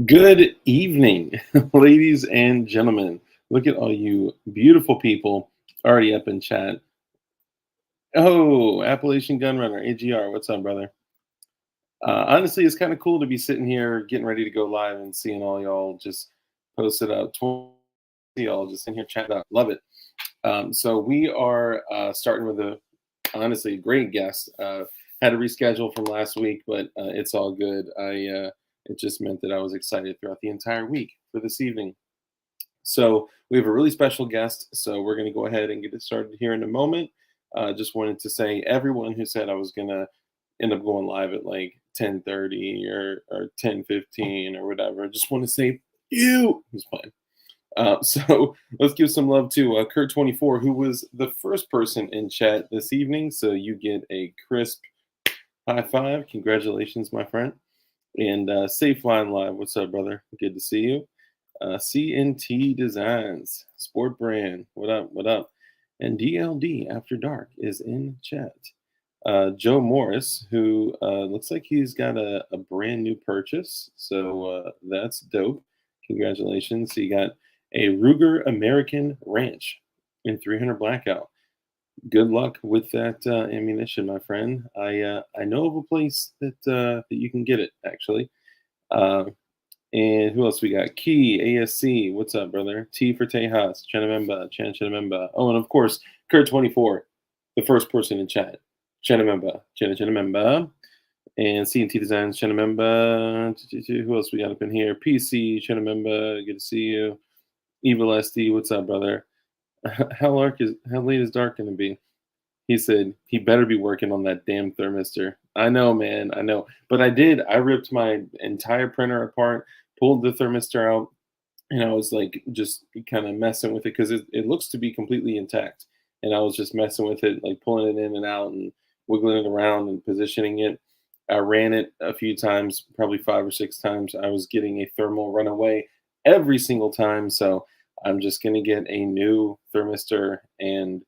Good evening, ladies and gentlemen. Look at all you beautiful people already up in chat. Oh, Appalachian Gunrunner, AGR, what's up, brother? Honestly, it's kind of cool to be sitting here getting ready to go live and seeing all y'all just post it up. Y'all just in here chatting up. Love it. So we are starting with a honestly great guest. Had to reschedule from last week, but it's all good. It just meant that I was excited throughout the entire week for this evening. So we have a really special guest. So we're going to go ahead and get it started here in a moment. Just wanted to say everyone who said I was going to end up going live at like 10:30 or 10:15 or whatever. I just want to say you. Who's playing? So let's give some love to Kurt24, who was the first person in chat this evening. So you get a crisp high five. Congratulations, my friend. And Safe Line Live, what's up, brother? Good to see you. CNT Designs, Sport Brand, what up, what up? And DLD After Dark is in chat. Joe Morris, who looks like he's got a brand new purchase. So that's dope. Congratulations. He got a Ruger American Ranch in 300 Blackout. Good luck with that ammunition, my friend. I know of a place that you can get it, actually. And who else we got? Key, ASC, what's up, brother? T for Tejas, Chanamemba, Chanamemba. Oh, and of course, Kurt24, the first person in chat. Chanamemba, Chanamemba. And CNT Designs, Chanamemba. Who else we got up in here? PC, Chanamemba, good to see you. Evil SD, what's up, brother? How late is dark gonna be? He said he better be working on that damn thermistor. I know, man. I know. But I did. I ripped my entire printer apart, pulled the thermistor out, and I was like just kind of messing with it because it looks to be completely intact. And I was just messing with it, like pulling it in and out and wiggling it around and positioning it. I ran it a few times, probably 5 or 6 times. I was getting a thermal runaway every single time. So I'm just going to get a new thermistor and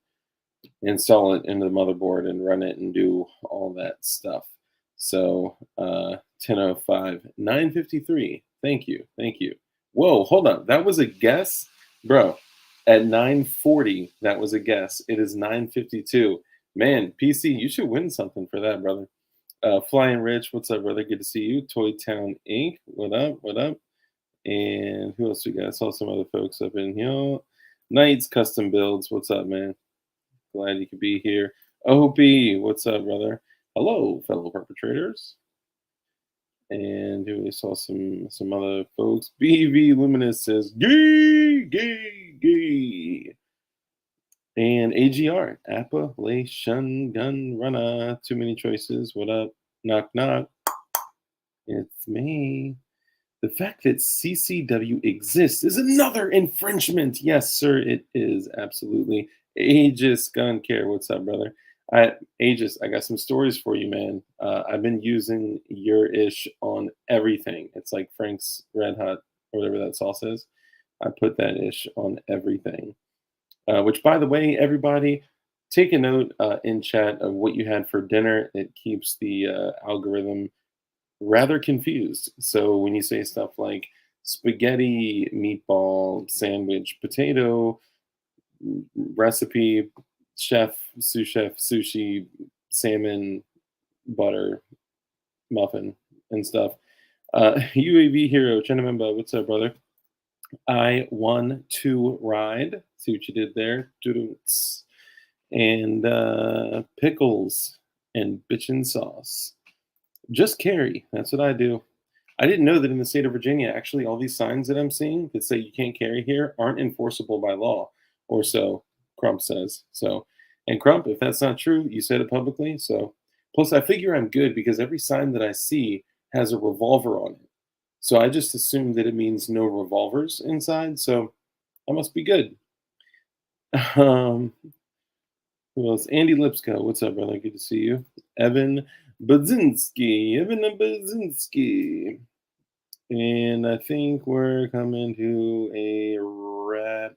install it into the motherboard and run it and do all that stuff. So 10:05, 9:53. Thank you. Thank you. Whoa, hold on. That was a guess? Bro, at 9:40, that was a guess. It is 9:52. Man, PC, you should win something for that, brother. Flying Rich, what's up, brother? Good to see you. Toy Town Inc., what up? What up? And who else we got? I saw some other folks up in here. Knights Custom Builds, what's up, man? Glad you could be here. OP, what's up, brother? Hello, fellow perpetrators. And we saw some other folks. BV Luminous says, gay, gay, gay. And AGR, Appalachian Gun Runner. Too many choices. What up? Knock, knock. It's me. The fact that CCW exists is another infringement. Yes, sir, it is. Absolutely. Aegis Gun Care, what's up, brother? Aegis, I got some stories for you, man. I've been using your ish on everything. It's like Frank's Red Hot, or whatever that sauce is. I put that ish on everything. Which, by the way, everybody, take a note in chat of what you had for dinner. It keeps the algorithm rather confused. So when you say stuff like spaghetti, meatball, sandwich, potato, recipe, chef, sous chef, sushi, salmon, butter, muffin, and stuff. UAV Hero, Chenamemba, what's up, brother? I won to ride. See what you did there. And pickles and bitchin' sauce. Just carry. That's what I do. I didn't know that in the state of Virginia, actually, all these signs that I'm seeing that say you can't carry here aren't enforceable by law, or so Crump says. So, and Crump, if that's not true, you said it publicly. So, plus, I figure I'm good because every sign that I see has a revolver on it. So I just assume that it means no revolvers inside. So I must be good. Who else? Andy Lipsco. What's up, brother? Good to see you. Evan Budzinski. And I think we're coming to a wrap.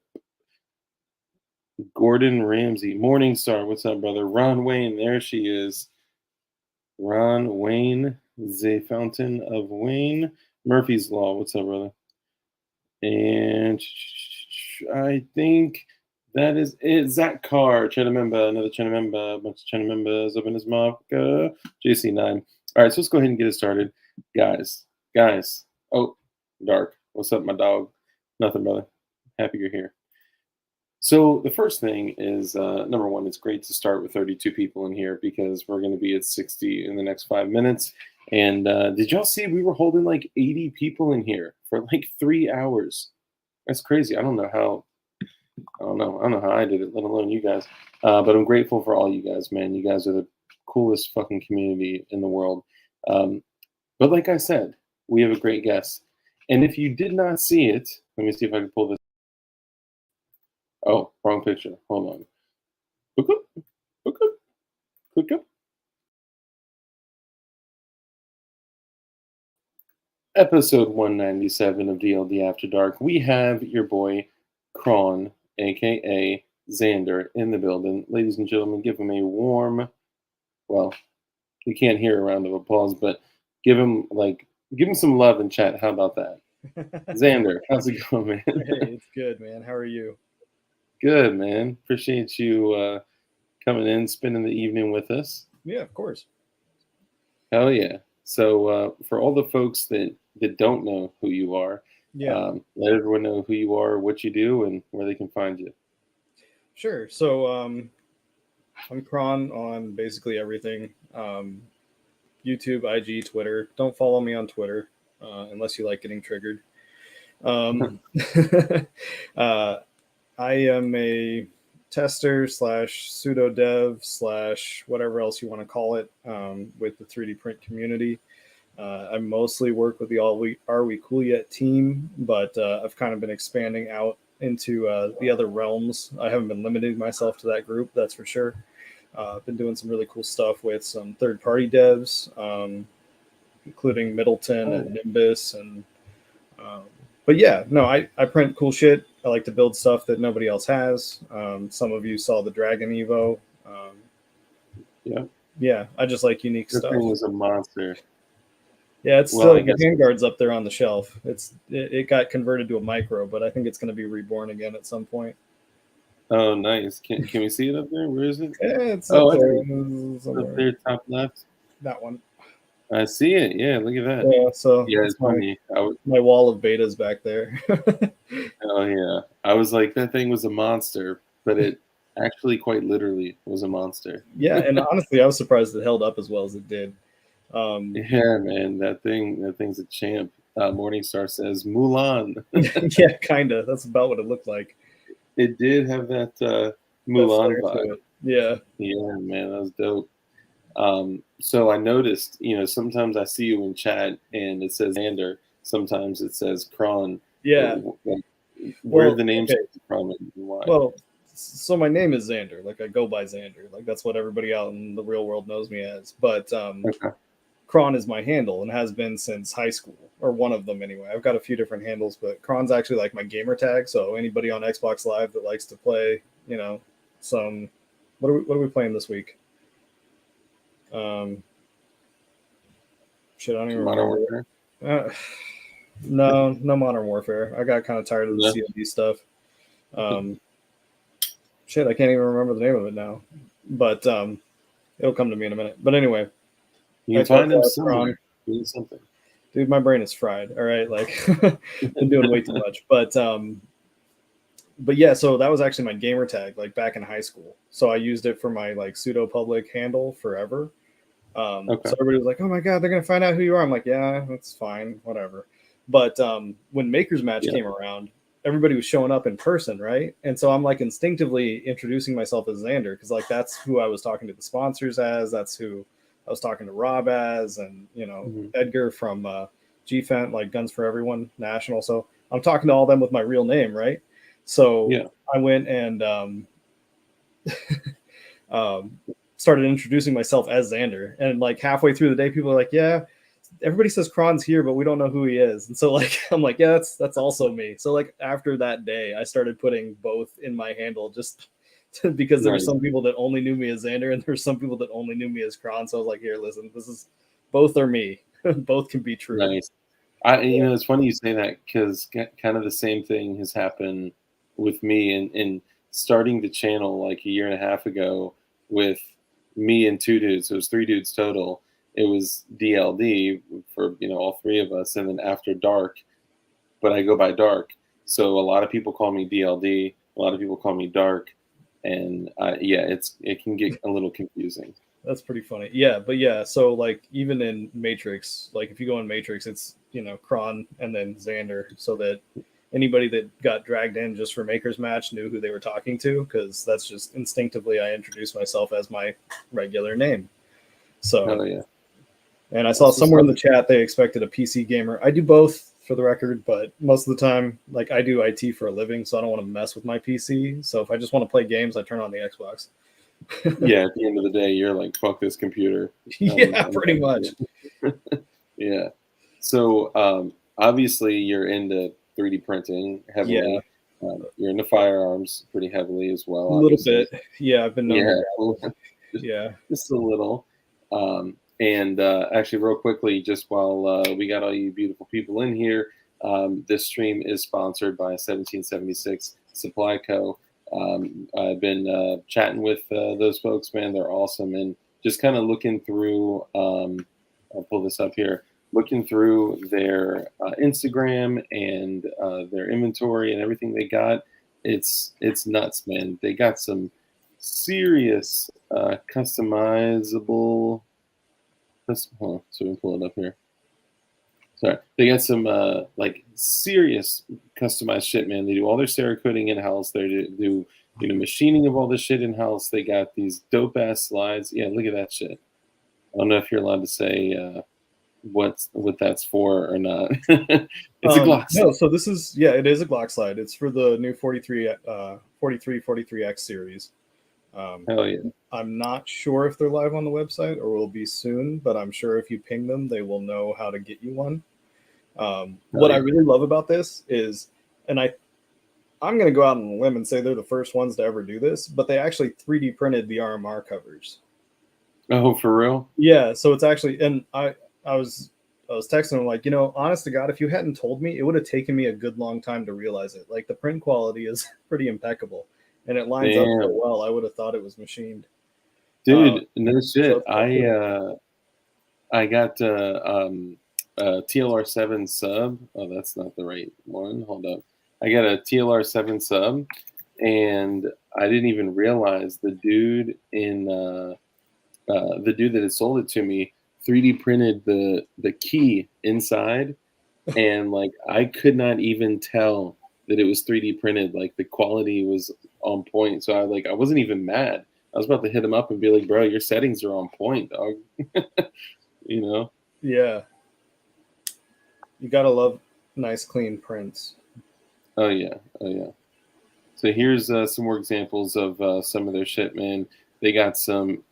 Gordon Ramsay. Morningstar. What's up, brother? Ron Wayne. There she is. Ron Wayne. The Fountain of Wayne. Murphy's Law. What's up, brother? And I think that is it. Zach Carr, channel member, another channel member, a bunch of channel members up in his mouth. JC9. All right, so let's go ahead and get it started. Guys. Oh, Dark. What's up, my dog? Nothing, brother. Happy you're here. So the first thing is, number one, it's great to start with 32 people in here because we're going to be at 60 in the next 5 minutes. And did y'all see we were holding like 80 people in here for like 3 hours? That's crazy. I don't know how I did it, let alone you guys. But I'm grateful for all you guys, man. You guys are the coolest fucking community in the world. But like I said, we have a great guest. And if you did not see it, let me see if I can pull this. Oh, wrong picture. Hold on. Look up. Episode 197 of DLD After Dark. We have your boy Kron, aka Xander, in the building. Ladies and gentlemen, give him a warm, well, you can't hear a round of applause, but give him some love in chat. How about that? Xander, how's it going, man? Hey, it's good, man. How are you? Good, man. Appreciate you coming in, spending the evening with us. Yeah, of course. Hell yeah. So for all the folks that don't know who you are, let everyone know who you are, what you do, and where they can find you. Sure. So I'm Kron on basically everything. YouTube, IG, Twitter. Don't follow me on Twitter unless you like getting triggered. I am a tester / pseudo dev / whatever else you want to call it with the 3D print community. I mostly work with the Are We Cool Yet team, but I've kind of been expanding out into the other realms. I haven't been limiting myself to that group, that's for sure. I've been doing some really cool stuff with some third-party devs, including Middleton and Nimbus. But yeah, no, I print cool shit. I like to build stuff that nobody else has. Some of you saw the Dragon Evo. Yeah, I just like unique stuff. This thing was a monster. Yeah, it's still the handguard's up there on the shelf. It got converted to a micro, but I think it's going to be reborn again at some point. Oh, nice. Can we see it up there? Where is it? Yeah, it's up there. Up there, top left. That one. I see it. Yeah, look at that. Yeah, so yeah, it's funny. My wall of betas back there. Oh yeah, I was like, that thing was a monster, but it actually quite literally was a monster. Yeah, and honestly, I was surprised it held up as well as it did. Yeah, man, that thing's a champ. Morningstar says Mulan. Yeah, kind of. That's about what it looked like. It did have that Mulan vibe. Yeah. Yeah, man, that was dope. So I noticed, sometimes I see you in chat and it says Xander. Sometimes it says Kron. Yeah. Where are the names from and why? Well, so my name is Xander. Like I go by Xander. Like that's what everybody out in the real world knows me as. But Kron is my handle and has been since high school, or one of them anyway. I've got a few different handles, but Kron's actually like my gamer tag. So anybody on Xbox Live that likes to play, some what are we playing this week? Shit, I don't even remember. No Modern Warfare. I got kind of tired of the COD stuff. Shit, I can't even remember the name of it now. But it'll come to me in a minute. But anyway, you can find them somewhere. Doing something. Dude, my brain is fried. All right, like been doing way too much. But yeah, so that was actually my gamer tag, like back in high school. So I used it for my like pseudo public handle forever. So everybody was like, "Oh my god, they're gonna find out who you are." I'm like, "Yeah, that's fine, whatever." But when Maker's Match came around, everybody was showing up in person, right? And so I'm like instinctively introducing myself as Xander because like that's who I was talking to the sponsors as. That's who I was talking to Rob as, and Edgar from GFENT, like Guns for Everyone National. So I'm talking to all them with my real name, right? So I went and started introducing myself as Xander, and like halfway through the day, people are like, "Yeah, everybody says Kron's here, but we don't know who he is." And so like I'm like, "Yeah, that's also me." So like after that day, I started putting both in my handle just because there were some people that only knew me as Xander, and there were some people that only knew me as Kron. So I was like, "Here, listen, both are me. Both can be true." Nice. It's funny you say that because kind of the same thing has happened with me and starting the channel like a year and a half ago with me and two dudes. So it was three dudes total. It was DLD for all three of us, and then After Dark. But I go by Dark, so a lot of people call me DLD. A lot of people call me Dark, and it can get a little confusing. That's pretty funny. Yeah, but yeah, so like even in Matrix, like if you go in Matrix, it's Kron and then Xander, so that anybody that got dragged in just for Maker's Match knew who they were talking to, because that's just instinctively I introduced myself as my regular name. So, Oh yeah. And I saw somewhere in the chat they expected a PC gamer. I do both, for the record, but most of the time, like I do IT for a living, so I don't want to mess with my PC. So if I just want to play games, I turn on the Xbox. Yeah, at the end of the day, you're like, fuck this computer. Yeah, pretty much. Yeah. So obviously you're into 3D printing heavily. Yeah. You're into firearms pretty heavily as well. A little bit. Yeah, I've been known to just a little. And actually, real quickly, just while we got all you beautiful people in here, this stream is sponsored by 1776 Supply Co. I've been chatting with those folks, man. They're awesome. And just kind of looking through, I'll pull this up here, looking through their Instagram and their inventory and everything they got. It's nuts, man. They got some serious customizable. Hold on, so we can pull it up here. Sorry, they got some like serious customized shit, man. They do all their Cerakoting in house. They do machining of all this shit in house. They got these dope ass slides. Yeah, look at that shit. I don't know if you're allowed to say what that's for or not. It's a Glock slide. No, so this is it is a Glock slide. It's for the new 43X series. Hell yeah. I'm not sure if they're live on the website or will be soon, but I'm sure if you ping them, they will know how to get you one. What I really love about this is, and I'm going to go out on a limb and say they're the first ones to ever do this, but they actually 3D printed the RMR covers. Oh, for real? Yeah. So it's actually, and I was texting them like, honest to God, if you hadn't told me, it would have taken me a good long time to realize it. Like the print quality is pretty impeccable. And it lines up so well. I would have thought it was machined. Dude, no shit. So I got TLR7 sub. Oh, that's not the right one. Hold up. I got a TLR7 sub, and I didn't even realize the dude that had sold it to me 3D printed the key inside, and like I could not even tell that it was 3D printed. Like the quality was on point. So I wasn't even mad. I was about to hit him up and be like, bro, your settings are on point, dog. Yeah. You gotta love nice, clean prints. Oh yeah. So here's some more examples of some of their shit, man. They got I'm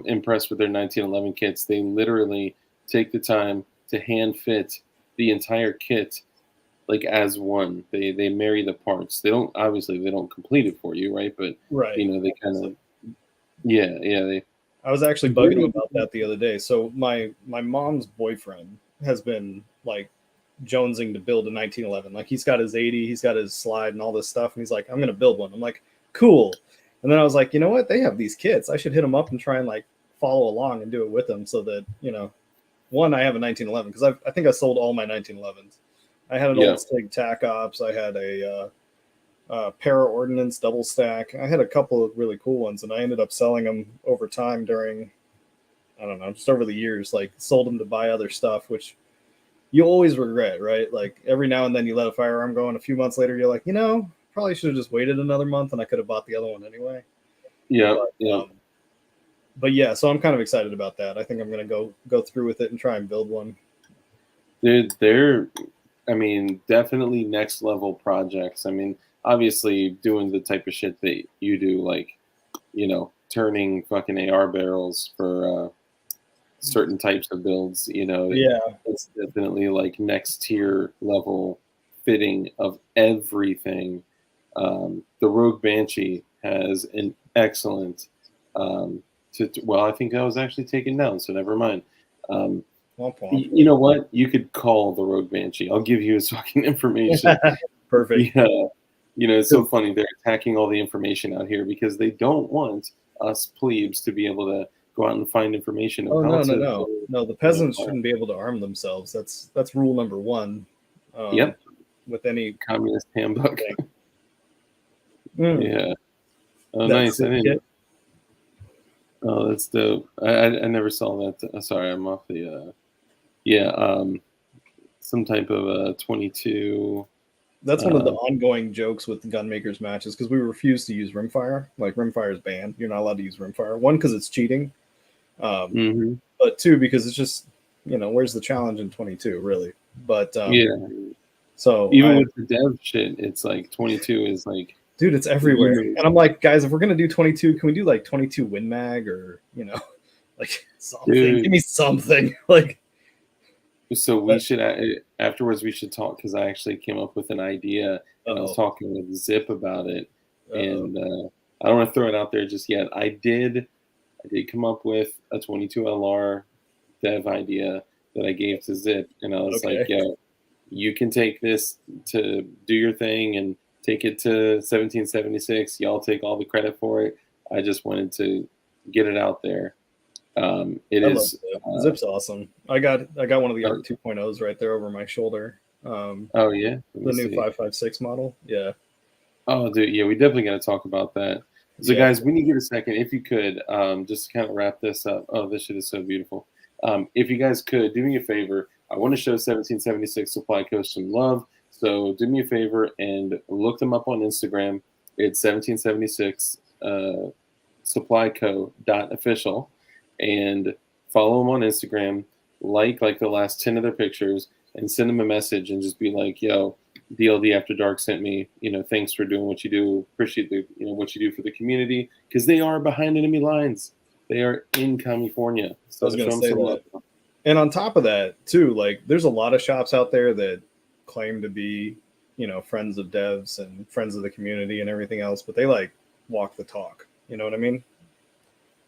impressed with their 1911 kits. They literally take the time to hand fit the entire kit like as one. They marry the parts. They don't complete it for you, right? But they kind of they. I was actually bugging him about that the other day. So my mom's boyfriend has been like jonesing to build a 1911. Like he's got his 80, he's got his slide and all this stuff, and he's like, I'm gonna build one. I'm like, cool. And then I was like, you know what? They have these kits. I should hit them up and try and like follow along and do it with them, so that one, I have a 1911 because I think I sold all my 1911s. I had an old Sig Tac Ops. I had a Para Ordnance double stack. I had a couple of really cool ones, and I ended up selling them over time during, I don't know, just over the years. Like sold them to buy other stuff, which you always regret, right? Like every now and then you let a firearm go, and a few months later you're like, probably should have just waited another month, and I could have bought the other one anyway. But yeah, so I'm kind of excited about that. I think I'm going to go through with it and try and build one. Dude, definitely next level projects. Obviously doing the type of shit that you do, like, turning fucking AR barrels for certain types of builds, it's definitely like next tier level fitting of everything. The Rogue Banshee has an excellent, I think that was actually taken down, so never mind. Womp womp. You know what? You could call the Rogue Banshee. I'll give you his fucking information. Perfect. Yeah. You know, it's so funny. They're attacking all the information out here because they don't want us plebes to be able to go out and find information. Oh about no! The peasants shouldn't be able to arm themselves. That's rule number one. Yep. With any communist handbook. Mm. Yeah. Oh, That's nice. I didn't. Oh, that's dope. I never saw that. Sorry, I'm off the. Some type of 22. That's one of the ongoing jokes with the gunmakers matches because we refuse to use rimfire. Like rimfire is banned. You're not allowed to use rimfire. One, because it's cheating. But two, because it's just, where's the challenge in 22 really? But yeah. So even with the dev shit, it's like 22 is like, dude, it's everywhere. And I'm like, guys, if we're gonna do 22, can we do like 22 Win Mag or like something? Dude. Give me something. Like, so we should afterwards we should talk because I actually came up with an idea and I was talking with Zip about it, and I don't want to throw it out there just yet. I did come up with a 22 LR dev idea that I gave to Zip, and I was like, yo, you can take this to do your thing and take it to 1776. Y'all take all the credit for it. I just wanted to get it out there. Zip's awesome. I got one of the ARC 2.0s right there over my shoulder. Oh yeah, the new 556 model. Yeah. Oh dude, yeah, we definitely got to talk about that. So guys, when you get a second, if you could, just to kind of wrap this up. Oh, this shit is so beautiful. If you guys could do me a favor, I want to show 1776 Supply Co some love. So do me a favor and look them up on Instagram. It's 1776 supplyco.official. And follow them on Instagram, like the last 10 of their pictures, and send them a message and just be like, yo, DLD After Dark sent me, thanks for doing what you do. Appreciate what you do for the community, because they are behind enemy lines. They are in California. So I was going to say that. And on top of that, too, like there's a lot of shops out there that claim to be, friends of devs and friends of the community and everything else, but they like walk the talk. You know what I mean?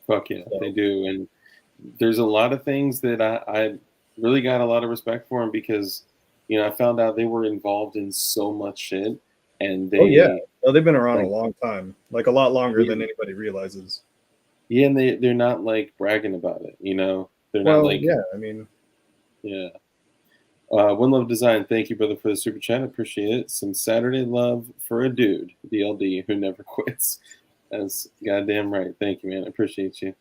Fuck yeah, they do. And there's a lot of things that I really got a lot of respect for them because, I found out they were involved in so much shit. And they they've been around a long time, like a lot longer than anybody realizes. Yeah, and they're not like bragging about it, They're not like One Love Design, thank you, brother, for the super chat. I appreciate it. Some Saturday love for a dude, DLD, who never quits. That's goddamn right. Thank you, man. I appreciate you.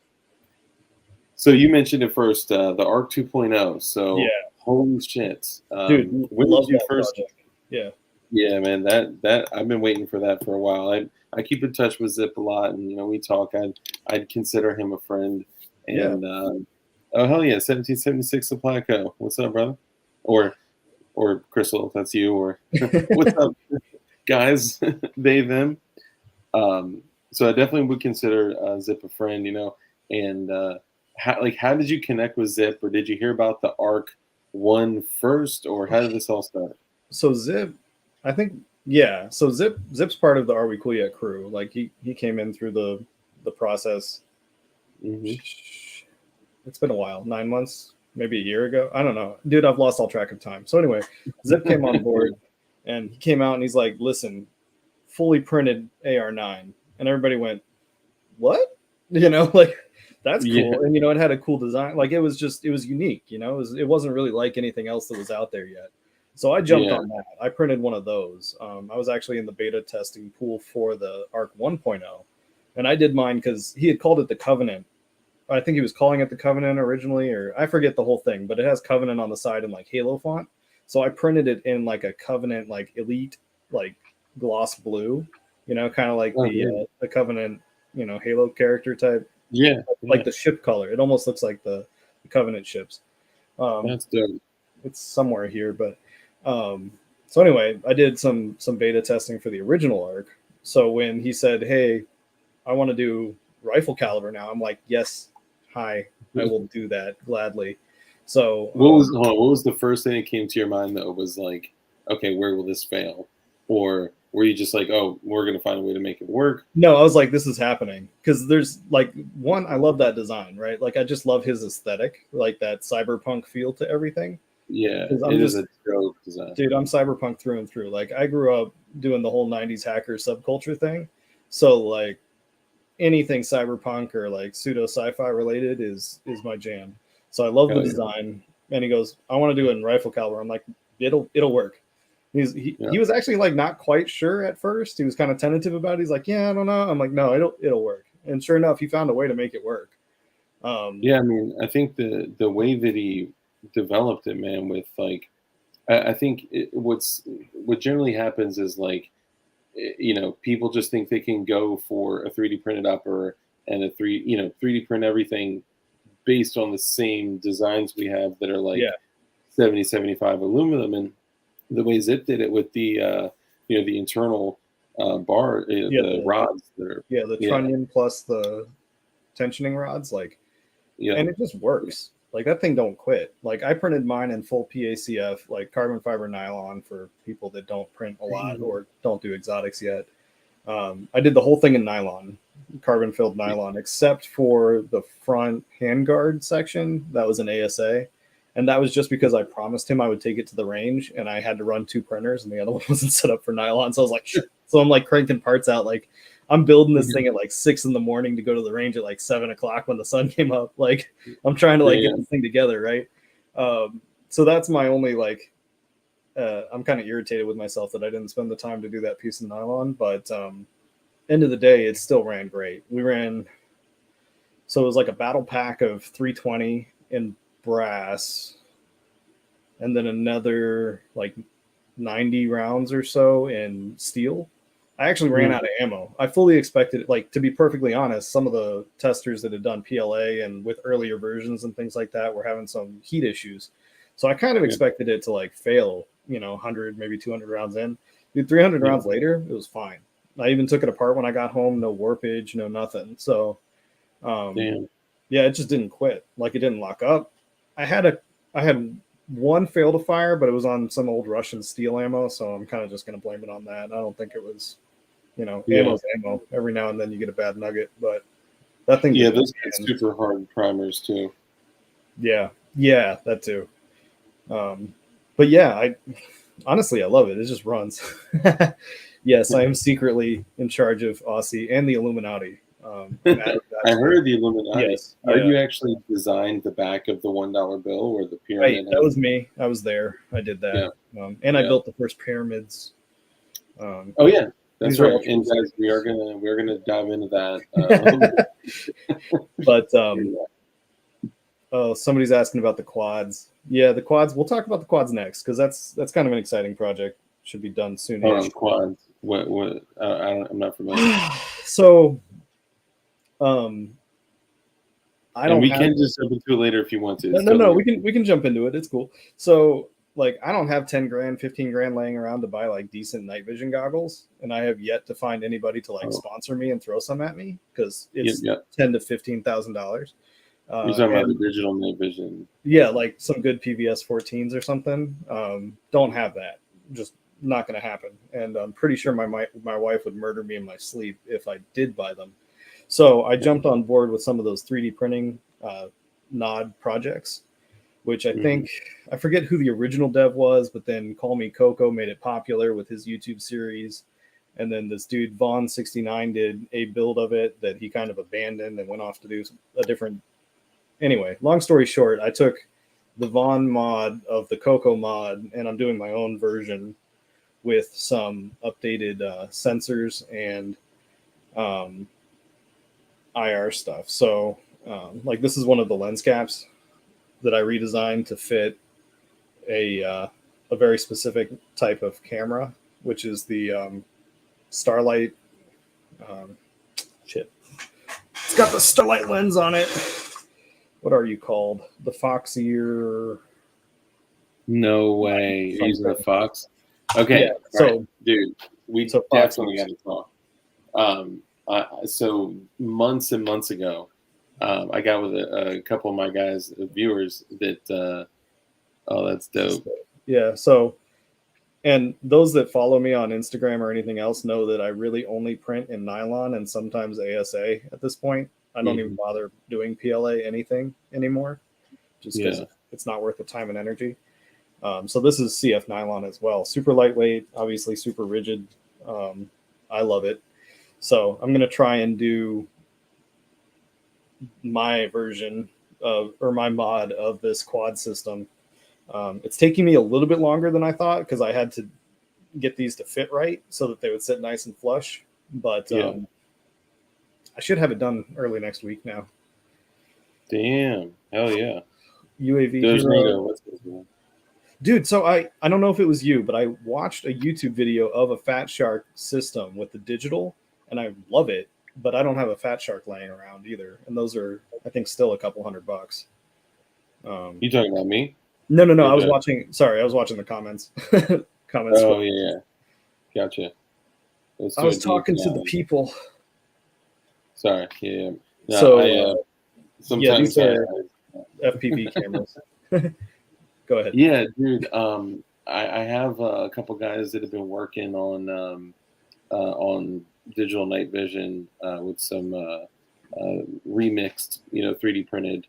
So you mentioned it first, the ARC 2.0. So holy shit, dude! When did you first? Project. Yeah, man. That I've been waiting for that for a while. I keep in touch with Zip a lot, and we talk. I'd consider him a friend. And oh hell yeah, 1776 Supply Co. What's up, brother? Or Crystal, if that's you. Or what's up, guys? They them. So I definitely would consider Zip a friend, and how did you connect with Zip, or did you hear about the ARC 1 first, or how did this all start? So Zip, I think, so Zip's part of the AWCY crew. Like he came in through the process. Mm-hmm. It's been a while, 9 months, maybe a year ago. I don't know, dude. I've lost all track of time. So anyway, Zip came on board, and he came out and he's like, "Listen, fully printed AR9," and everybody went, "What?" Like that's cool. Yeah. And it had a cool design. Like it was unique. It wasn't really like anything else that was out there yet. So I jumped on that. I printed one of those. I was actually in the beta testing pool for the ARC 1.0, and I did mine because he had called it the Covenant. I think he was calling it the Covenant originally, or I forget the whole thing, but it has Covenant on the side in like Halo font. So I printed it in like a Covenant, like Elite, like gloss blue, kind of like the Covenant, Halo character type. Yeah. Like the ship color. It almost looks like the Covenant ships. That's dope. It's somewhere here, but so anyway, I did some beta testing for the original ARC. So when he said, "Hey, I want to do rifle caliber now," I'm like, "Yes, hi, I will do that gladly." So what was the first thing that came to your mind that was like, okay, where will this fail, or were you just like, oh, we're gonna find a way to make it work? No, I was like, this is happening because there's like one, I love that design, right? Like I just love his aesthetic, like that cyberpunk feel to everything. Yeah, 'Cause it is a dope design. Dude, I'm cyberpunk through and through. Like I grew up doing the whole 90s hacker subculture thing. So like anything cyberpunk or like pseudo sci-fi related is my jam. So I love the design. And he goes, I want to do it in rifle caliber. I'm like, it'll work. He was actually like not quite sure at first. He was kind of tentative about it. He's like, yeah, I don't know. I'm like, no, it'll work. And sure enough, he found a way to make it work. Yeah, I mean, I think the way that he developed it, man, with like, I think what generally happens is like, you know, people just think they can go for a 3D printed upper and a 3D print everything based on the same designs we have that are like 70, 75 aluminum. And the way Zip did it with the the internal bar, the rods that are the trunnion plus the tensioning rods, like and it just works. Like that thing don't quit. Like I printed mine in full PACF, like carbon fiber nylon for people that don't print a lot or don't do exotics yet. I did the whole thing in nylon, carbon filled nylon, except for the front handguard section that was an ASA. And that was just because I promised him I would take it to the range and I had to run 2 printers and the other one wasn't set up for nylon. So I was like, shit. So I'm like cranking parts out. Like I'm building this thing at like 6 a.m. to go to the range at like 7 o'clock when the sun came up. Like I'm trying to like get this thing together. Right. So that's my only like, I'm kind of irritated with myself that I didn't spend the time to do that piece of nylon, but end of the day, it still ran great. We ran, so it was like a battle pack of 320 in brass and then another like 90 rounds or so in steel. I actually ran out of ammo. I fully expected, like, to be perfectly honest, some of the testers that had done PLA and with earlier versions and things like that were having some heat issues. So I kind of expected it to like fail, 100, maybe 200 rounds in. Dude, 300 rounds later, it was fine. I even took it apart when I got home, no warpage, no nothing. So, it just didn't quit. Like it didn't lock up. I had one fail to fire, but it was on some old Russian steel ammo. So I'm kind of just going to blame it on that. I don't think it was, ammo's ammo. Every now and then you get a bad nugget, but that thing. Yeah, those get super hard primers too. Yeah, that too. But yeah, I honestly love it. It just runs. Yes, I am secretly in charge of AWCY and the Illuminati. I heard the Illuminati. Yes, You actually designed the back of the $1 bill where the pyramid. Right, that was me. I was there. I did that. And I built the first pyramids. Oh yeah, that's right. And guys, we're gonna dive into that. But somebody's asking about the quads. Yeah, the quads. We'll talk about the quads next because that's kind of an exciting project. Should be done soon. Quads. What? I'm not familiar. So, we can just jump into it later if you want to. No. We can jump into it. It's cool. So, like, I don't have 10 grand, 15 grand laying around to buy like decent night vision goggles, and I have yet to find anybody to like sponsor me and throw some at me because it's $10,000 to $15,000. You're talking about the digital night vision. Yeah, like some good PVS 14s or something. Don't have that. Just not going to happen. And I'm pretty sure my wife would murder me in my sleep if I did buy them. So I jumped on board with some of those 3D printing nod projects, which I think, I forget who the original dev was, but then Call Me Coco made it popular with his YouTube series. And then this dude, Vaughn69, did a build of it that he kind of abandoned and went off to do a different. Anyway, long story short, I took the Vaughn mod of the Coco mod, and I'm doing my own version with some updated sensors and IR stuff. So, like, this is one of the lens caps that I redesigned to fit a very specific type of camera, which is the Starlight. It's got the Starlight lens on it. What are you called? The Foxier? No way. You're using the Fox? Okay. Yeah, so, right. Dude, we definitely got to talk. So months and months ago, I got with a couple of my guys, viewers, that, that's dope. Yeah. So And those that follow me on Instagram or anything else know that I really only print in nylon and sometimes ASA at this point. I don't even bother doing PLA anything anymore, just because it's not worth the time and energy. So this is CF nylon as well. Super lightweight, obviously super rigid. I love it. So I'm going to try and do my version of, or my mod of this quad system. It's taking me a little bit longer than I thought because I had to get these to fit right so that they would sit nice and flush. But I should have it done early next week now. Damn. Hell yeah. UAV Hero. Dude, so I don't know if it was you, but I watched a YouTube video of a Fat Shark system with the digital, and I love it, but I don't have a Fat Shark laying around either. And those are, I think, still a couple $100. You talking about me? No. I was watching the comments. Oh, yeah. Gotcha. I was talking to the people. Sorry. Yeah. No, So, sometimes these are FPV cameras. Go ahead. Yeah, dude. I have a couple guys that have been working on digital night vision with some remixed, 3D printed,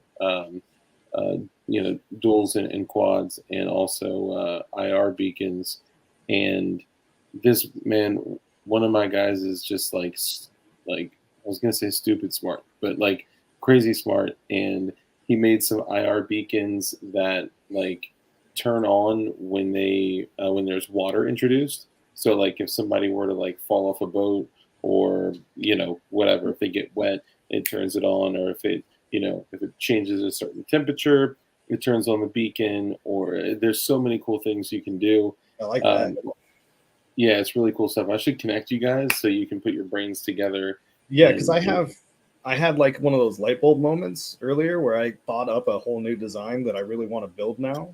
duals and quads, and also IR beacons. And this man, one of my guys is just like I was gonna say stupid smart, but like crazy smart, and he made some IR beacons that like turn on when when there's water introduced. So like if somebody were to like fall off a boat or whatever, if they get wet, it turns it on, or if it changes a certain temperature, it turns on the beacon. Or there's so many cool things you can do. I like that. Yeah, it's really cool stuff. I should connect you guys so you can put your brains together. Yeah, because I had like one of those light bulb moments earlier where I thought up a whole new design that I really want to build now.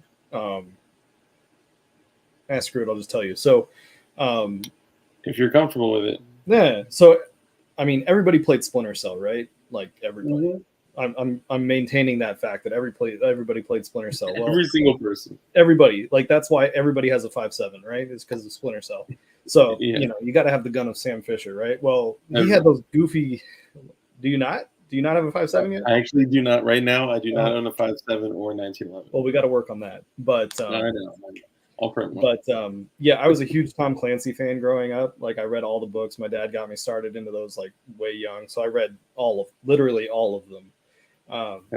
Screw it, I'll just tell you. So if you're comfortable with it. Yeah. So I mean, everybody played Splinter Cell, right? Like everybody. Mm-hmm. I'm maintaining that fact that everybody played Splinter Cell. Well, every single person. Everybody. Like that's why everybody has a 5.7, right? It's because of Splinter Cell. So you got to have the gun of Sam Fisher, right? Well, he had those goofy. Do you not? Do you not have a 5.7 yet? I actually do not right now. I do not own a 5.7 or 1911. Well, we got to work on that. But I know. I'll print one. But I was a huge Tom Clancy fan growing up. Like I read all the books. My dad got me started into those like way young. So I read literally all of them.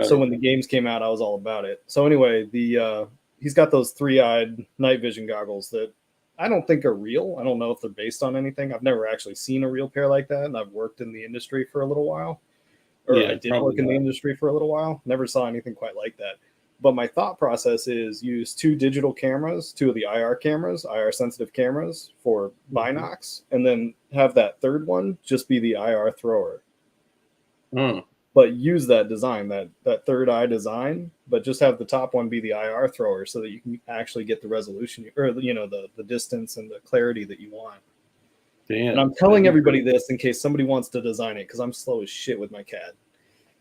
So when the games came out, I was all about it. So anyway, he's got those 3-eyed night vision goggles that I don't think are real. I don't know if they're based on anything. I've never actually seen a real pair like that, and I've worked in the industry for a little while. I did work in the industry for a little while. Never saw anything quite like that. But my thought process is use 2 digital cameras, 2 of the IR cameras, IR sensitive cameras for binocs, and then have that third one just be the IR thrower. But use that design, that third eye design, but just have the top one be the IR thrower so that you can actually get the resolution or the distance and the clarity that you want. Damn. And I'm telling everybody this in case somebody wants to design it because I'm slow as shit with my CAD.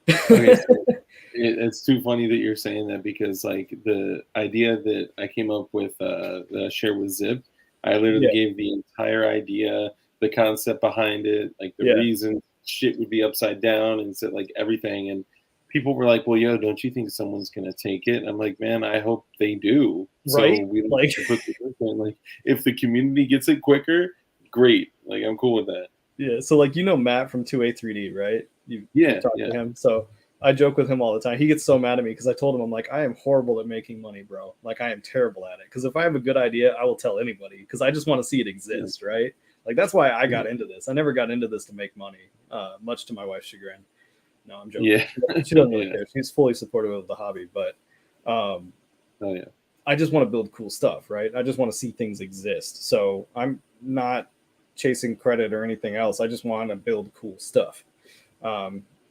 Okay, so it's too funny that you're saying that because like the idea that I came up with that I shared with Zip, I literally gave the entire idea, the concept behind it, like the reason shit would be upside down and said like everything, and people were like, well, yo, don't you think someone's gonna take it? And I'm like, man, I hope they do. Right? So we like to put the in. Like if the community gets it quicker, great. Like I'm cool with that. Yeah. So like Matt from 2A3D, right? You talked to him. So I joke with him all the time. He gets so mad at me because I told him, I'm like, I am horrible at making money, bro. Like I am terrible at it. Because if I have a good idea, I will tell anybody because I just want to see it exist, right? Like that's why I got into this. I never got into this to make money, much to my wife's chagrin. No, I'm joking. Yeah. She doesn't really care. She's fully supportive of the hobby, but I just want to build cool stuff, right? I just want to see things exist. So I'm not chasing credit or anything else. I just want to build cool stuff.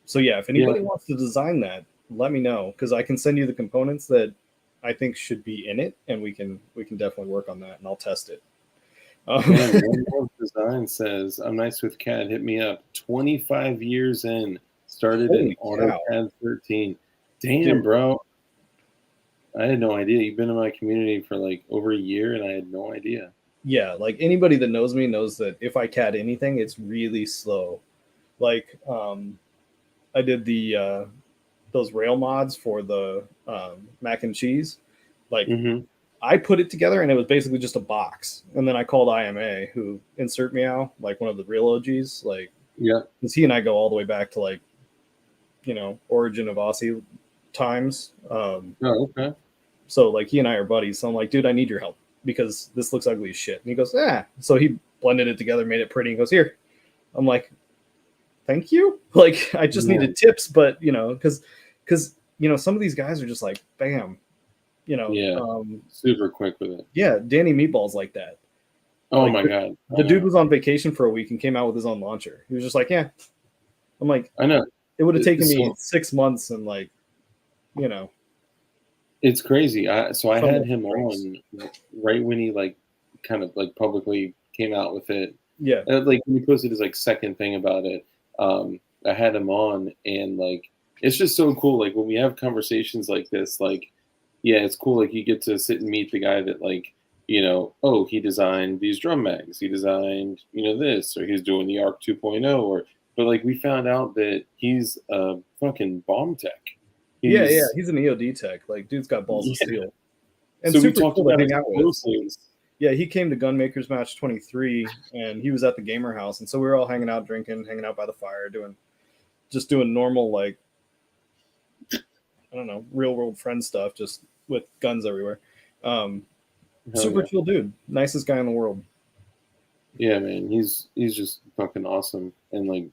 So yeah, if anybody wants to design that, let me know because I can send you the components that I think should be in it, and we can definitely work on that, and I'll test it. One more design says, I'm nice with CAD. Hit me up. 25 years in. Started in AutoCAD 13. Damn, bro. I had no idea. You've been in my community for like over a year, and I had no idea. yeah, like anybody that knows me knows that if I CAD anything, it's really slow. Like I did the those rail mods for the mac and cheese. Like Mm-hmm. I put it together and it was basically just a box. And then I called IMA, who insert meow, like one of the real OGs, like Yeah. because he and I go all the way back to like, origin of AWCY times. Oh, okay. So like he and I are buddies. So I'm like, dude, I need your help because this looks ugly as shit. And he goes, ah. So he blended it together, made it pretty, and goes, here. I'm like, thank you. Like I just Yeah. needed tips, but because some of these guys are just like, bam, Yeah. Super quick with it. yeah, Danny Meatball's like that. Oh Like my god. the dude was on vacation for a week and came out with his own launcher. He was just like, yeah. I'm like, I know. it would have taken me So 6 months and like, you know, it's crazy. I some had of him the breaks. on right when he like kind of like publicly came out with it. Yeah. Like when he posted his like second thing about it. I had him on, and like it's just so cool. Like when we have conversations like this, like yeah, it's cool. Like you get to sit and meet the guy that like oh, he designed these drum mags, he designed this, or he's doing the ARC 2.0, or but like we found out that he's a fucking bomb tech. Yeah, yeah. He's He's an EOD tech. Like, dude's got balls of yeah. steel. And So we super talked cool to about hang his out with. explosives. Yeah, he came to Gunmakers Match 23 and he was at the gamer house. And so we were all hanging out, drinking, hanging out by the fire, doing normal, like, I don't know, real world friend stuff, just with guns everywhere. Hell Super yeah. chill dude. Nicest guy in the world. Yeah, man, he's just fucking awesome, and like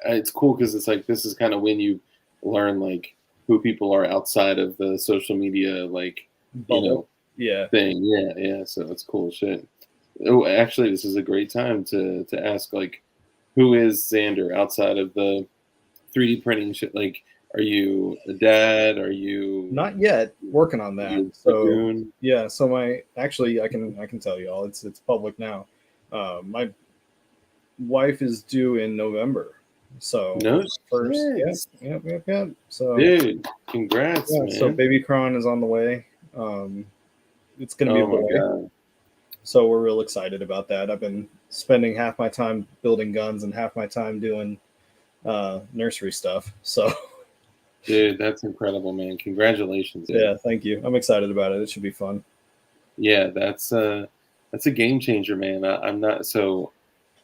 it's cool because it's like this is kind of when you learn like who people are outside of the social media like Bubble. Yeah. thing. Yeah, yeah. So it's cool shit. Oh, actually, this is a great time to ask like who is Xander outside of the 3D printing shit? Like, are you a dad? Are you Not yet. Working on that. a So goon? yeah, so my actually I can tell you all. It's public now. My wife is due in November. So No first, shit, yeah. So dude. Congrats, yeah, so man. baby Kron is on the way. It's gonna be a Oh my boy. god. So we're real excited about that. I've been spending half my time building guns and half my time doing nursery stuff. So Dude, that's incredible, man. Congratulations, dude. yeah, thank you. I'm excited about it. It should be fun. Yeah, that's a game changer, man. I'm not so.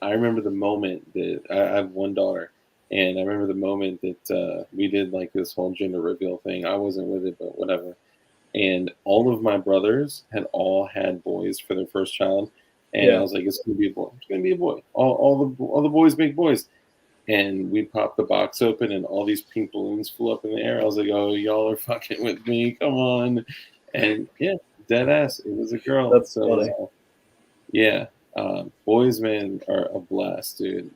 I remember the moment that I have one daughter, and I remember the moment that we did like this whole gender reveal thing. I wasn't with it, but whatever. And all of my brothers had all had boys for their first child, and I Yeah. was like, "It's gonna be a boy. It's gonna be a boy. All the boys make boys." And we popped the box open, and all these pink balloons flew up in the air. I was like, "Oh, y'all are fucking with me! Come on!" And yeah, dead ass, it was a girl. That's funny. So yeah, boys, man, are a blast, dude.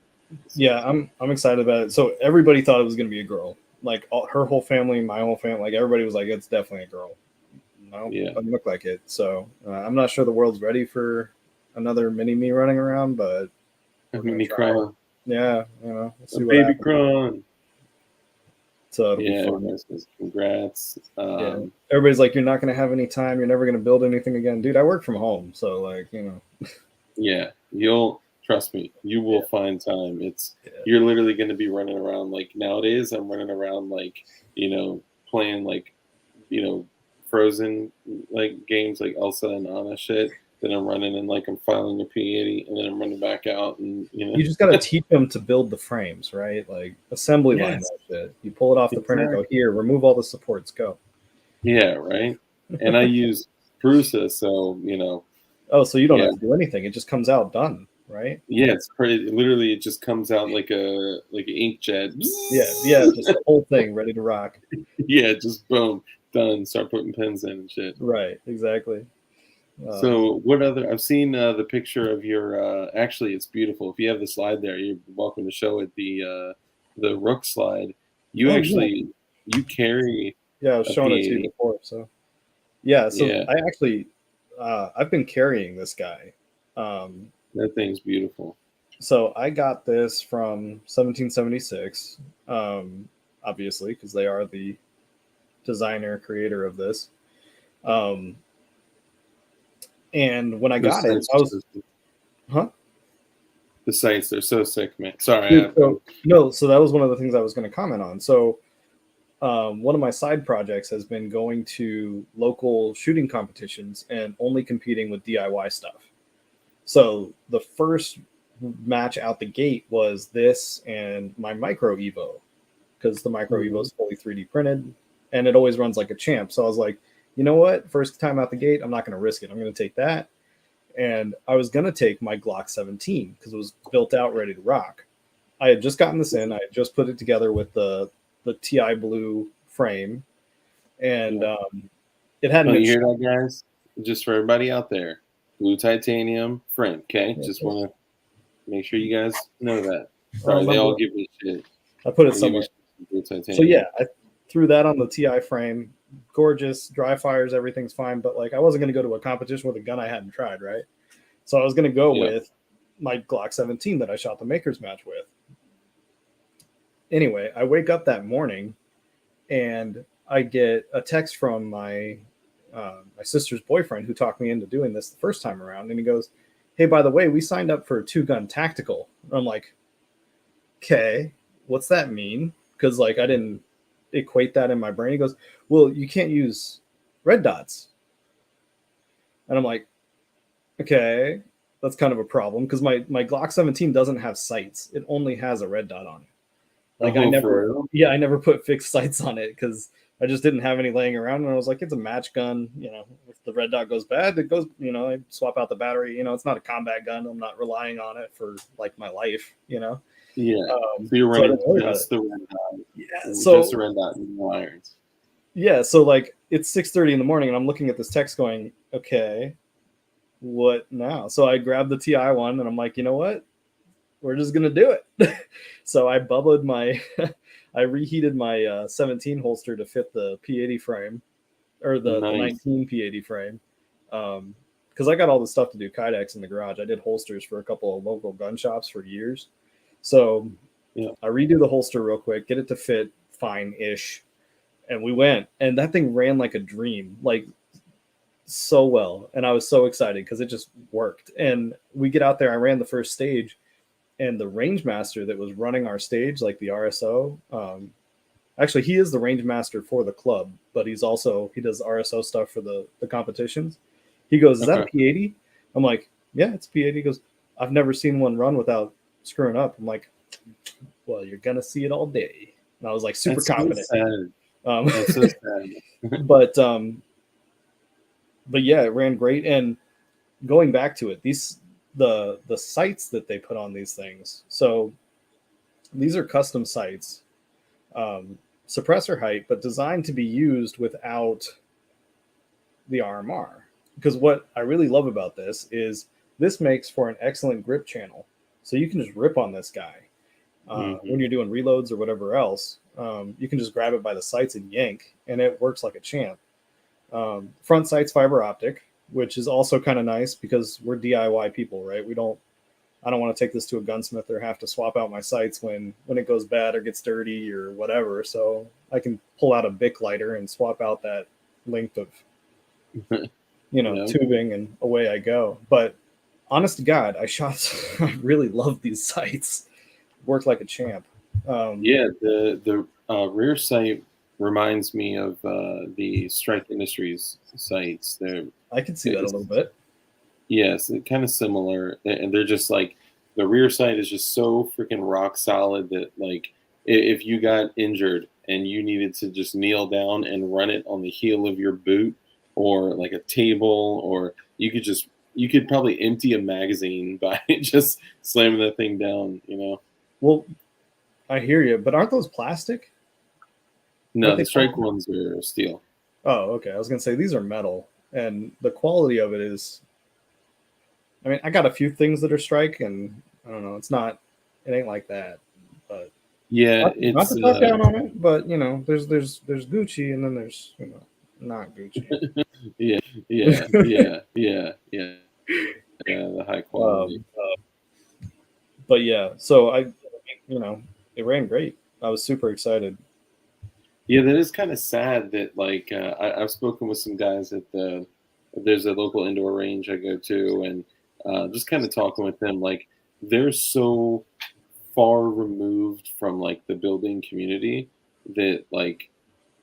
Yeah, I'm excited about it. So everybody thought it was gonna be a girl. Like her whole family, my whole family, like everybody was like, it's definitely a girl. No, Yeah, doesn't look like it. So I'm not sure the world's ready for another mini me running around, but a we're gonna mini try. Krrawn, Yeah, we'll a see what baby happens. Krrawn. So it'll be Yeah, fun. everyone says congrats. Yeah, everybody's like, you're not gonna have any time. You're never gonna build anything again, dude. I work from home, so like, Yeah, you'll trust me. You will yeah, find time. It's yeah, you're literally going to be running around like nowadays. I'm running around like playing like Frozen like games like Elsa and Anna shit. Then I'm running and like I'm filing a P80, and then I'm running back out and you just gotta teach them to build the frames, right? Like assembly line yes, that shit. You pull it off the printer, exactly. go here, remove all the supports, go. Yeah, right. And I use Prusa, so Oh, so you don't yeah, have to do anything. It just comes out done, right? yeah. It's pretty. Literally, it just comes out like an inkjet. Yeah, just the whole thing ready to rock. Yeah, just boom, done. Start putting pins in and shit. Right, exactly. So, what other? I've seen the picture of your. Actually, it's beautiful. If you have the slide there, you're welcome to show it. The Rook slide. You Oh yeah, actually you carry yeah. I was a showing it to you P80. before. So yeah, so Yeah, I actually I've been carrying this guy. that thing's beautiful. So I got this from 1776, obviously, because they are the designer creator of this. Um, And when I The got it, sites I are was, so sick. huh? The sites are so sick, man. Sorry, Dude, so that was one of the things I was going to comment on. So one of my side projects has been going to local shooting competitions and only competing with DIY stuff. So the first match out the gate was this and my micro Evo, because the micro Evo is fully 3D printed and it always runs like a champ. So I was like, you know what? First time out the gate, I'm not going to risk it. I'm going to take that. And I was going to take my Glock 17 because it was built out, ready to rock. I had just gotten this in. I had just put it together with the TI blue frame, and it hadn't Oh, been you hear shot. that, guys? Just for everybody out there, blue titanium frame. Okay, just want to make sure you guys know that. Sorry, they all give me shit. I put it They give me somewhere. shit for blue titanium. So yeah, I threw that on the TI frame. Gorgeous, dry fires, everything's fine. But like, I wasn't going to go to a competition with a gun I hadn't tried, right? So I was going to go with my Glock 17 that I shot the Makers match with. Anyway, I wake up that morning and I get a text from my sister's boyfriend who talked me into doing this the first time around, and he goes, "Hey, by the way, we signed up for a 2-gun tactical." And I'm like, "Okay, what's that mean?" Because like I didn't equate that in my brain. He goes, "Well, you can't use red dots," and I'm like, "Okay, that's kind of a problem because my Glock 17 doesn't have sights; it only has a red dot on it." Like I never put fixed sights on it because I just didn't have any laying around. And I was like, it's a match gun. You know, if the red dot goes bad, it goes, you know, I swap out the battery. You know, it's not a combat gun. I'm not relying on it for like my life, you know? Yeah. So you're running just the red dot. Yeah. So just the red dot and no irons. Yeah. So like it's 6:30 in the morning and I'm looking at this text going, okay, what now? So I grabbed the TI one and I'm like, you know what? We're just gonna do it. So I bubbled my, I reheated my 17 holster to fit the P80 frame, or the 19 P80 frame, because I got all the stuff to do kydex in the garage. I did holsters for a couple of local gun shops for years, so I redo the holster real quick, get it to fit fine-ish, and we went, and that thing ran like a dream, like so well, and I was so excited because it just worked. And we get out there, I ran the first stage. And the range master that was running our stage, like the RSO, actually he is the range master for the club, but he does RSO stuff for the competitions. He goes, "Is that a P80?" I'm like, "Yeah, it's P80." He goes, "I've never seen one run without screwing up." I'm like, "Well, you're gonna see it all day." And I was like super confident. That's so sad. but yeah, it ran great. And going back to it, the sights that they put on these things. So these are custom sights, suppressor height, but designed to be used without the RMR. Because what I really love about this is this makes for an excellent grip channel. So you can just rip on this guy when you're doing reloads or whatever else. You can just grab it by the sights and yank, and it works like a champ. Front sights fiber optic, which is also kind of nice because we're DIY people, right? I don't want to take this to a gunsmith or have to swap out my sights when it goes bad or gets dirty or whatever. So I can pull out a Bic lighter and swap out that length of, tubing, and away I go. But honest to God, I really love these sights. Work like a champ. The rear sight reminds me of the Strike Industries sights. I can see that a little bit. Yes, kind of similar, and they're just like the rear sight is just so freaking rock solid that like if you got injured and you needed to just kneel down and run it on the heel of your boot or like a table, or you could probably empty a magazine by just slamming that thing down, Well, I hear you, but aren't those plastic? No, the Strike ones are steel. Oh, okay. I was gonna say these are metal, and the quality of it is. I mean, I got a few things that are Strike, and I don't know. It ain't like that, but yeah, not to talk down on it, but there's Gucci, and then there's not Gucci. yeah, the high quality. But yeah, so it ran great. I was super excited. Yeah, that is kind of sad that like I've spoken with some guys at the there's a local indoor range I go to, and just kind of talking with them, like they're so far removed from like the building community that like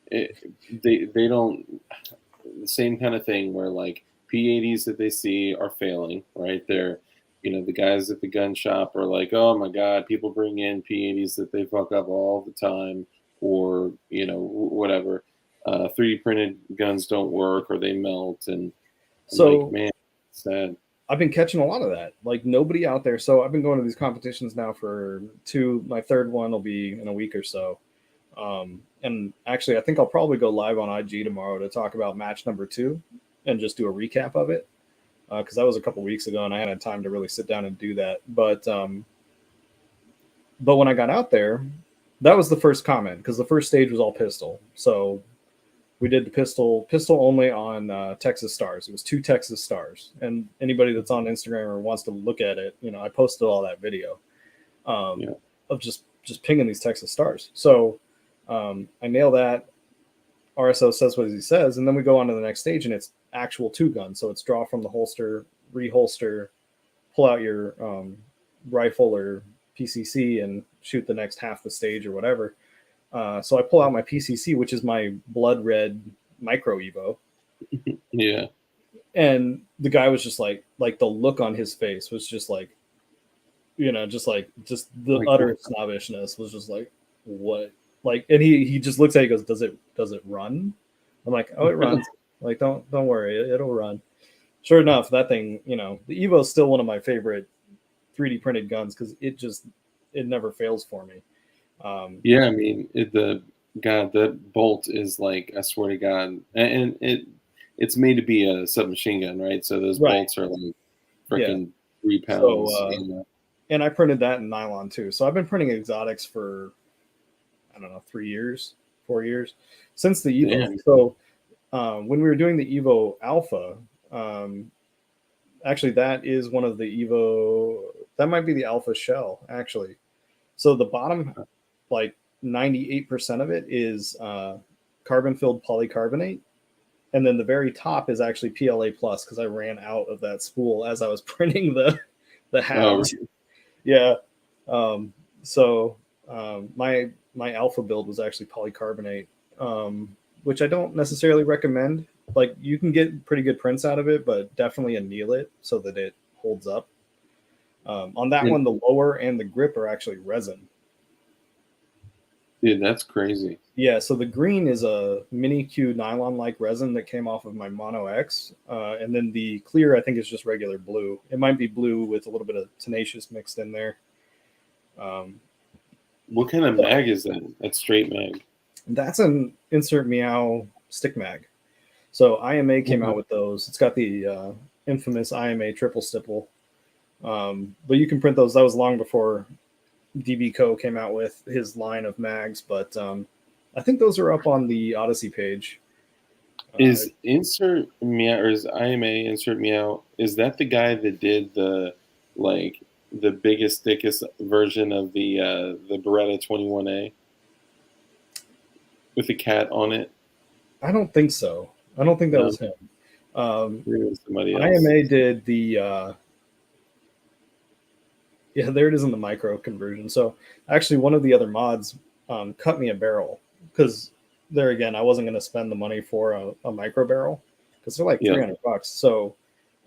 it, they don't the same kind of thing where like P80s that they see are failing, right? They're, the guys at the gun shop are like, oh my God, people bring in P80s that they fuck up all the time, or, whatever. 3D printed guns don't work or they melt. And I'm like, So man, it's sad. I've been catching a lot of that. Like nobody out there. So I've been going to these competitions now for two. My third one will be in a week or so. And actually, I think I'll probably go live on IG tomorrow to talk about match number 2 and just do a recap of it. Because that was a couple weeks ago and I hadn't time to really sit down and do that. But when I got out there, that was the first comment because the first stage was all pistol. So we did the pistol only on Texas Stars. It was 2 Texas Stars, and anybody that's on Instagram or wants to look at it, I posted all that video of just pinging these Texas Stars. So I nail that. RSO says what he says, and then we go on to the next stage, and it's actual 2 guns. So it's draw from the holster, reholster, pull out your rifle or PCC, and shoot the next half the stage or whatever. So I pull out my PCC, which is my blood red micro Evo. Yeah. And the guy was just like the look on his face was just like, just the like, utter snobbishness was just like, what? Like, and he just looks at it, he goes, does it run? I'm like, oh, it runs. Like, don't worry, it'll run. Sure enough, that thing, the Evo is still one of my favorite 3D printed guns because it never fails for me. Yeah, I mean, the bolt is like, I swear to God, and it's made to be a submachine gun, right? So those bolts are like freaking 3 pounds. So, and I printed that in nylon too. So I've been printing exotics for, I don't know, 3 years, 4 years since the Evo. Damn. So when we were doing the Evo Alpha, actually that is one of the Evo, that might be the Alpha shell actually. So the bottom, like 98% of it is carbon-filled polycarbonate. And then the very top is actually PLA plus because I ran out of that spool as I was printing the halves. Oh, yeah. So my alpha build was actually polycarbonate, which I don't necessarily recommend. Like you can get pretty good prints out of it, but definitely anneal it so that it holds up. On that one, the lower and the grip are actually resin. Dude, that's crazy. Yeah, so the green is a mini Q nylon-like resin that came off of my Mono X. And then the clear, I think, is just regular blue. It might be blue with a little bit of tenacious mixed in there. What kind of mag is that? That's straight mag. That's an Insert Meow stick mag. So IMA came out with those. It's got the infamous IMA triple stipple. But you can print those. That was long before DB Co came out with his line of mags, but I think those are up on the AWCY page. Is Insert Meow or is IMA Insert Meow? Is that the guy that did the biggest, thickest version of the Beretta 21A with the cat on it? I don't think so. I don't think that was him. It was somebody else. IMA did the. Yeah, there it is in the micro conversion. So actually one of the other mods cut me a barrel because there again, I wasn't going to spend the money for a micro barrel because they're like $300. So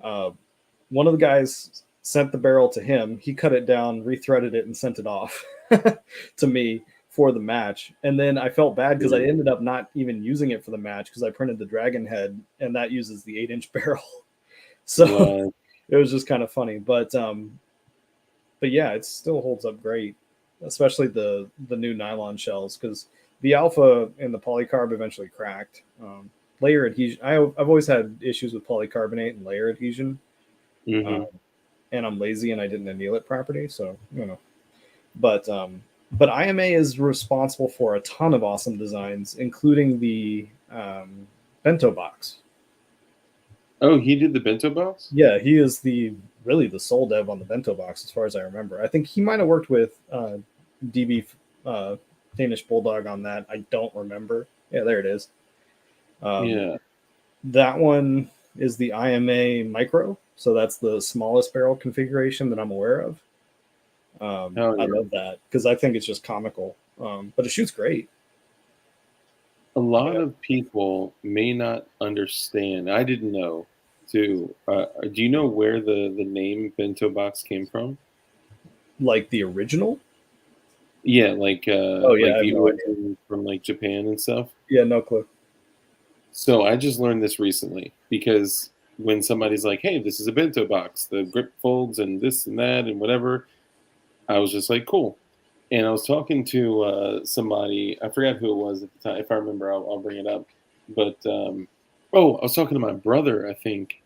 one of the guys sent the barrel to him. He cut it down, rethreaded it, and sent it off to me for the match. And then I felt bad because I ended up not even using it for the match because I printed the dragon head and that uses the 8-inch barrel. So it was just kind of funny. But yeah, it still holds up great, especially the new nylon shells because the alpha and the polycarb eventually cracked. Layer adhesion. I've always had issues with polycarbonate and layer adhesion, and I'm lazy and I didn't anneal it properly. So but IMA is responsible for a ton of awesome designs, including the bento box. Oh, he did the bento box? Yeah, he is really the sole dev on the bento box, as far as I remember. I think he might have worked with DB Danish Bulldog on that. I don't remember. Yeah, there it is. That one, is the IMA Micro. So that's the smallest barrel configuration that I'm aware of. Oh, I yeah. love that because I think it's just comical, but it shoots great. A lot of people may not understand. I didn't know too. Do you know where the name Bento Box came from? Like the original? Yeah, Oh yeah, I like have the no idea. origin from like Japan and stuff. Yeah, no clue. So I just learned this recently because when somebody's like, "Hey, this is a bento box. The grip folds and this and that and whatever," I was just like, "Cool." And I was talking to somebody. I forgot who it was at the time. If I remember, I'll bring it up. But oh, I was talking to my brother. I think.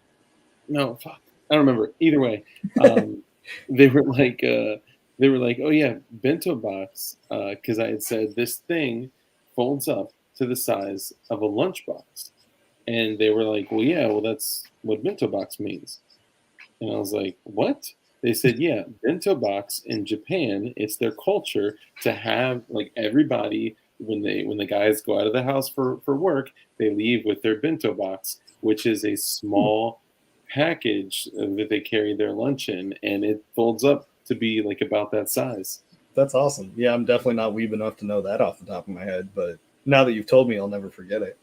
No, fuck. I don't remember. Either way, um, they were like, "Oh yeah, bento box," because I had said this thing folds up to the size of a lunchbox. And they were like, "Well, yeah, well, that's what bento box means." And I was like, "What?" They said, "Yeah, bento box in Japan, it's their culture to have like everybody when the guys go out of the house for work, they leave with their bento box, which is a small package that they carry their lunch in, and it folds up to be like about that size." That's awesome. Yeah, I'm definitely not weeb enough to know that off the top of my head, but now that you've told me, I'll never forget it.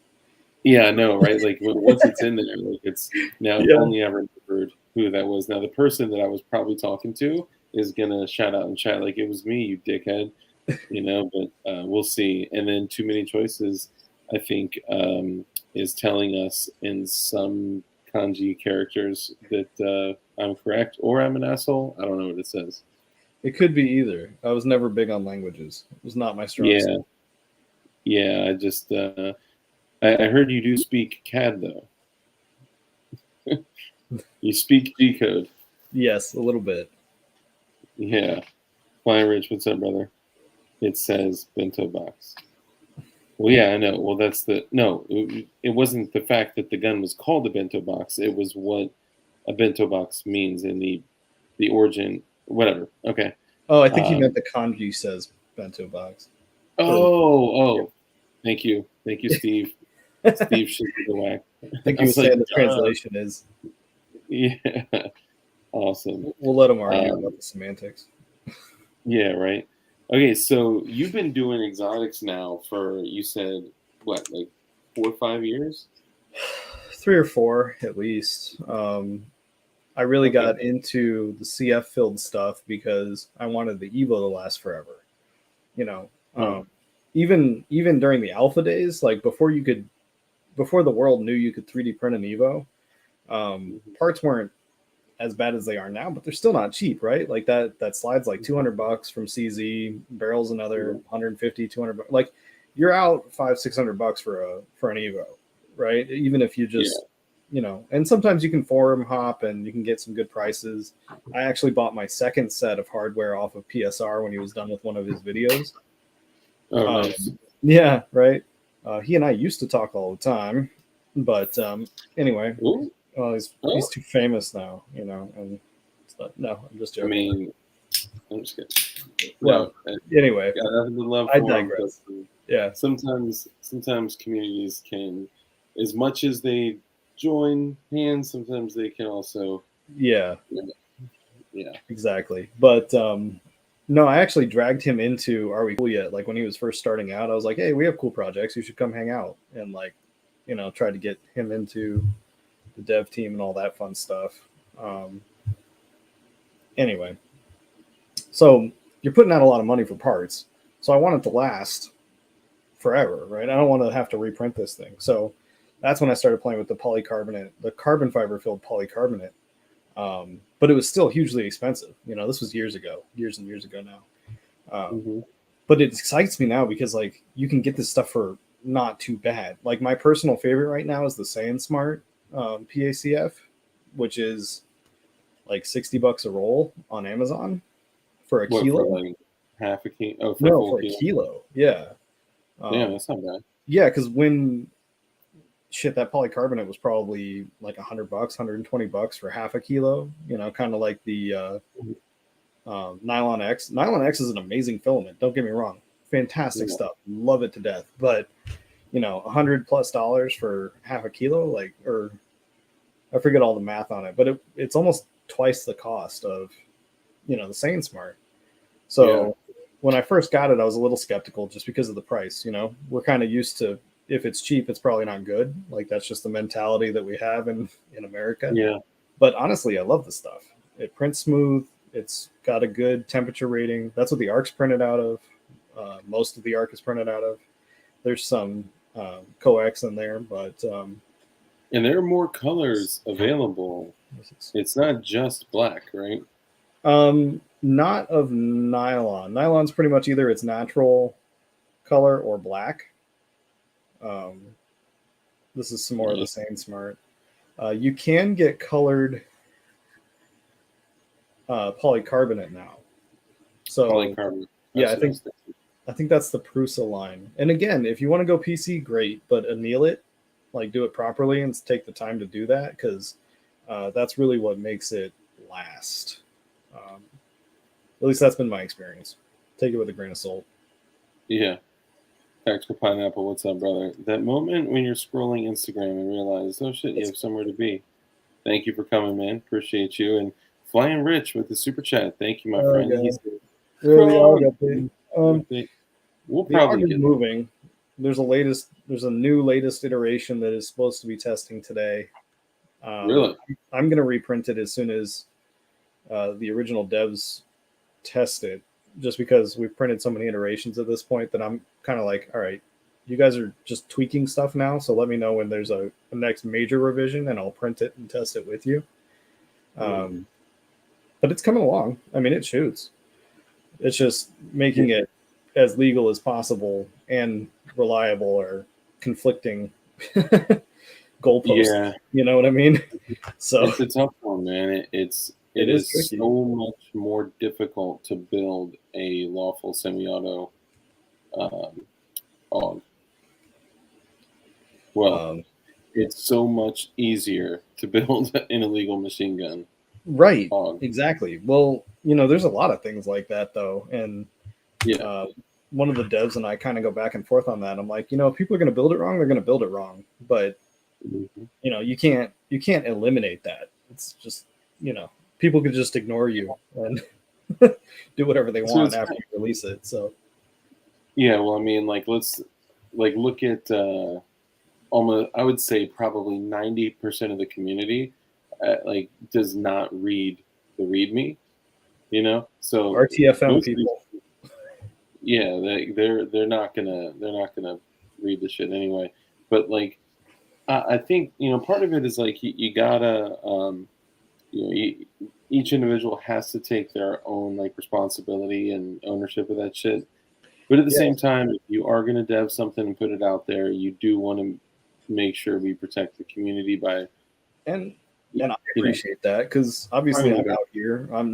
Yeah, I know, right? Like once it's in there, like it's now if Yeah. only I remembered who that was. Now the person that I was probably talking to is gonna shout out in chat like it was me, you dickhead, But we'll see. And then too many choices, I think, is telling us in some kanji characters that I'm correct or I'm an asshole. I don't know what it says. It could be either. I was never big on languages. It was not my strong suit. Yeah, yeah. I just I heard you do speak CAD though. You speak G code. Yes, a little bit. Yeah. Flying Rich, what's up, brother? It says bento box. Well, yeah, I know. Well, that's the no. It wasn't the fact that the gun was called a bento box. It was what a bento box means in the origin. Whatever. Okay. Oh, I think he meant Um, the kanji says bento box. Or oh. Thank you, Steve. I Steve should be the whack. think I he was was like, saying the duh. translation is. Yeah. Awesome. We'll let him argue Um, about the semantics. yeah. Right. Okay. So you've been doing exotics now for you said what, like 4 or 5 years? 3 or 4 at least. I really Okay. got into the CF filled stuff because I wanted the Evo to last forever. You know, Huh. even during the alpha days, like before the world knew you could 3D print an Evo, Mhm. parts weren't as bad as they are now, but they're still not cheap, right? Like that slide's like $200 from CZ, barrels another Yeah. 150, 200 bucks. Like you're out 500-600 bucks for an Evo, right? Even if you Yeah. just and sometimes you can forum hop and you can get some good prices. I actually bought my second set of hardware off of PSR when he was done with one of his videos. Oh, nice. Yeah, right. He and I used to talk all the time, but anyway, Ooh. well, he's Oh. too famous now, and no, I'm just I joking. mean, I'm just kidding. Well, No, I anyway, got nothing but love I for him, but digress. Yeah, sometimes communities can, as much as they join hands, sometimes they can also, yeah, yeah. exactly. But no, I actually dragged him into Are We Cool Yet? Like when he was first starting out, I was like, hey, we have cool projects. You should come hang out. And like, tried to get him into the dev team and all that fun stuff. Um, anyway, so you're putting out a lot of money for parts. So I want it to last forever, right? I don't want to have to reprint this thing. So that's when I started playing with the polycarbonate, the carbon fiber filled polycarbonate. But it was still hugely expensive. This was years and years ago now. Hmm. But it excites me now because like you can get this stuff for not too bad. Like my personal favorite right now is the Sand Smart PACF, which is like $60 a roll on Amazon for a What for kilo. like half a kilo? Oh, for a No, full for a kilo. kilo. Yeah. Damn, Um, that's not bad. yeah, because when that polycarbonate was probably like $100, $120 for half a kilo. Kind of like the Nylon X. Nylon X is an amazing filament. Don't get me wrong, fantastic Yeah. stuff. Love it to death. But $100+ for half a kilo, like or I forget all the math on it, but it's almost twice the cost of, you know, the Sane Smart. So when I first got it, I was a little skeptical just because of the price. You know, we're kind of used to, if it's cheap, it's probably not good. Like that's just the mentality that we have in America. Yeah. But honestly, I love the stuff. It prints smooth. It's got a good temperature rating. That's what the ARC's printed out of. Most of the ARC is printed out of. There's some coax in there, but And there are more colors available. It's not just black, right? Not of nylon. Nylon's pretty much either its natural color or black. This is some more of the Sane Smart. You can get colored polycarbonate now. So Polycarbonate. Yeah, I think that's the Prusa line. And again, if you want to go PC, great, but anneal it, like do it properly and take the time to do that, because that's really what makes it last. At least that's been my experience. Take it with a grain of salt. Yeah. Extra Pineapple, what's up, brother? That moment when you're scrolling Instagram and realize, oh shit, you have somewhere to be. Thank you for coming, man. Appreciate you. And Flying Rich with the super chat. Thank you, my friend. God. He's We'll probably get moving. There's a new latest iteration that is supposed to be testing today. Really? I'm going to reprint it as soon as the original devs test it, just because we've printed so many iterations at this point that I'm kind of like, all right, you guys are just tweaking stuff now, so let me know when there's a next major revision and I'll print it and test it with you. But it's coming along. I mean, it shoots. It's just making it as legal as possible and reliable or conflicting goalposts. Yeah. You know what I mean? So it's a tough one, man. It is so much more difficult to build a lawful semi-auto AUG. Well, it's so much easier to build an illegal machine gun. Right. AUG. Exactly. Well, you know, there's a lot of things like that though, and one of the devs and I kind of go back and forth on that. I'm like, you know, if people are going to build it wrong, they're going to build it wrong. But you know, you can't eliminate that. It's just, you know, people could just ignore you and do whatever they want after you release it. So yeah, well, I mean, like let's look at almost, I would say probably 90% of the community like does not read the README. You know, so RTFM people. Yeah, they're not gonna read the shit anyway. But like, I think, you know, part of it is like you gotta you know, each individual has to take their own like responsibility and ownership of that shit. But at the same time, if you are gonna dev something and put it out there, you do want to make sure we protect the community by and I appreciate that, because obviously I'm out here. I'm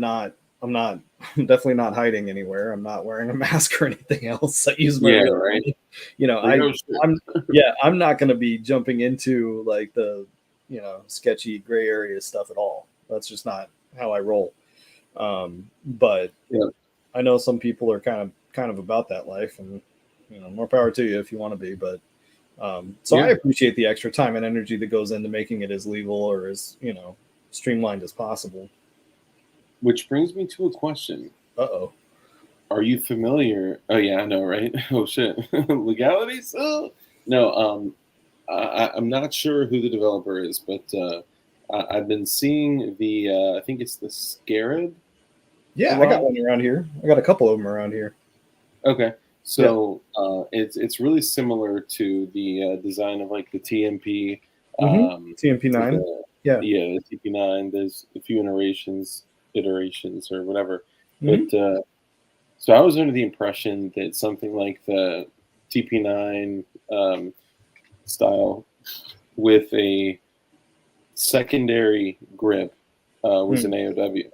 definitely not hiding anywhere. I'm not wearing a mask or anything else. I use my real name. You know, I'm not going to be jumping into like the, you know, sketchy gray area stuff at all. That's just not how I roll. But I know some people are kind of about that life, and you know, more power to you if you want to be. But I appreciate the extra time and energy that goes into making it as legal or as, you know, streamlined as possible. Which brings me to a question. Uh-oh. Are you familiar? Oh yeah, I know, right? Oh shit. Legality? So no, I'm not sure who the developer is, but I've been seeing the I think it's the Scarab. Yeah, I got one around here. I got a couple of them around here. Okay. So it's really similar to the design of like the TMP. TMP9. Yeah, the TP9. There's a few iterations or whatever. But so I was under the impression that something like the TP9 style with a secondary grip was an AOW.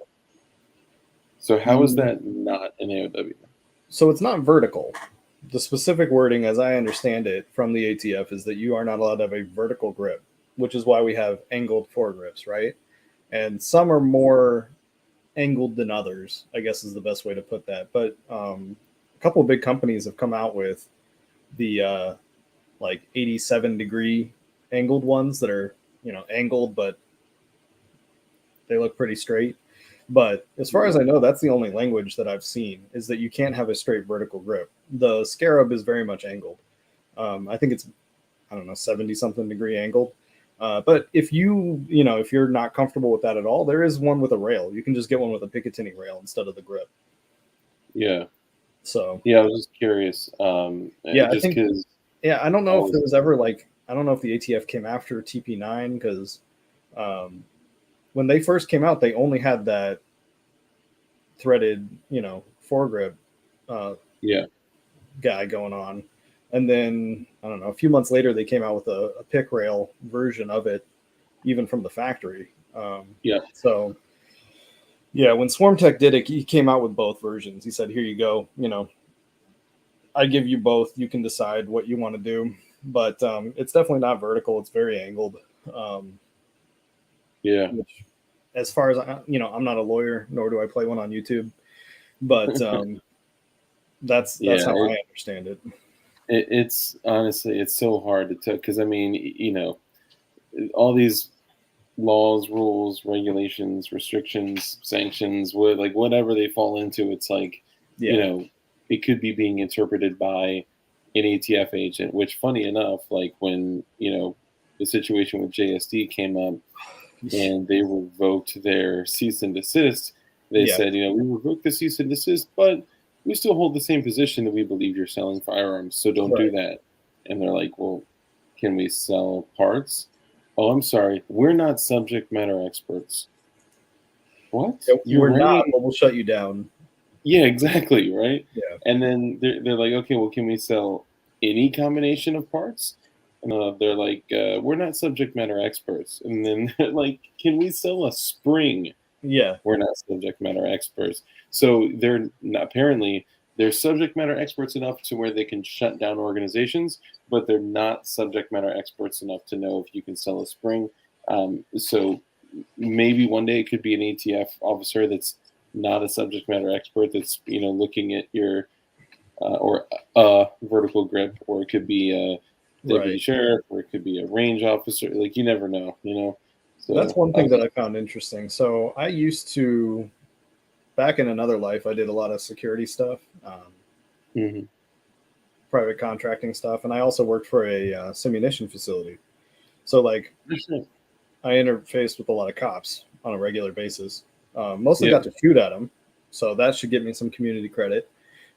So how is that not an AOW? So it's not vertical. The specific wording, as I understand it from the ATF, is that you are not allowed to have a vertical grip, which is why we have angled foregrips, right? And some are more angled than others, I guess is the best way to put that. But a couple of big companies have come out with the like 87-degree angled ones that are, you know, angled but they look pretty straight. But as far as I know, that's the only language that I've seen, is that you can't have a straight vertical grip. The Scarab is very much angled. I think it's, I don't know, 70 something degree angled. But if if you're not comfortable with that at all, there is one with a rail. You can just get one with a Picatinny rail instead of the grip. Yeah. So yeah, I was just curious. Yeah, just because. Yeah, I don't know if there was ever like, I don't know if the ATF came after TP9, because when they first came out, they only had that threaded, foregrip guy going on. And then, I don't know, a few months later, they came out with a pick rail version of it, even from the factory. So, yeah, when SwarmTech did it, he came out with both versions. He said, here you go. I give you both. You can decide what you want to do. But it's definitely not vertical. It's very angled. Which, as far as I'm not a lawyer, nor do I play one on YouTube. But that's how I understand it. It's honestly, it's so hard to tell, because I mean, all these laws, rules, regulations, restrictions, sanctions, whatever they fall into, it's like, it could be being interpreted by an ATF agent, which, funny enough, like when, the situation with JSD came up and they revoked their cease and desist, they said, we revoked the cease and desist, but we still hold the same position that we believe you're selling firearms, so don't do that. And they're like, well, can we sell parts? Oh, I'm sorry, we're not subject matter experts. What? You're not, but we'll shut you down. Yeah, exactly, right? Yeah. And then they're like, okay, well, can we sell any combination of parts? And they're like, we're not subject matter experts. And then they're like, can we sell a spring? Yeah. We're not subject matter experts. So apparently they're subject matter experts enough to where they can shut down organizations, but they're not subject matter experts enough to know if you can sell a spring. So maybe one day it could be an ATF officer that's not a subject matter expert, that's looking at your or a vertical grip, or it could be a deputy sheriff, or it could be a range officer. Like, you never know, So that's one thing that I found interesting. So I used to, back in another life, I did a lot of security stuff, private contracting stuff, and I also worked for a simunition facility. So like, I interfaced with a lot of cops on a regular basis. Mostly got to shoot at them, so that should get me some community credit.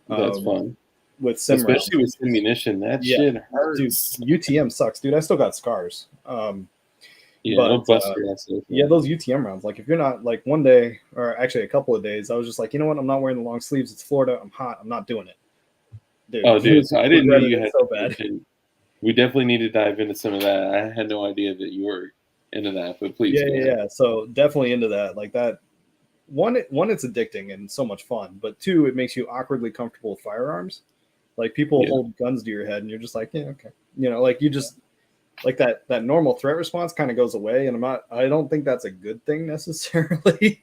That's fun. With sim especially rounds. with simunition, that shit hurts. Dude, UTM sucks, dude. I still got scars. Those UTM rounds, like, if you're not, like, one day, or actually a couple of days, I was just like, you know what, I'm not wearing the long sleeves. It's Florida. I'm hot. I'm not doing it. Dude, so I didn't know you had so bad. We definitely need to dive into some of that. I had no idea that you were into that, but please. Yeah. So definitely into that. Like that. One, it's addicting and so much fun, but two, it makes you awkwardly comfortable with firearms. Like, people hold guns to your head, and you're just like, yeah, okay. Like, you just, like, that normal threat response kind of goes away, and I don't think that's a good thing necessarily.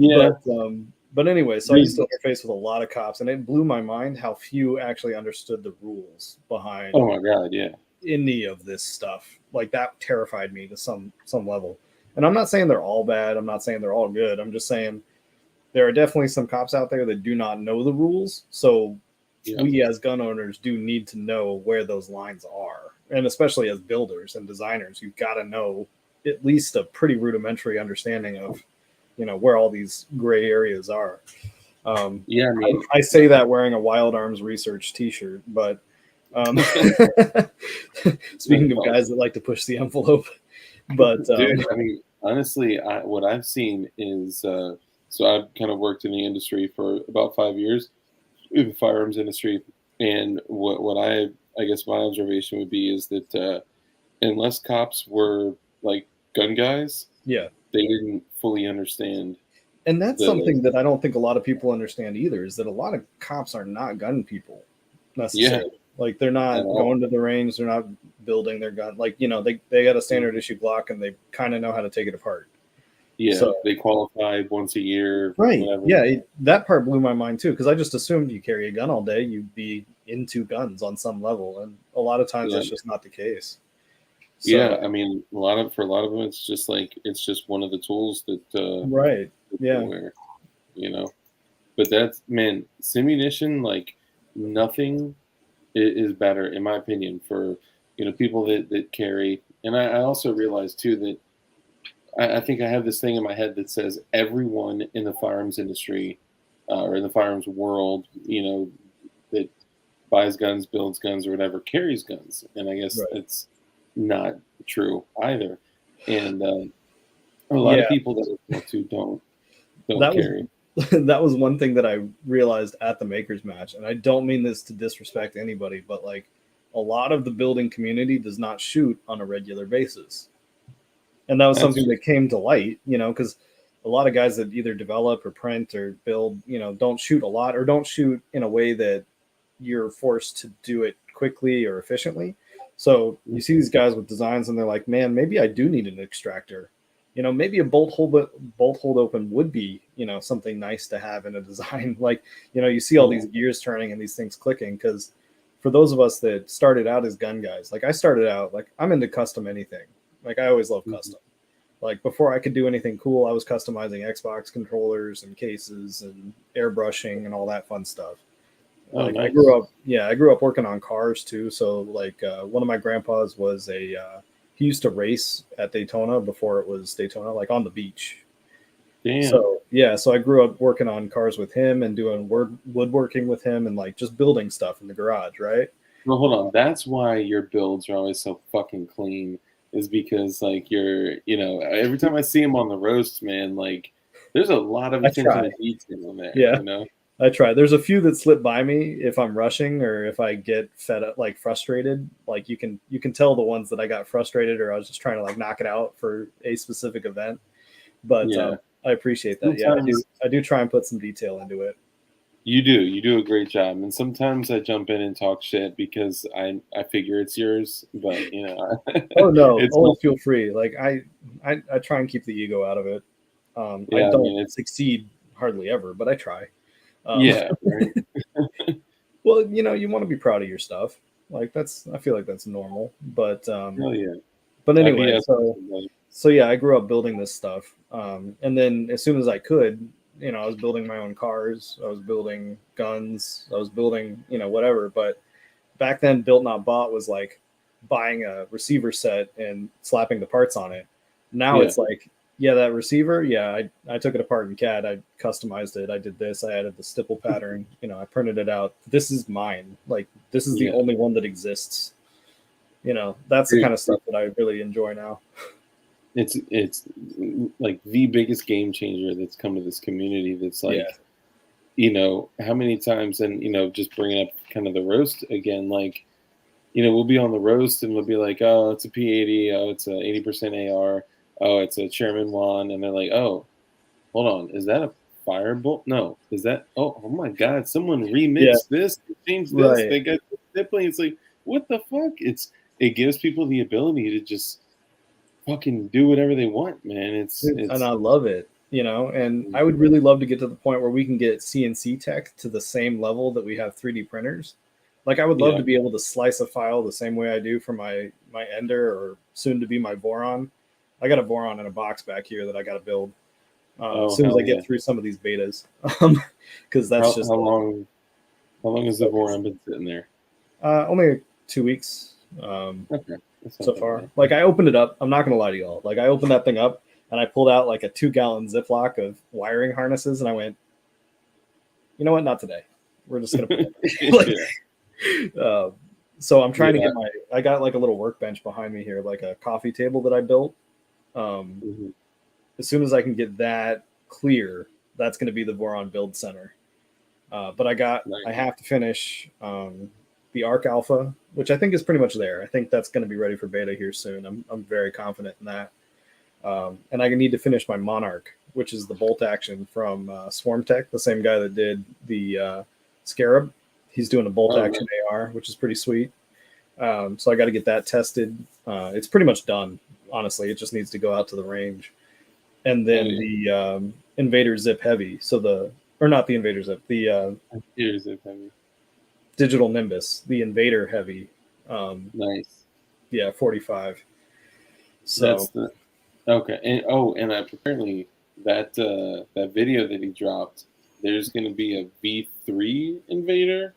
But anyway, so I used to interface with a lot of cops, and it blew my mind how few actually understood the rules behind. Oh my God, yeah. Any of this stuff. Like, that terrified me to some level. And I'm not saying they're all bad. I'm not saying they're all good. I'm just saying there are definitely some cops out there that do not know the rules. So we as gun owners do need to know where those lines are. And especially as builders and designers, you've got to know at least a pretty rudimentary understanding of, where all these gray areas are. I say that wearing a Wild Arms Research t-shirt, but speaking of guys that like to push the envelope, but dude, I mean, honestly, what I've seen is, so I've kind of worked in the industry for about 5 years, in the firearms industry, and what I guess my observation would be is that unless cops were like gun guys, they didn't fully understand. And that's something that I don't think a lot of people understand either, is that a lot of cops are not gun people necessarily. Like, they're not going to the range, they're not building their gun. Like, they got a standard issue Glock, and they kind of know how to take it apart. So they qualified once a year. Right. Whatever. Yeah, that part blew my mind too, because I just assumed you carry a gun all day, you'd be into guns on some level, and a lot of times that's just not the case. So, yeah, I mean, for a lot of them, it's just one of the tools that right. that they Yeah. wear, you know. But that's man, simunition like nothing is better in my opinion for people that carry. And I also realize too that I think I have this thing in my head that says everyone in the firearms industry or in the firearms world, that buys guns, builds guns, or whatever, carries guns. And I guess Right. that's not true either. And a lot of Yeah. people that I talk to don't That was carry. that was one thing that I realized at the makers match, and I don't mean this to disrespect anybody, but like a lot of the building community does not shoot on a regular basis, and that was That's something that came to light, because a lot of guys that either develop or print or build, don't shoot a lot or don't shoot in a way that you're forced to do it quickly or efficiently. So you see these guys with designs and they're like, man, maybe I do need an extractor. Maybe a bolt hold open would be, something nice to have in a design. Like, you see all these gears turning and these things clicking. Because for those of us that started out as gun guys, like I started out, like I'm into custom anything. Like I always love custom. Like before I could do anything cool, I was customizing Xbox controllers and cases and airbrushing and all that fun stuff. Like nice. I grew up working on cars too. So like one of my grandpas was he used to race at Daytona before it was Daytona, like on the beach. Damn. So I grew up working on cars with him and doing woodworking with him and like just building stuff in the garage, right? Well, hold on. That's why your builds are always so fucking clean. Is because like every time I see him on the roast, man, like there's a lot of attention to detail in there. Yeah. I try. There's a few that slip by me if I'm rushing or if I get fed up, like frustrated. Like you can tell the ones that I got frustrated or I was just trying to like knock it out for a specific event. But I appreciate that. Sometimes, I do try and put some detail into it. You do a great job, and sometimes I jump in and talk shit because I figure it's yours, but Oh no, it's always feel free. Like I try and keep the ego out of it. I don't succeed hardly ever, but I try. Yeah. Right. Well, you want to be proud of your stuff. Like I feel like that's normal. But yeah. But anyway, so yeah, I grew up building this stuff. And then as soon as I could, I was building my own cars. I was building guns. I was building, whatever. But back then, built not bought was like buying a receiver set and slapping the parts on it. Now it's like, yeah, that receiver, I took it apart in CAD. I customized it. I did this. I added the stipple pattern. I printed it out. This is mine. Like this is the only one that exists. That's the kind of stuff that I really enjoy now. It's like the biggest game changer that's come to this community. That's like, how many times, and just bringing up kind of the roast again, like, we'll be on the roast and we'll be like, oh, it's a P80, oh, it's a 80% AR, oh, it's a Chairman Juan, and they're like, oh, hold on, is that a Firebolt? No, is that? Oh my God, someone remixed this, changed this, they got stippling. It's like, what the fuck? It gives people the ability to just fucking do whatever they want, man. It's and I love it, and I would really love to get to the point where we can get CNC tech to the same level that we have 3D printers. Like I would love to be able to slice a file the same way I do for my Ender or soon to be my Voron. I got a Voron in a box back here that I got to build as soon as I get through some of these betas, because that's how long has the Voron been sitting there? Only 2 weeks. Okay. So far. Like I opened it up. I'm not gonna lie to y'all. Like I opened that thing up and I pulled out like a 2-gallon Ziploc of wiring harnesses and I went, you know what? Not today. We're just gonna put it. So I'm trying to get I got like a little workbench behind me here, like a coffee table that I built. As soon as I can get that clear, that's gonna be the Voron build center. But I have to finish the Arc Alpha, which I think is pretty much there. I think that's going to be ready for beta here soon. I'm very confident in that. And I need to finish my Monarch, which is the bolt action from Swarm Tech, the same guy that did the Scarab. He's doing a bolt action AR, which is pretty sweet. So I got to get that tested. It's pretty much done, honestly. It just needs to go out to the range. And then the Invader Zip Heavy. Not the Invader Zip, the Zip Heavy. Digital Nimbus, the Invader Heavy. Nice. Yeah, 45. So okay. And apparently that that video that he dropped, there's going to be a V3 invader.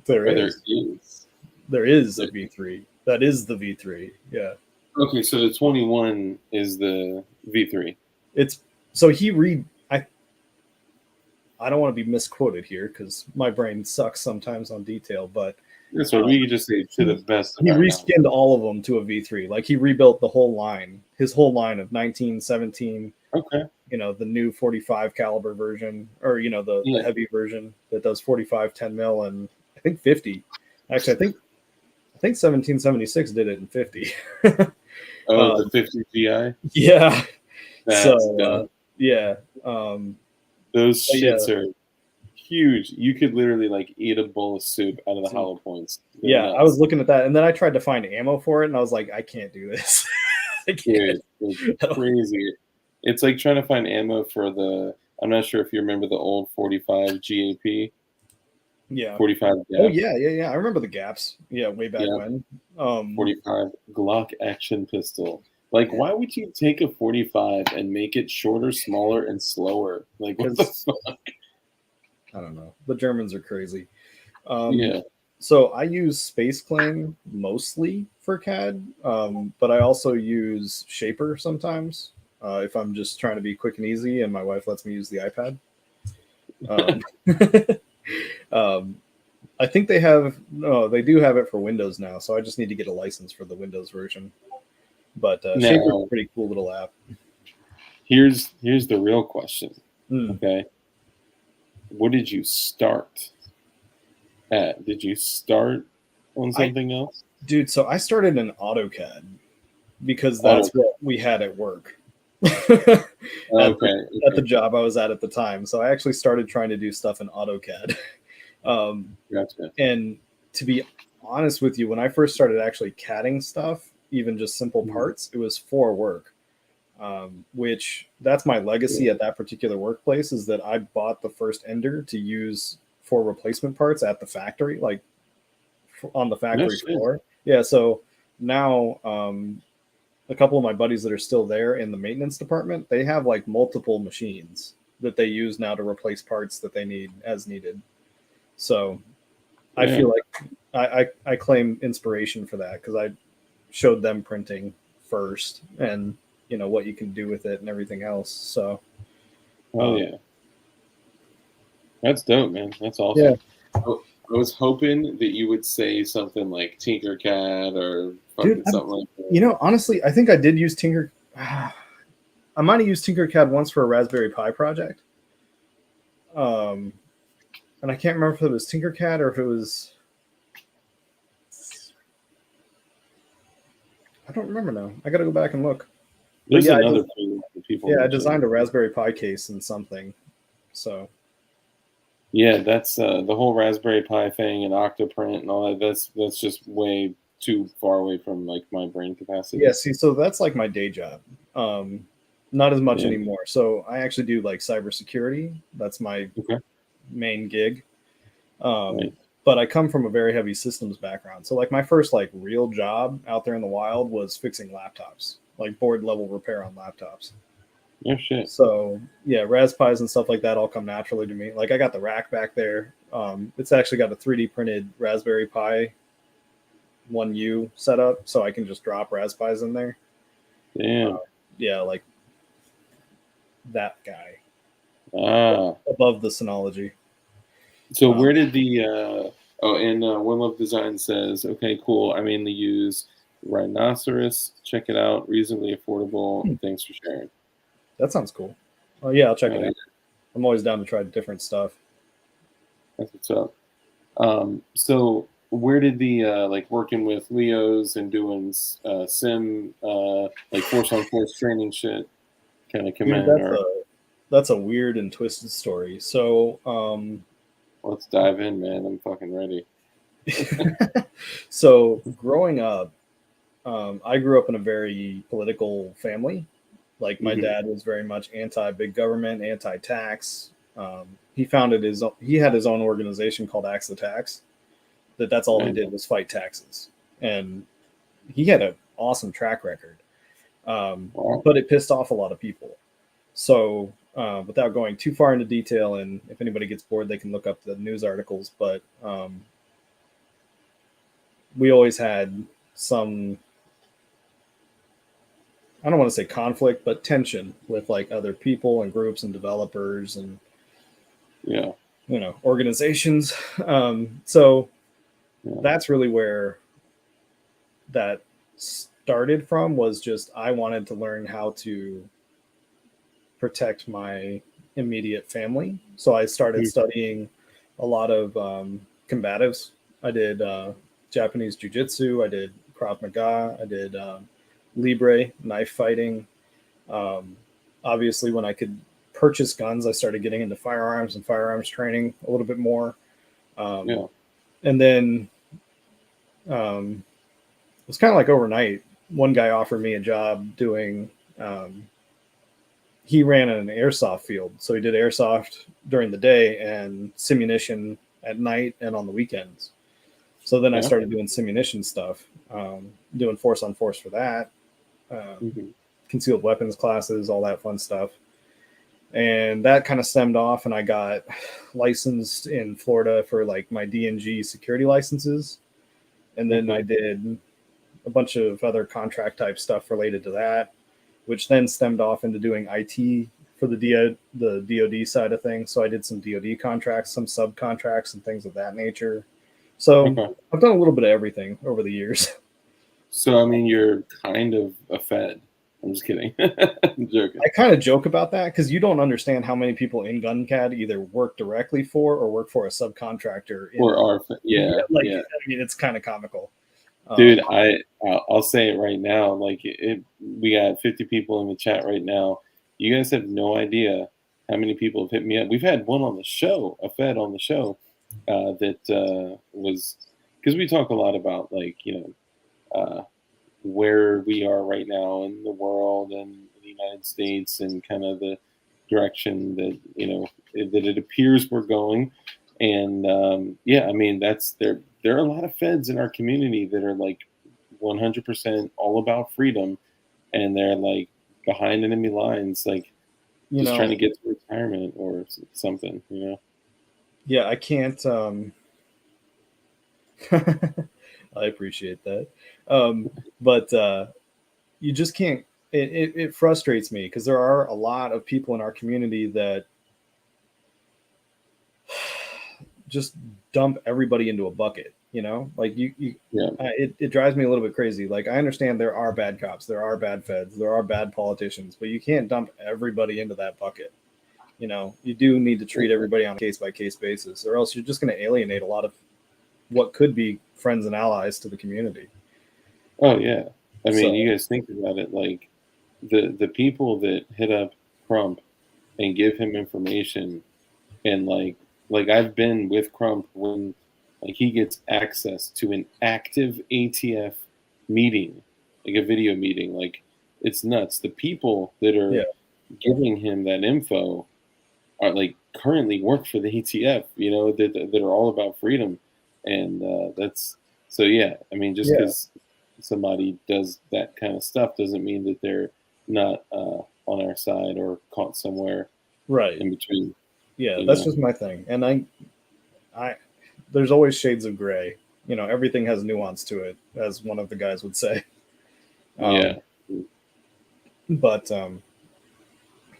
there Or there is. is. There is a V3. That is the V3. Yeah. Okay, so the 21 is the V3. It's so he read. I don't want to be misquoted here because my brain sucks sometimes on detail, but That's right. We could just say to the best of he our knowledge. reskinned all of them to a V3. Like he rebuilt the whole line, his whole line of 1917. Okay. You know, the new 45 caliber version, or you know, the heavy version that does 45 10 mil and I think 50. Actually, I think 1776 did it in 50. The 50 GI. Yeah. That's so yeah. Those shits yeah. are huge. You could literally like eat a bowl of soup out of the hollow points. They're yeah, nuts. I was looking at that, and then I tried to find ammo for it, and I was like, I can't do this. I can't. Dude, it's crazy. It's like trying to find ammo for the. I'm not sure if you remember the old 45 GAP. Yeah. 45 gap. Oh yeah. I remember the gaps. Yeah, way back when. 45 Glock action pistol. Like, why would you take a 45 and make it shorter, smaller, and slower? Like, what the fuck? I don't know. The Germans are crazy. Yeah. So I use Space Claim mostly for CAD, but I also use Shaper sometimes if I'm just trying to be quick and easy, and my wife lets me use the iPad. I think they do have it for Windows now, so I just need to get a license for the Windows version. But Shaper is a pretty cool little app. Here's the real question. Mm. Okay. What did you start at? Did you start on something else? Dude, so I started in AutoCAD because that's what we had at work. at the job I was at the time. So I actually started trying to do stuff in AutoCAD. Gotcha. And to be honest with you, when I first started actually CADing stuff, even just simple parts, it was for work. Which that's my legacy at that particular workplace is that I bought the first Ender to use for replacement parts at the factory, like on the factory floor. Yeah. So now, a couple of my buddies that are still there in the maintenance department, they have like multiple machines that they use now to replace parts that they need as needed. So I feel like I claim inspiration for that because I showed them printing first and you know what you can do with it and everything else. So yeah, that's dope, man. That's awesome. Yeah. I was hoping that you would say something like Tinkercad or something like that. You know, honestly, I think I did use Tinker. I might have used Tinkercad once for a Raspberry Pi project. And I can't remember if it was Tinkercad or if it was. I don't remember now. I got to go back and look. There's another thing that people. Yeah, I designed a Raspberry Pi case and something. So. Yeah, that's the whole Raspberry Pi thing and Octoprint and all that. That's just way too far away from like my brain capacity. Yeah, see, so that's like my day job. Not as much anymore. So I actually do like cybersecurity. That's my main gig. But I come from a very heavy systems background. So like my first like real job out there in the wild was fixing laptops, like board level repair on laptops. Oh shit. So yeah, Raspis and stuff like that all come naturally to me. Like I got the rack back there. It's actually got a 3D printed Raspberry Pi 1U setup, so I can just drop Raspis in there. Damn. Yeah, like that guy. Above the Synology. So where did the One Love Design says, okay, cool. I mainly use Rhinoceros. Check it out. Reasonably affordable. Thanks for sharing. That sounds cool. Oh yeah, I'll check it out. I'm always down to try different stuff. That's what's up. So where did the like working with Leos and doing sim like force on force training shit kind of come in? That's a weird and twisted story. So let's dive in, man. I'm fucking ready. So growing up, I grew up in a very political family. Like my dad was very much anti-big government, anti-tax. He had his own organization called Axe the Tax. That's all he did was fight taxes, and he had an awesome track record. Wow. But it pissed off a lot of people. So without going too far into detail, and if anybody gets bored, they can look up the news articles. But we always had some, I don't want to say conflict, but tension with like other people and groups and developers and Yeah. organizations. So Yeah. that's really where that started from, was just I wanted to learn how to protect my immediate family. So I started studying a lot of combatives. I did Japanese jiu-jitsu, I did Krav Maga, I did Libre, knife fighting. Obviously, when I could purchase guns, I started getting into firearms and firearms training a little bit more. Yeah. And then it was kind of like overnight. One guy offered me a job doing, he ran an airsoft field. So he did airsoft during the day and simunition at night and on the weekends. So then I Yeah. started doing simunition stuff, doing force on force for that, concealed weapons classes, all that fun stuff. And that kind of stemmed off, and I got licensed in Florida for like my DNG security licenses. And then I did a bunch of other contract type stuff related to that, which then stemmed off into doing IT for the DOD side of things. So I did some DOD contracts, some subcontracts, and things of that nature. So I've done a little bit of everything over the years. So, I mean, you're kind of a Fed. I'm just kidding. I'm joking. I kind of joke about that because you don't understand how many people in GunCAD either work directly for or work for a subcontractor. Or are, yeah. I mean, it's kind of comical. Dude, I'll say it right now. Like, we got 50 people in the chat right now. You guys have no idea how many people have hit me up. We've had one on the show, a Fed on the show, that was, because we talk a lot about, like, where we are right now in the world and the United States, and kind of the direction that that it appears we're going. And yeah, I mean, there are a lot of Feds in our community that are like 100% all about freedom, and they're like behind enemy lines, like just trying to get to retirement or something. Yeah, I can't. I appreciate that. But you just can't, it frustrates me because there are a lot of people in our community that just dump everybody into a bucket, like it drives me a little bit crazy. Like, I understand there are bad cops, there are bad Feds, there are bad politicians, but you can't dump everybody into that bucket. You do need to treat everybody on a case by case basis, or else you're just going to alienate a lot of what could be friends and allies to the community. Oh yeah, I mean, you guys think about it, like the people that hit up Crump and give him information, and like I've been with Crump when like he gets access to an active ATF meeting, like a video meeting, like it's nuts. The people that are giving him that info are like currently work for the ATF, that are all about freedom. And that's so, yeah, I mean, just because somebody does that kind of stuff doesn't mean that they're not on our side or caught somewhere right in between. Yeah, that's just my thing. And I there's always shades of gray. Everything has nuance to it, as one of the guys would say. But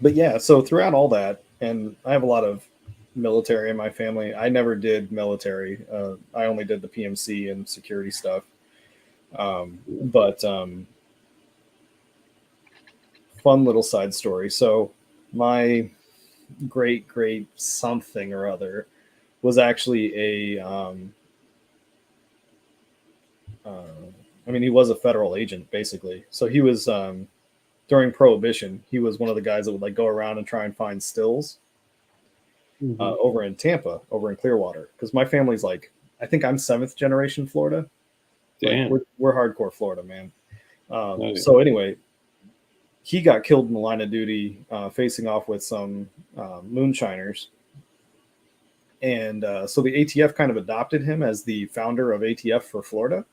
yeah, so throughout all that, and I have a lot of military in my family. I never did military. I only did the PMC and security stuff. But fun little side story. So my great something or other was actually I mean, he was a federal agent, basically. So he was, during Prohibition, he was one of the guys that would like go around and try and find stills over in Tampa, over in Clearwater. Because my family's like, I think I'm 7th generation Florida. Damn. Like, we're hardcore Florida, man. So anyway, he got killed in the line of duty, facing off with some moonshiners. And so the ATF kind of adopted him as the founder of ATF for Florida.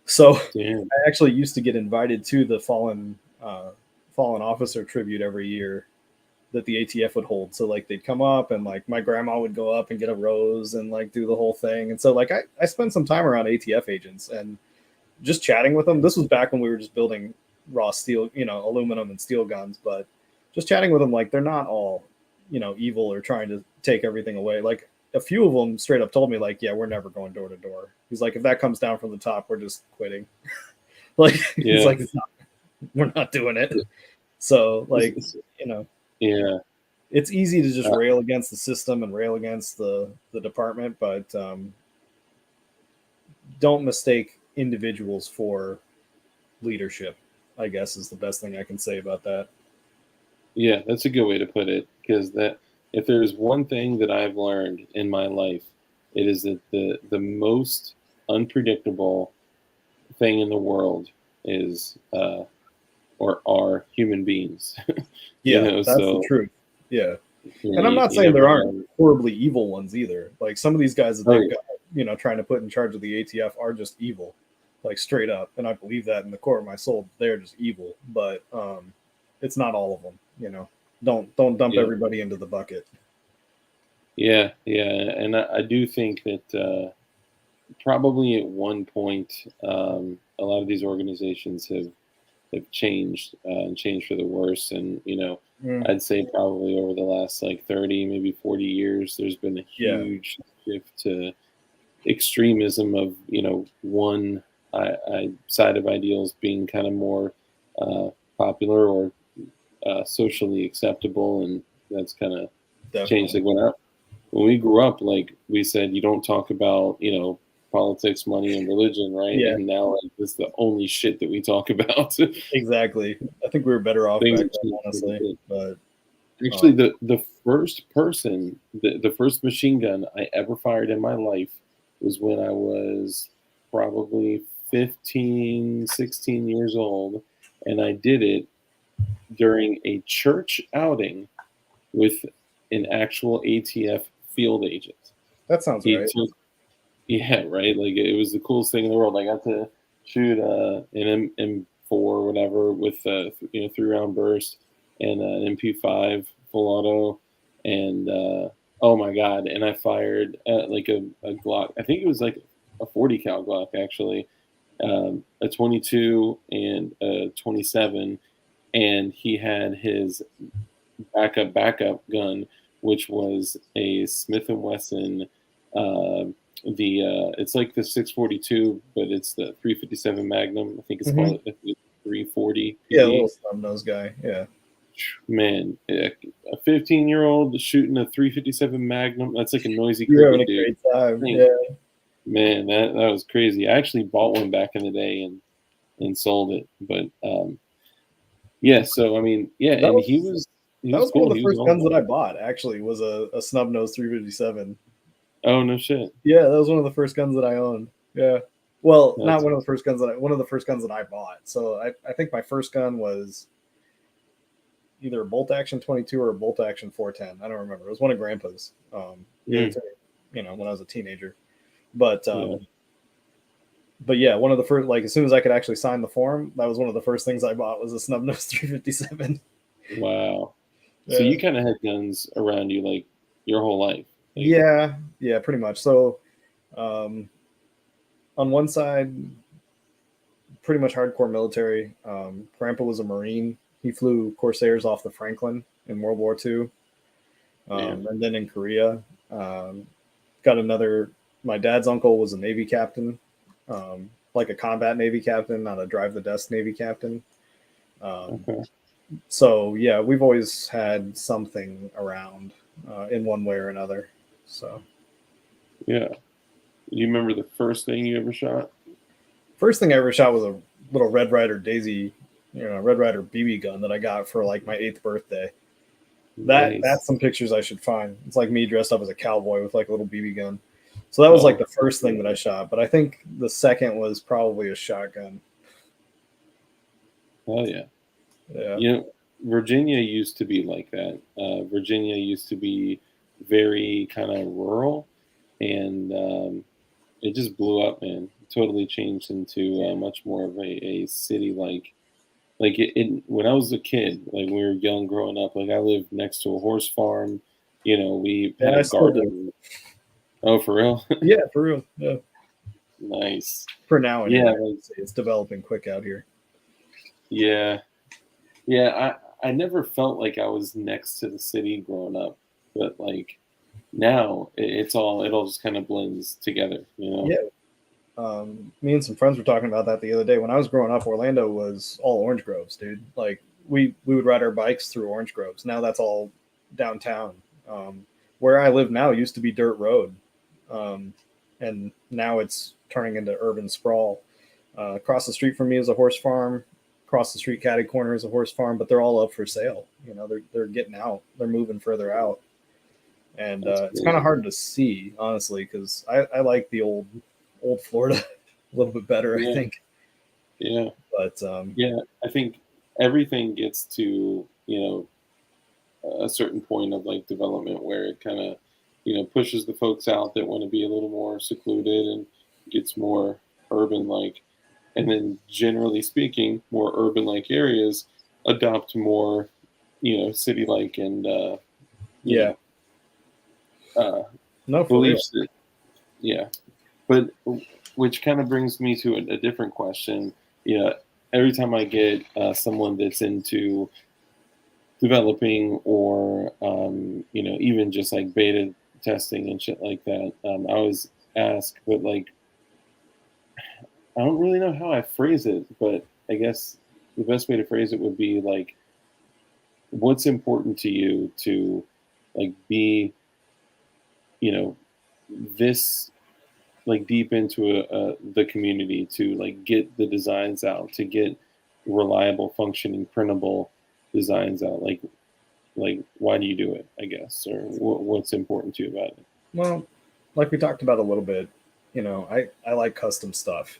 So I actually used to get invited to the fallen fallen officer tribute every year that the ATF would hold. So like they'd come up and like my grandma would go up and get a rose and like do the whole thing. And so like I spent some time around ATF agents and just chatting with them. This was back when we were just building raw steel, aluminum and steel guns, but just chatting with them, like they're not all, evil or trying to take everything away. Like a few of them straight up told me like, yeah, we're never going door to door. He's like, if that comes down from the top, we're just quitting. Like, he's like, we're not doing it. So like, yeah, it's easy to just rail against the system and rail against the department, but don't mistake individuals for leadership, I guess, is the best thing I can say about that. Yeah, that's a good way to put it, because that if there's one thing that I've learned in my life, it is that the most unpredictable thing in the world is or are human beings. Yeah, that's the truth. Yeah. And I'm not saying there aren't horribly evil ones either. Like some of these guys that they've got, trying to put in charge of the ATF are just evil, like straight up. And I believe that in the core of my soul, they're just evil. But it's not all of them. Don't dump everybody into the bucket. Yeah, and I do think that probably at one point a lot of these organizations have changed and changed for the worse. And I'd say probably over the last like 30, maybe 40 years, there's been a huge shift to extremism of one side of ideals being kind of more popular or socially acceptable, and that's kind of changed. Like when we grew up, like we said, you don't talk about politics, money, and religion, right? Yeah. And now like, it's the only shit that we talk about. Exactly. I think we were better off back then, honestly. But actually, the first person, the first machine gun I ever fired in my life was when I was probably 15, 16 years old, and I did it during a church outing with an actual ATF field agent. That sounds right. Yeah, right. Like it was the coolest thing in the world. I got to shoot an M4 or whatever with 3-round burst and an MP5 full auto, and oh my god! And I fired like a Glock. I think it was like a 40 cal Glock actually, a 22 and a 27, and he had his backup gun, which was a Smith and Wesson. It's like the 642, but it's the 357 Magnum. I think it's called 340. Yeah, a little snub-nosed guy. Yeah. Man, a 15-year-old shooting a 357 Magnum. That's like a noisy. You're having a great time. Yeah. Man, that was crazy. I actually bought one back in the day and sold it, but yeah. So I mean, yeah, and he was. That was cool. One of the first guns that I bought. Actually, was a snub-nosed 357. Oh no shit! Yeah, that was one of the first guns that I owned. Yeah, well, not one of the first guns one of the first guns that I bought. So I think my first gun was either a bolt action 22 or a bolt action 410. I don't remember. It was one of Grandpa's. When I was a teenager. But but yeah, one of the first, like as soon as I could actually sign the form, that was one of the first things I bought was a snub-nosed 357. Wow. So you kind of had guns around you like your whole life. Like, yeah, pretty much. So on one side, pretty much hardcore military. Grandpa was a Marine. He flew Corsairs off the Franklin in World War II. And then in Korea, got another, my dad's uncle was a Navy captain, like a combat Navy captain, not a drive the desk Navy captain. So yeah, we've always had something around in one way or another. So yeah. You remember the first thing you ever shot? First thing I ever shot was a little Red Ryder Daisy, Red Ryder BB gun that I got for like my 8th birthday. That's some pictures I should find. It's like me dressed up as a cowboy with like a little BB gun. So that was like the first thing that I shot. But I think the second was probably a shotgun. Oh yeah. Yeah. Virginia used to be like that. Virginia used to be very kind of rural, and it just blew up, man. It totally changed into much more of a city-like like when I was a kid, like when we were young growing up, like I lived next to a horse farm. We had Yeah, a I still do. garden. Oh, for real? Yeah, for real. Yeah. Nice. For now, Yeah, anyway. like, It's developing quick out here. yeah, yeah. I never felt like I was next to the city growing up, but like now it all just kind of blends together. Yeah. Me and some friends were talking about that the other day. When I was growing up, Orlando was all orange groves, dude. Like we would ride our bikes through orange groves. Now that's all downtown. Where I live now used to be dirt road, and now it's turning into urban sprawl. Across the street from me is a horse farm. Across the street, catty corner is a horse farm, but they're all up for sale. They're getting out. They're moving further out, and That's it's kind of crazy. hard to see, honestly, because I like the old Florida a little bit better, I Yeah, think. yeah, But yeah. I think everything gets to a certain point of like development where it kind of pushes the folks out that want to be a little more secluded and gets more urban like, and then generally speaking more urban like areas adopt more city like and you yeah, know uh no, for real. beliefs that, yeah. But which kind of brings me to a different question. Every time I get someone that's into developing or even just like beta testing and shit like that, I always ask, but like I don't really know how I phrase it, but I guess the best way to phrase it would be like, what's important to you to like be you know this like deep into the community to like get the designs out, to get reliable functioning printable designs out, like why do you do it, I guess, or what's important to you about it? Well, like we talked about a little bit, I like custom stuff.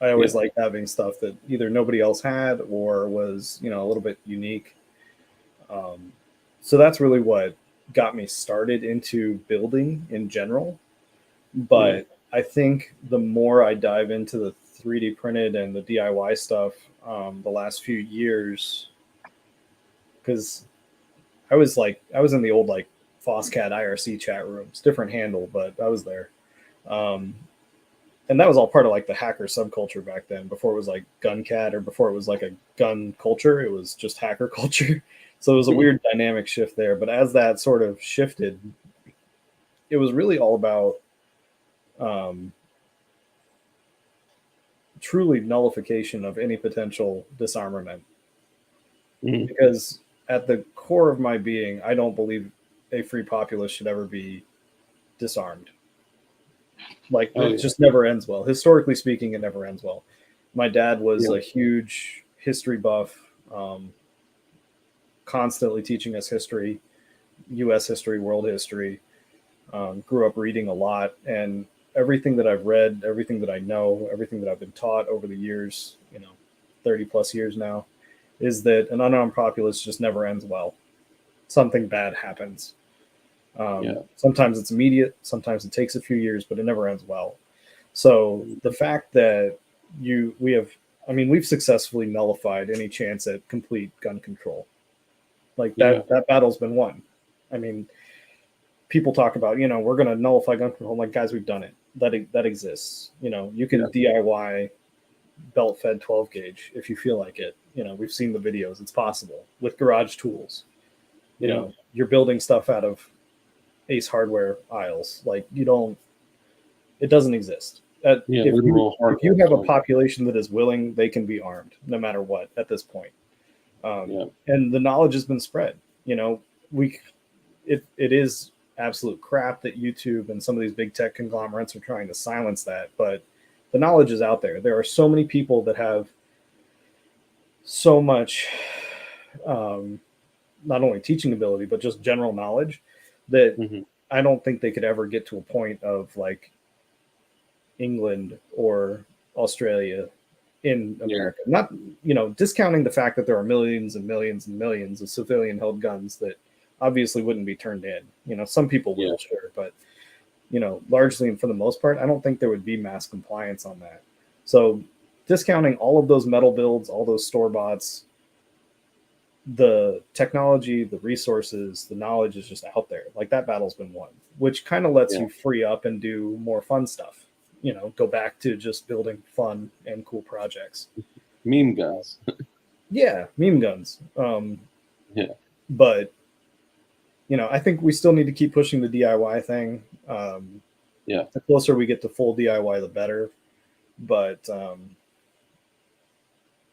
I always Yeah, like having stuff that either nobody else had or was, a little bit unique. Um, so that's really what got me started into building in general. yeah, But I think the more I dive into the 3D printed and the DIY stuff, the last few years, because I was in the old like FOSSCAD IRC chat rooms, different handle, but I was there. Um, and that was all part of like the hacker subculture back then, before it was like GunCat, or before it was like a gun culture. It was just hacker culture. So it was a weird dynamic shift there. But as that sort of shifted, it was really all about um, truly nullification of any potential disarmament. mm, Because at the core of my being, I don't believe a free populace should ever be disarmed. Like oh it yeah, just never ends well. Historically speaking, it never ends well. My dad was yeah, a huge history buff, um, constantly teaching us history, U.S. history, world history. Grew up reading a lot, and everything that I've read, everything that I know, everything that I've been taught over the years, 30 plus years now, is that an unarmed populace just never ends well. Something bad happens. yeah, Sometimes it's immediate, sometimes it takes a few years, but it never ends well. So mm, the fact that we have, I mean, we've successfully nullified any chance at complete gun control. Like yeah, that battle's been won. I mean, people talk about, we're going to nullify gun control. I'm like, guys, we've done it. That exists. You yeah, can DIY belt fed 12 gauge if you feel like it. We've seen the videos. It's possible with garage tools. yeah, You're building stuff out of Ace Hardware aisles. Like it doesn't exist. yeah, If you literal if you hardware have a store. population that is willing, they can be armed no matter what at this point. Yeah, And the knowledge has been spread. We it is absolute crap that YouTube and some of these big tech conglomerates are trying to silence that, but the knowledge is out there. There are so many people that have so much, um, not only teaching ability but just general knowledge, that hmm, I don't think they could ever get to a point of like England or Australia in yeah, America. Not, discounting the fact that there are millions and millions and millions of civilian held guns that obviously wouldn't be turned in. Some people yeah, will, sure, but largely and for the most part, I don't think there would be mass compliance on that. So discounting all of those metal builds, all those store bots, the technology, the resources, the knowledge is just out there. Like that battle's been won, which kind of lets you free up and do more fun stuff. Go back to just building fun and cool projects. Meme guns. Yeah, meme guns. Yeah. But I think we still need to keep pushing the DIY thing. Yeah. The closer we get to full DIY, the better. But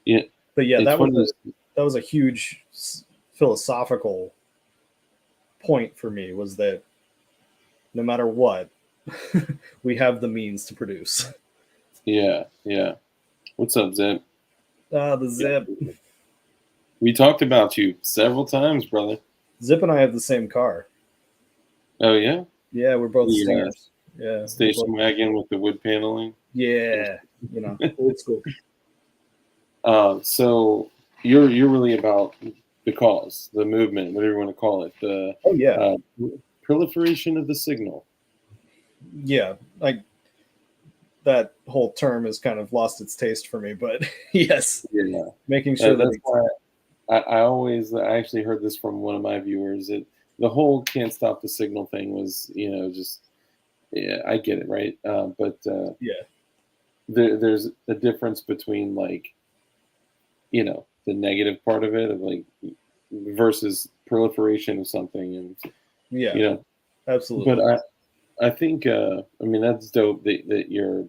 yeah. But yeah, that was a huge philosophical point for me, was that no matter what, we have the means to produce. Yeah. What's up, Zip? The Zip. We talked about you several times, brother. Zip and I have the same car. Oh, yeah? Yeah, we're both Stingers. Yeah. Station wagon with the wood paneling. Yeah. Old school. So you're really about the cause, the movement, whatever you want to call it. Proliferation of the signal. Yeah, like that whole term has kind of lost its taste for me, but yes, making sure that's why I actually heard this from one of my viewers, that the whole can't stop the signal thing was, I get it, right? But there's a difference between the negative part of it, of versus proliferation of something, and absolutely. But I think that's dope that you're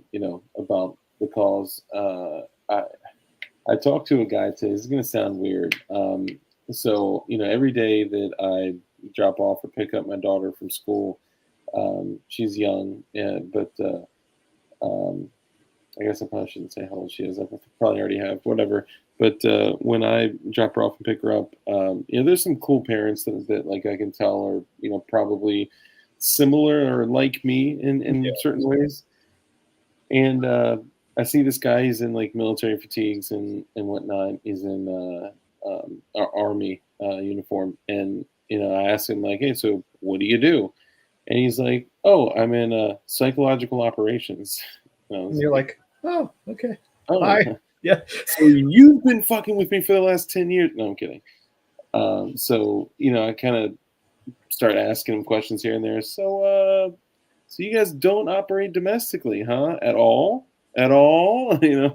about the cause. I talked to a guy today. This is gonna sound weird. So every day that I drop off or pick up my daughter from school, she's young, but I guess I probably shouldn't say how old she is. I probably already have, whatever. But when I drop her off and pick her up, there's some cool parents that I can tell are probably similar or like me in certain ways. And I see this guy. He's in military fatigues and whatnot. He's in our army uniform, and I asked him hey, so what do you do? And he's like, oh, I'm in psychological operations. And you're like, oh, okay. Oh, bye. Yeah. So you've been fucking with me for the last 10 years. No, I'm kidding. So I kind of start asking him questions here and there. So you guys don't operate domestically, huh? At all? Yeah.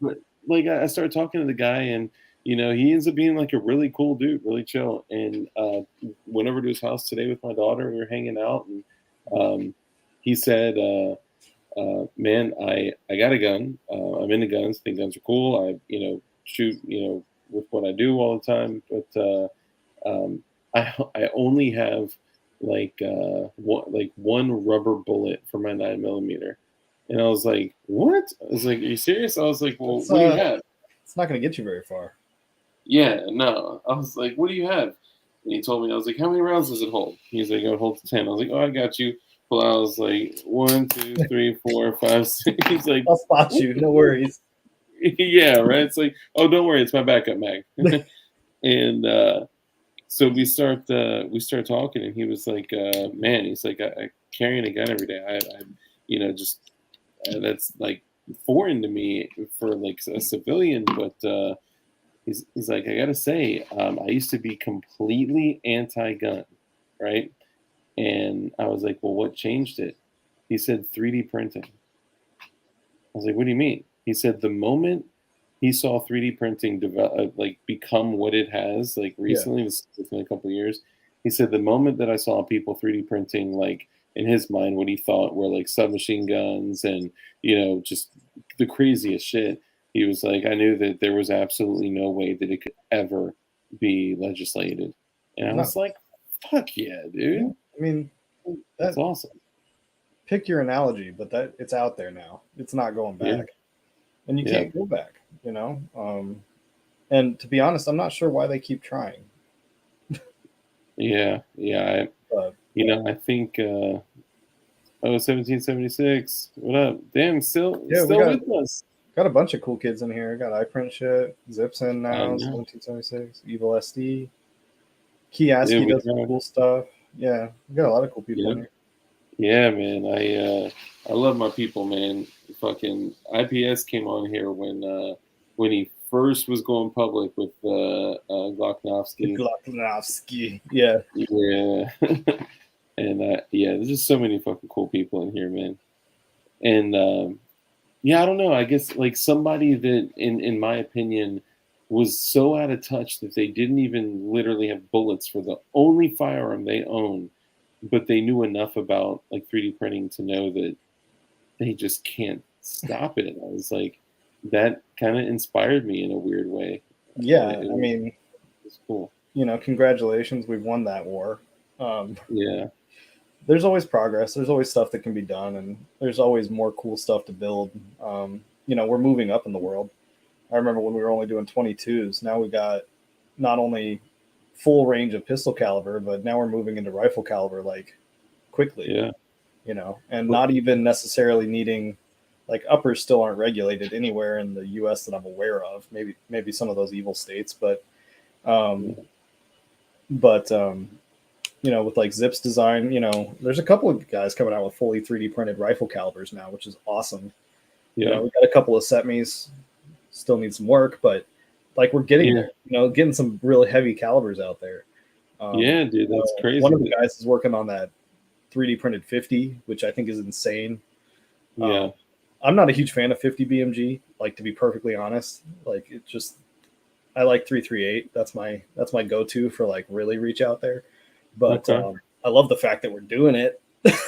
But I started talking to the guy, and he ends up being a really cool dude, really chill. And went over to his house today with my daughter. We were hanging out, and he said, man, I got a gun. I'm into guns. Think guns are cool. I shoot with what I do all the time, but I only have one rubber bullet for my 9mm. And I was like, what? I was like, are you serious? I was like, well, what do you have? It's not going to get you very far. Yeah, no. I was like, what do you have? And he told me, I was like, how many rounds does it hold? He's like, it holds 10. I was like, oh, I got you. Well, I was like, 1, 2, 3, 4, 5, 6. He's like, I'll spot you. No worries. Yeah, right. It's like, oh, don't worry, it's my backup mag. And so we start talking, and he was like, man, he's like, I carrying a gun every day. I just that's foreign to me for a civilian, but he's like, I gotta say, I used to be completely anti-gun, right? And I was like, well, what changed it? He said 3D printing. I was like, what do you mean? He said the moment he saw 3D printing develop, become what it has, recently, within a couple of years, he said the moment that I saw people 3D printing, in his mind, what he thought were submachine guns and just the craziest shit, he was like, I knew that there was absolutely no way that it could ever be legislated. And I was like, fuck yeah, dude. Yeah. I mean, that's awesome. Pick your analogy, but that it's out there now. It's not going back, and you can't go back. And to be honest, I'm not sure why they keep trying. I think 1776. What up? Damn, still with us. Got a bunch of cool kids in here. Got iPrint shit. Zips in now. 1776. Evil SD. Key ASCII does some cool stuff. Yeah, we got a lot of cool people in here. Yeah, man. I love my people, man. Fucking IPS came on here when he first was going public with Glocknovsky. Glocknovsky. Yeah. Yeah. And yeah, there's just so many fucking cool people in here, man. And yeah, I don't know. I guess like somebody that, in my opinion, was so out of touch that they didn't even literally have bullets for the only firearm they own, but they knew enough about like 3D printing to know that they just can't stop it. I was like, that kind of inspired me in a weird way. Yeah. It I mean, was cool. congratulations. We've won that war. Yeah. There's always progress. There's always stuff that can be done, and there's always more cool stuff to build. We're moving up in the world. I remember when we were only doing 22s. Now we got not only full range of pistol caliber, but now we're moving into rifle caliber like quickly. Yeah. And not even necessarily needing, like, uppers still aren't regulated anywhere in the U.S. that I'm aware of. Maybe some of those evil states, but with like Zip's design, there's a couple of guys coming out with fully 3D printed rifle calibers now, which is awesome. Yeah. We got a couple of setmies, still need some work, but like we're getting there. Getting some really heavy calibers out there. Yeah, dude, that's crazy. One of the guys is working on that 3D printed 50, which I think is insane. Yeah. I'm not a huge fan of 50 BMG, like, to be perfectly honest. Like, I like 338. That's my go-to for like really reach out there. But I love the fact that we're doing it.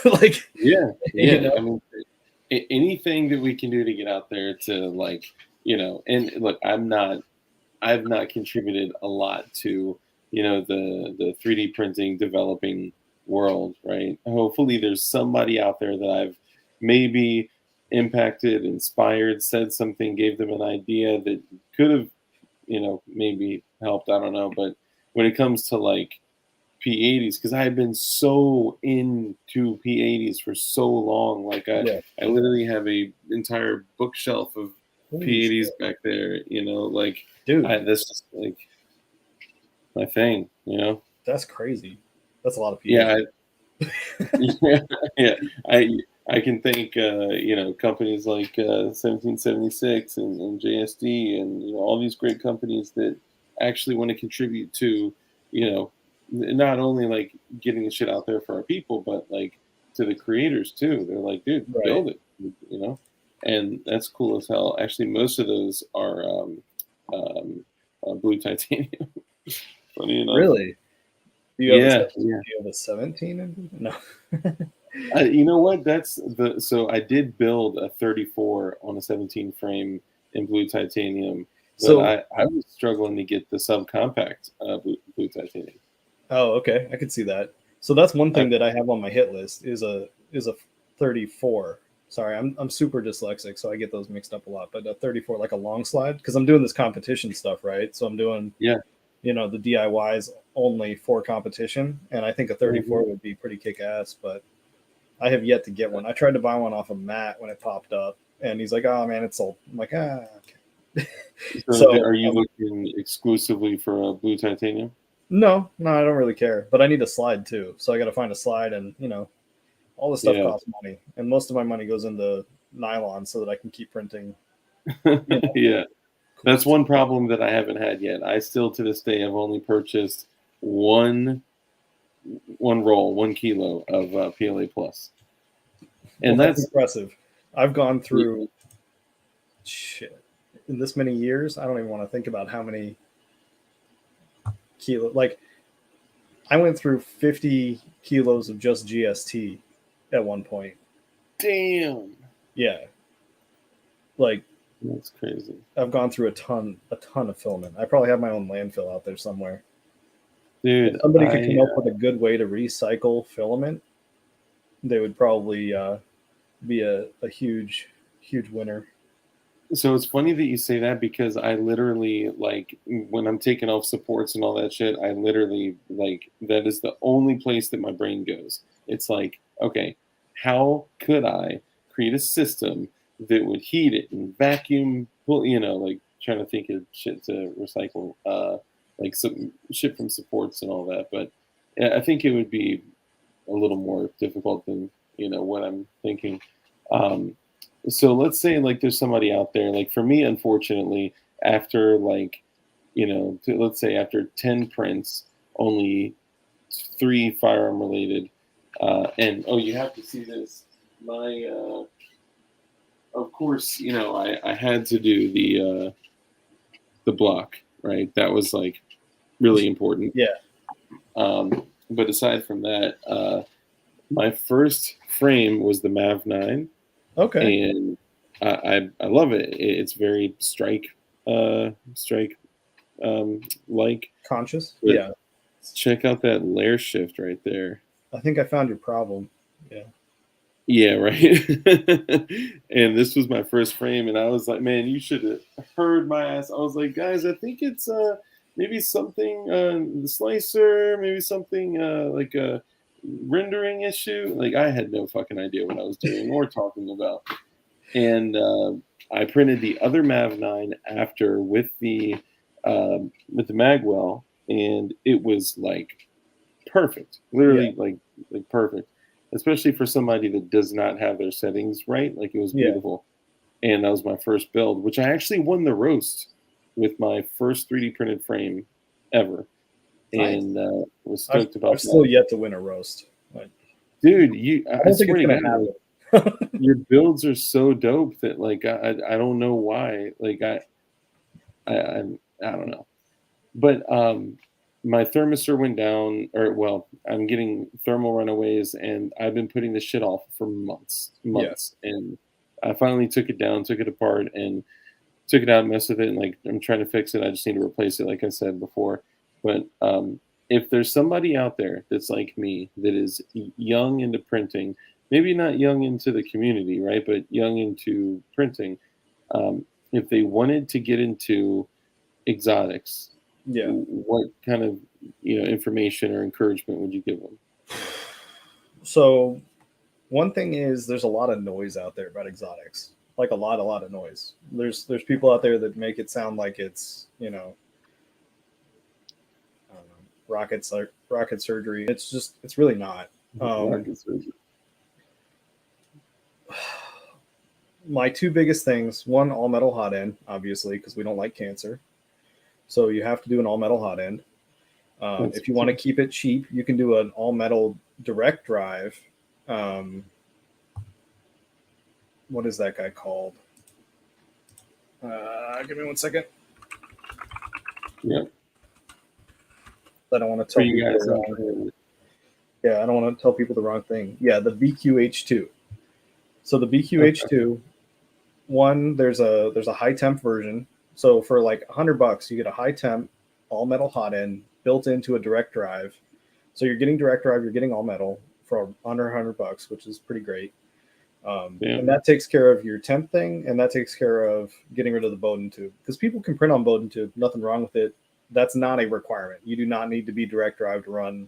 Like, yeah. I mean, anything that we can do to get out there to, like, and look, I've not contributed a lot to, the 3D printing developing world, right? Hopefully there's somebody out there that I've maybe impacted, inspired, said something, gave them an idea that could have, maybe helped. I don't know. But when it comes to like P80s, because I had been so into P80s for so long, like I literally have a entire bookshelf of P80s back there, like, dude, that's just like my thing, That's crazy. That's a lot of P80s. Yeah, I can thank companies like 1776 and JSD and all these great companies that actually want to contribute to not only like getting the shit out there for our people, but like to the creators too. They're like, dude, build it, and that's cool as hell. Actually, most of those are blue titanium. Funny enough. Really? Do you have a 17? No. You know what? So I did build a 34 on a 17 frame in blue titanium, but So I was struggling to get the subcompact blue titanium. Oh, okay, I could see that. So that's one thing that I have on my hit list is a 34. Sorry, I'm super dyslexic, so I get those mixed up a lot. But a 34, like a long slide, because I'm doing this competition stuff, right? So I'm doing the DIYs only for competition, and I think a 34 would be pretty kick ass. But I have yet to get one. I tried to buy one off of Matt when it popped up, and he's like, "Oh man, it's sold." I'm like, okay. So are you looking exclusively for a blue titanium? No, I don't really care. But I need a slide too, so I got to find a slide, and all this stuff costs money, and most of my money goes into nylon so that I can keep printing. Yeah, that's one problem that I haven't had yet. I still, to this day, have only purchased one roll, 1 kilo of PLA Plus, and that's impressive. I've gone through shit in this many years. I don't even want to think about how many kilos. Like, I went through 50 kilos of just GST at one point. Damn. Yeah. Like, that's crazy. I've gone through a ton of filament. I probably have my own landfill out there somewhere. Dude, if somebody could come up with a good way to recycle filament, they would probably be a huge winner. So it's funny that you say that, because I literally, like, when I'm taking off supports and all that shit, I literally, like, that is the only place that my brain goes. It's like, okay, how could I create a system that would heat it and vacuum, like trying to think of shit to recycle, like some shit from supports and all that. But I think it would be a little more difficult than, what I'm thinking. So let's say like there's somebody out there, like for me, unfortunately, after like, let's say after 10 prints, only 3 firearm related. And oh, you have to see this. My, of course, I had to do the block, right? That was like really important. Yeah. But aside from that, my first frame was the Mav 9. Okay. And I love it. It's very strike like. Conscious. But Yeah. check out that layer shift right there. I think I found your problem. Yeah. Yeah, right. And this was my first frame, and I was like, man, you should have heard my ass. I was like, guys, I think it's maybe something the slicer, maybe something like a rendering issue. Like I had no fucking idea what I was doing or talking about. And I printed the other Mav 9 after with the Magwell, and it was like perfect, literally like perfect, especially for somebody that does not have their settings right. Like it was beautiful, and that was my first build, which I actually won the roast with my first 3D printed frame ever, and was stoked about that. I've still yet to win a roast, dude. I don't think it's gonna happen. Your builds are so dope that like I don't know why. Like I don't know, but my thermistor went down, or well, I'm getting thermal runaways, and I've been putting this shit off for months, and I finally took it down, took it apart, and took it out, messed with it, and like I'm trying to fix it. I just need to replace it, like I said before. But if there's somebody out there that's like me that is young into printing, maybe not young into the community, right, but young into printing, if they wanted to get into exotics, what kind of information or encouragement would you give them? So one thing is there's a lot of noise out there about exotics, like a lot of noise. There's people out there that make it sound like it's I don't know, rocket surgery. It's really not. Rocket surgery. My two biggest things: one, all metal hot end, obviously, because we don't like cancer. So you have to do an all metal hot end. If you want to keep it cheap, you can do an all metal direct drive. What is that guy called? Give me 1 second. Yeah. I don't want to tell people the wrong thing. Yeah, I don't want to tell people the wrong thing. Yeah, the BQH2. So the BQH2, one, there's a high temp version. So for like $100, you get a high temp, all metal hot end built into a direct drive. So you're getting direct drive, you're getting all metal for under $100, which is pretty great. And that takes care of your temp thing, and that takes care of getting rid of the Bowden tube, because people can print on Bowden tube, nothing wrong with it. That's not a requirement. You do not need to be direct drive to run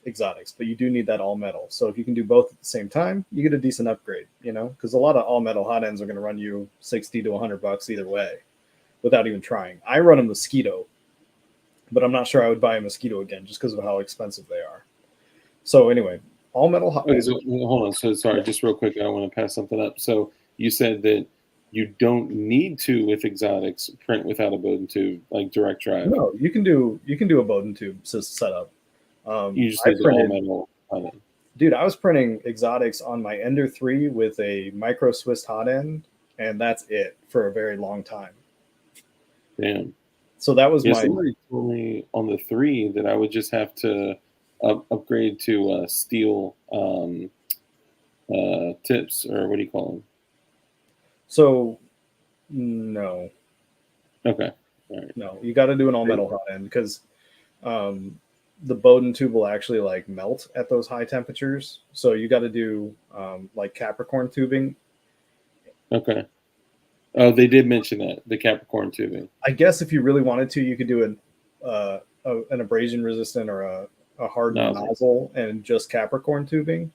exotics, but you do need that all metal. So if you can do both at the same time, you get a decent upgrade, because a lot of all metal hot ends are going to run you $60 to $100 either way without even trying. I run a Mosquito, but I'm not sure I would buy a Mosquito again just because of how expensive they are. So anyway, all metal hot ends. Hold on. So sorry, just real quick, I want to pass something up. So you said that you don't need to, with exotics, print without a Bowden tube, like direct drive. No, you can do a Bowden tube setup. You just did all metal hot end. Dude, I was printing exotics on my Ender 3 with a micro Swiss hot end, and that's it for a very long time. Damn. So that was somebody told me on the 3 that I would just have to upgrade to steel tips, or what do you call them? So, no. Okay. All right. No, you got to do an all metal hot end, because the Bowden tube will actually like melt at those high temperatures. So you got to do like Capricorn tubing. Okay. Oh, they did mention that, the Capricorn tubing. I guess if you really wanted to, you could do an abrasion resistant or a hard nozzle and just Capricorn tubing.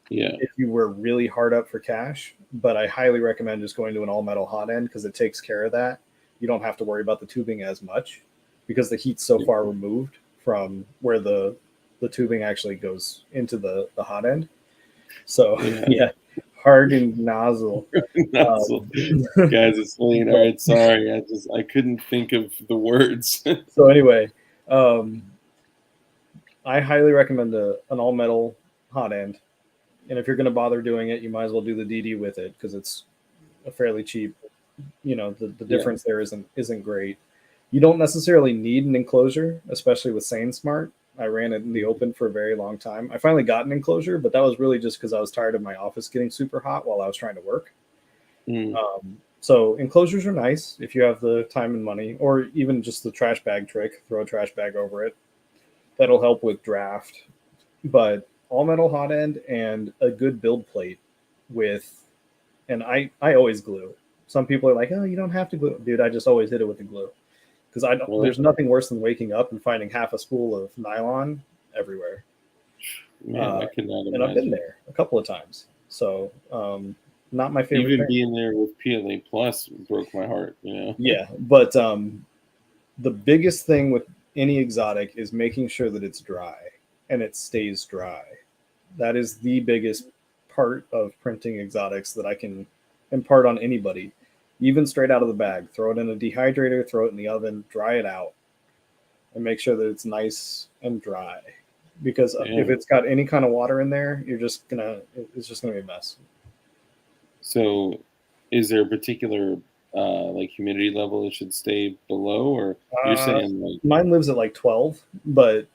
Yeah. If you were really hard up for cash, but I highly recommend just going to an all metal hot end, because it takes care of that. You don't have to worry about the tubing as much, because the heat's so far removed from where the tubing actually goes into the hot end. So yeah, Hardened nozzle. Nozzle. Guys, it's late. All right, sorry. I couldn't think of the words. So anyway, I highly recommend an all metal hot end. And if you're going to bother doing it, you might as well do the DD with it because it's a fairly cheap. The difference there isn't great. You don't necessarily need an enclosure, especially with Sane Smart. I ran it in the open for a very long time. I finally got an enclosure, but that was really just because I was tired of my office getting super hot while I was trying to work. So enclosures are nice if you have the time and money, or even just the trash bag trick, throw a trash bag over it. That'll help with draft. But all metal hot end and a good build plate and I always glue. Some people are like, oh, you don't have to glue. Dude, I just always hit it with the glue. Because there's nothing worse than waking up and finding half a spool of nylon everywhere. Man, I cannot imagine. And I've been there a couple of times. So not my favorite Even thing. being there with PLA Plus broke my heart, Yeah, but the biggest thing with any exotic is making sure that it's dry and it stays dry. That is the biggest part of printing exotics that I can impart on anybody. Even straight out of the bag, throw it in a dehydrator, throw it in the oven, dry it out, and make sure that it's nice and dry. Because if it's got any kind of water in there, it's just gonna be a mess. So, is there a particular like humidity level it should stay below, or you're saying like mine lives at like 12, but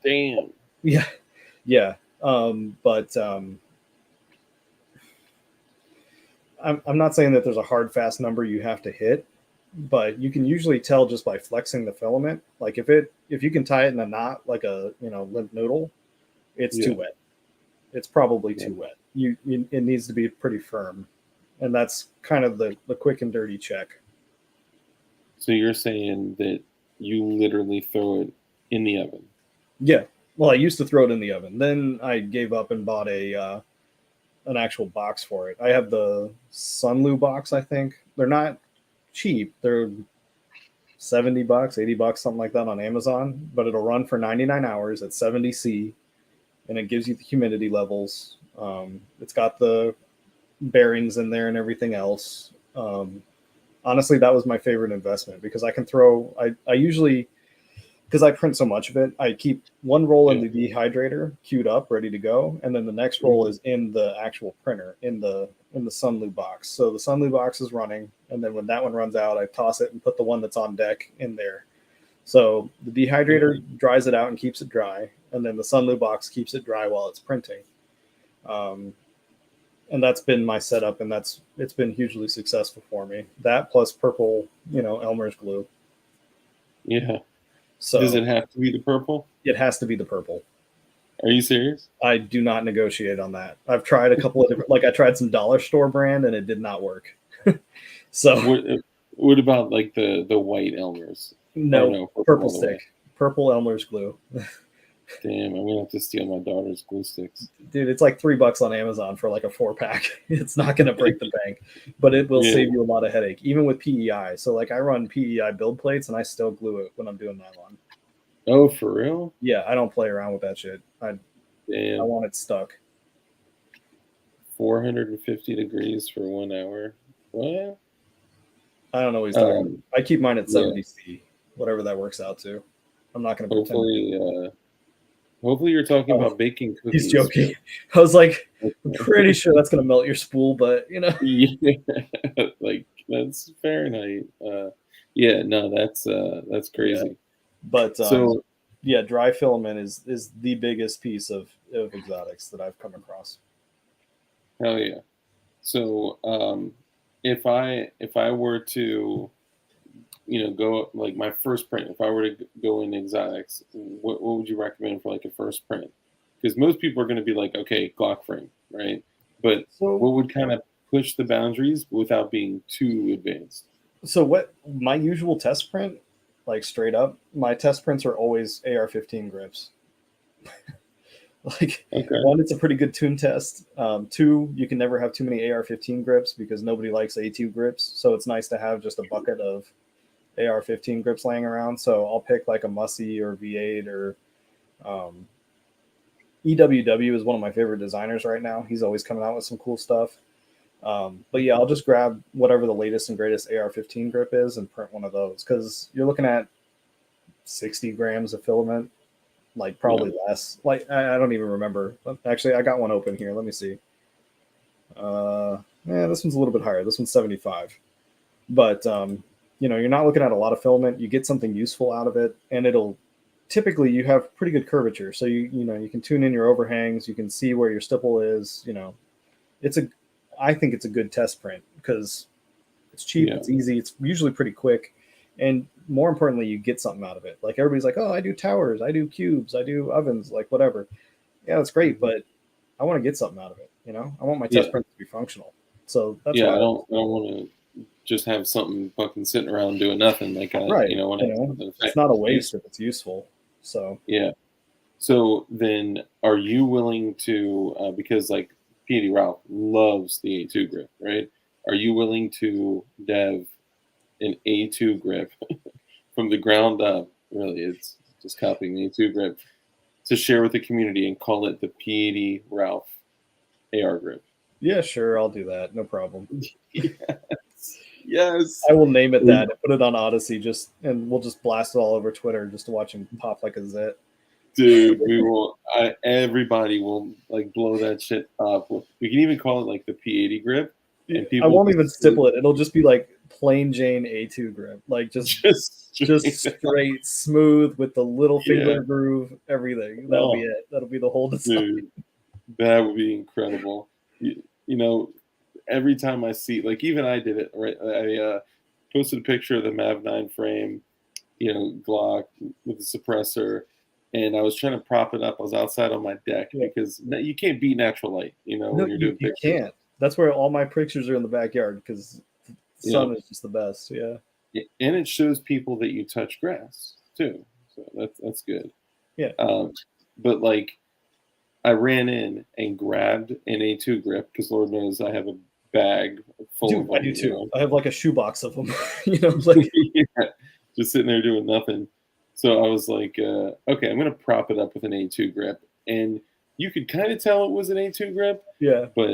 damn, yeah, but I'm not saying that there's a hard fast number you have to hit, but you can usually tell just by flexing the filament. Like if you can tie it in a knot like a limp noodle, it's too wet. It's probably too wet. It needs to be pretty firm, and that's kind of the quick and dirty check. So you're saying that you literally throw it in the oven? Yeah. Well, I used to throw it in the oven. Then I gave up and bought an actual box for it. I have the Sunlu box, I think. They're not cheap. They're $70, $80, something like that on Amazon, but it'll run for 99 hours at 70 C, and it gives you the humidity levels. It's got the bearings in there and everything else. Honestly, that was my favorite investment because I can throw, I usually, because I print so much of it, I keep one roll in the dehydrator queued up, ready to go, and then the next roll is in the actual printer in the Sunlu box. So the Sunlu box is running, and then when that one runs out, I toss it and put the one that's on deck in there. So the dehydrator dries it out and keeps it dry, and then the Sunlu box keeps it dry while it's printing. And that's been my setup, and it's been hugely successful for me. That plus purple, Elmer's glue. Yeah. So does it have to be the purple? It has to be the purple. Are you serious? I do not negotiate on that. I've tried a couple of different, like I tried some dollar store brand and it did not work. So what about like the white Elmer's? No, purple stick, purple Elmer's glue. Damn, I'm gonna have to steal my daughter's glue sticks. Dude, it's like $3 on Amazon for like a 4-pack. It's not gonna break the bank, but it will save you a lot of headache, even with PEI. So like I run PEI build plates and I still glue it when I'm doing nylon. Oh, for real? Yeah, I don't play around with that shit. I want it stuck. 450 degrees for 1 hour. What? I don't know what he's talking about. I keep mine at 70 C, whatever that works out to. I'm not going to pretend. Hopefully you're talking about baking cookies. He's joking. I was like, I'm pretty sure that's going to melt your spool, but Yeah, like that's Fahrenheit. No, that's crazy. Yeah. But dry filament is the biggest piece of exotics that I've come across. Hell yeah. So if I were to go like my first print, if I were to go in exotics, what would you recommend for like a first print? Because most people are going to be like, okay, Glock frame, right? But what would kind of push the boundaries without being too advanced? So what my usual test print, like straight up, my test prints are always AR-15 grips. One, it's a pretty good tune test. Two, you can never have too many AR-15 grips because nobody likes A2 grips. So it's nice to have just a bucket of AR-15 grips laying around. So I'll pick like a Mussy or V8 or EWW is one of my favorite designers right now. He's always coming out with some cool stuff. But yeah, I'll just grab whatever the latest and greatest AR-15 grip is and print one of those, because you're looking at 60 grams of filament, like probably less. Like I don't even remember. Actually, I got one open here. Let me see. Yeah, this one's a little bit higher. This one's 75. But you're not looking at a lot of filament. You get something useful out of it, and it'll typically you have pretty good curvature. So you can tune in your overhangs. You can see where your stipple is. I think it's a good test print because it's cheap, it's easy, it's usually pretty quick, and more importantly, you get something out of it. Like everybody's like, oh, I do towers, I do cubes, I do ovens, like whatever. Yeah, that's great, but I want to get something out of it. I want my test print to be functional. So that's why I don't want to just have something fucking sitting around doing nothing. Like it's not a waste if it's useful. So yeah. So then, are you willing to because like P.D. Ralph loves the A2 grip, right? Are you willing to dev an A2 grip from the ground up? Really, it's just copying the A2 grip to share with the community and call it the P.D. Ralph AR grip. Yeah, sure, I'll do that. No problem. Yes. I will name it that and put it on AWCY and we'll just blast it all over Twitter just to watch him pop like a zit. Dude, we will. Everybody will like blow that shit up. We can even call it like the P80 grip. And I won't even stipple it. It'll just be like plain Jane A2 grip, like just straight, smooth with the little finger groove, everything. That'll be it. That'll be the whole design. Dude, that would be incredible. Every time I see, like, even I did it. Right, I posted a picture of the Mav 9 frame, Glock with the suppressor. And I was trying to prop it up. I was outside on my deck because you can't beat natural light, when you're doing pictures. You can't. That's where all my pictures are in the backyard because the sun is just the best. Yeah. And it shows people that you touch grass too. So that's good. Yeah. But like I ran in and grabbed an A2 grip because Lord knows I have a bag full of them. I do too. I have like a shoebox of them, just sitting there doing nothing. So I was like, okay, I'm going to prop it up with an A2 grip. And you could kind of tell it was an A2 grip. Yeah. But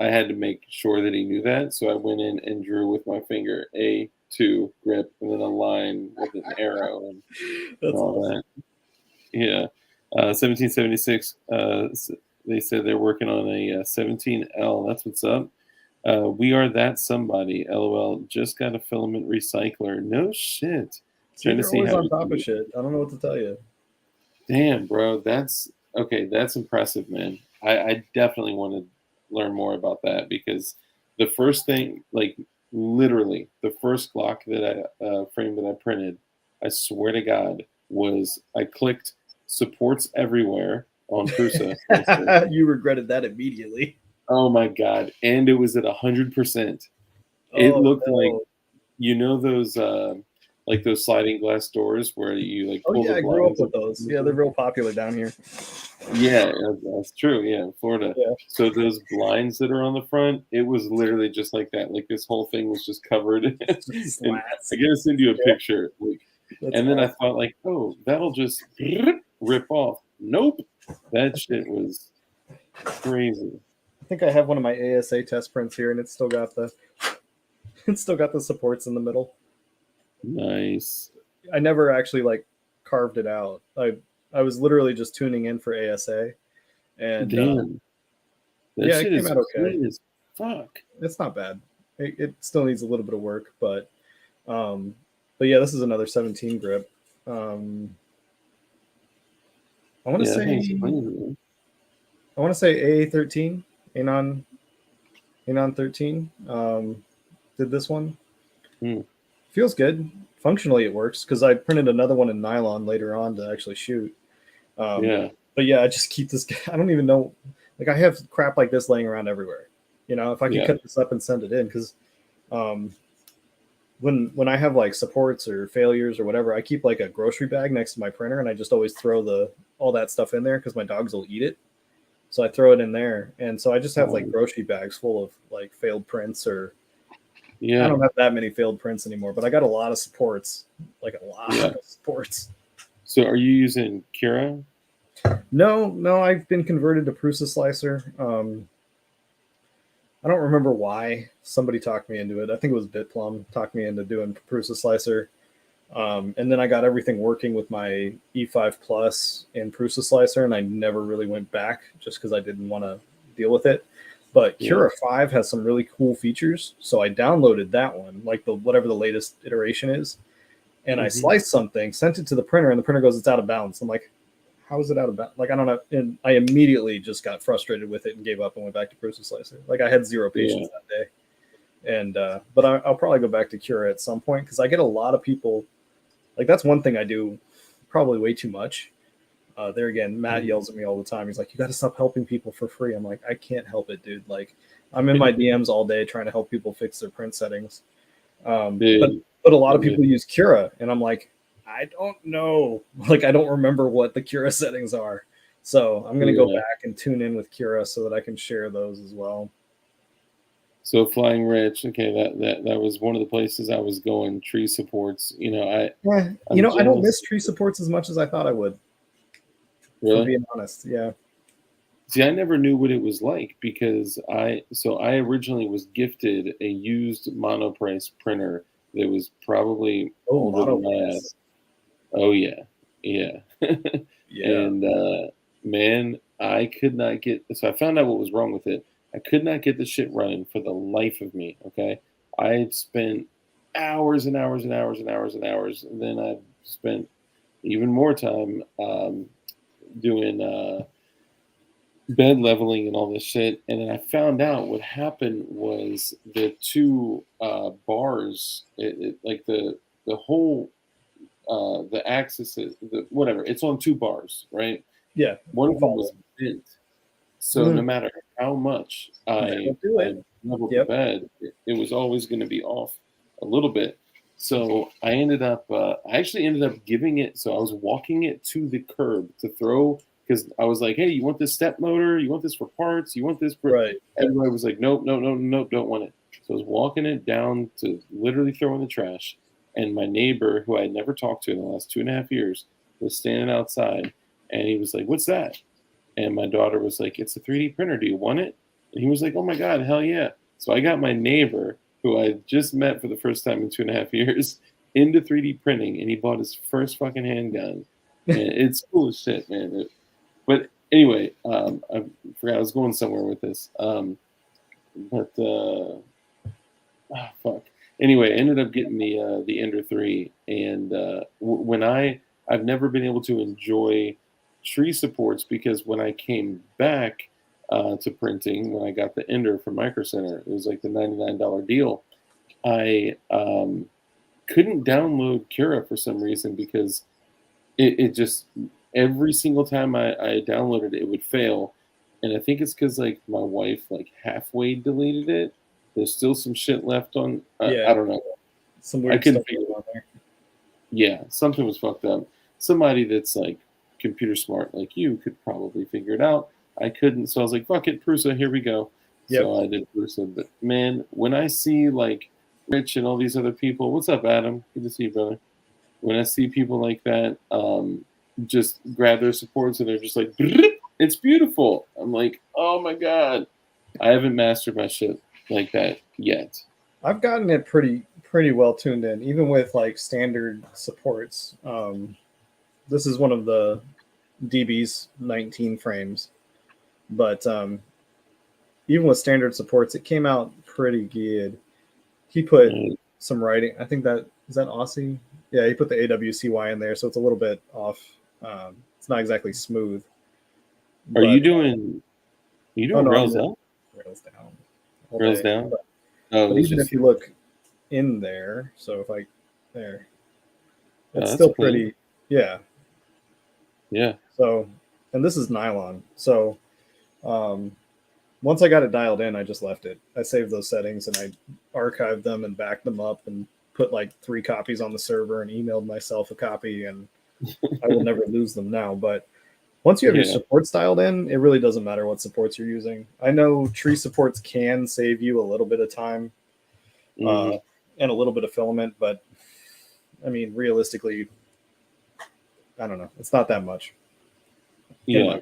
I had to make sure that he knew that. So I went in and drew with my finger A2 grip and then a line with an arrow and all awesome. That. Yeah. 1776, they said they're working on a 17L. That's what's up. We are that somebody. LOL. Just got a filament recycler. No shit. Trying to see how on top of shit. I don't know what to tell you. Damn, bro. That's okay. That's impressive, man. I definitely want to learn more about that because the first thing, like literally the first Glock that I frame that I printed, I swear to God, was I clicked supports everywhere on Prusa. You regretted that immediately. Oh my God. And it was at 100%. It looked like, those like those sliding glass doors where you like pull the I grew up with those. Yeah, they're real popular down here. Yeah, that's true. Yeah, in Florida. Yeah. So those blinds that are on the front, it was literally just like that. Like this whole thing was just covered. And I gotta send you a picture. Like, and then I thought like, oh, that'll just rip off. Nope. That shit was crazy. I think I have one of my ASA test prints here, and it's still got the supports in the middle. Nice. I never actually like carved it out. I was literally just tuning in for ASA, and damn, it came out okay. As fuck. It's not bad. It still needs a little bit of work, but yeah, this is another 17 grip. I want to say A13, Anon 13. Did this one. Feels good. Functionally, it works because I printed another one in nylon later on to actually shoot. But yeah, I just keep this. I don't even know. Like I have crap like this laying around everywhere. If I could cut this up and send it in, because when I have like supports or failures or whatever, I keep like a grocery bag next to my printer, and I just always throw all that stuff in there because my dogs will eat it. So I throw it in there, and so I just have like grocery bags full of like failed prints or. Yeah, I don't have that many failed prints anymore, but I got a lot of supports, like a lot of supports. So are you using Krrawn? No, I've been converted to Prusa Slicer. I don't remember why somebody talked me into it. I think it was BitPlum talked me into doing Prusa Slicer. And then I got everything working with my E5 Plus in Prusa Slicer, and I never really went back just because I didn't want to deal with it. But Cura 5 has some really cool features, so I downloaded that one, like the whatever the latest iteration is, and I sliced something, sent it to the printer, and the printer goes, "It's out of bounds." I'm like, "How is it out of bounds?" Like, I don't know. And I immediately just got frustrated with it and gave up and went back to Prusa Slicer. Like, I had zero patience that day. And but I'll probably go back to Cura at some point because I get a lot of people. Like, that's one thing I do probably way too much. There again, Matt yells at me all the time. He's like, "You got to stop helping people for free." I'm like, I can't help it, dude. Like, I'm in my DMs all day trying to help people fix their print settings. But a lot of people use Cura, and I'm like, I don't know. Like, I don't remember what the Cura settings are. So I'm going to go back and tune in with Cura so that I can share those as well. So Flying Rich, okay, that was one of the places I was going. Tree supports, I don't miss tree supports as much as I thought I would. Really? For being honest, yeah. See, I never knew what it was like because I originally was gifted a used monoprice printer that was probably older than my ass. Oh yeah. Yeah. And man, I could not get. So I found out what was wrong with it. I could not get the shit running for the life of me. Okay, I had spent hours and hours and hours and hours and hours, and then I spent even more time doing bed leveling and all this shit. And then I found out what happened was the two bars, like the whole the axis, whatever, it's on two bars, right? Yeah. One of them was bent. So no matter how much I leveled the bed, it was always going to be off a little bit. So I actually ended up giving it, so I was walking it to the curb to throw, because I was like, hey, you want this step motor? You want this for parts? You want this for... Right. Everybody was like, nope, don't want it. So I was walking it down to literally throw in the trash. And my neighbor, who I had never talked to in the last 2.5 years, was standing outside, and he was like, what's that? And my daughter was like, it's a 3D printer. Do you want it? And he was like, oh my God, hell yeah. So I got my neighbor, who I just met for the first time in 2.5 years, into 3D printing, and he bought his first fucking handgun. And it's cool as shit, man. But anyway, I forgot I was going somewhere with this. Fuck. Anyway, I ended up getting the Ender 3, and when I've never been able to enjoy tree supports, because when I came back to printing, when I got the Ender from Micro Center, it was like the $99 deal. I couldn't download Cura for some reason, because it just, every single time I downloaded it, it would fail. And I think it's because like my wife like halfway deleted it. There's still some shit left on. I don't know. Some weird stuff on there. Yeah, something was fucked up. Somebody that's like computer smart like you could probably figure it out. I couldn't, so I was like, fuck it, Prusa, here we go. Yep. So I did Prusa. But man, when I see like Rich and all these other people, what's up, Adam? Good to see you, brother. When I see people like that, just grab their supports and they're just like, it's beautiful. I'm like, oh my God. I haven't mastered my shit like that yet. I've gotten it pretty well tuned in, even with like standard supports. This is one of the DB's 19 frames, but even with standard supports, it came out pretty good. He put some writing. I think that is that AWCY. Yeah, he put the AWCY in there, so it's a little bit off. It's not exactly smooth. Are you doing rails up? Rails down. Rails down? But even if you look in there, so if I there, it's still pretty, yeah. So, and this is nylon. So, once I got it dialed in, I just left it. I saved those settings and I archived them and backed them up and put like 3 copies on the server and emailed myself a copy, and I will never lose them now. But once you have your supports dialed in, it really doesn't matter what supports you're using. I know tree supports can save you a little bit of time and a little bit of filament, but I mean, realistically, I don't know. It's not that much. Yeah.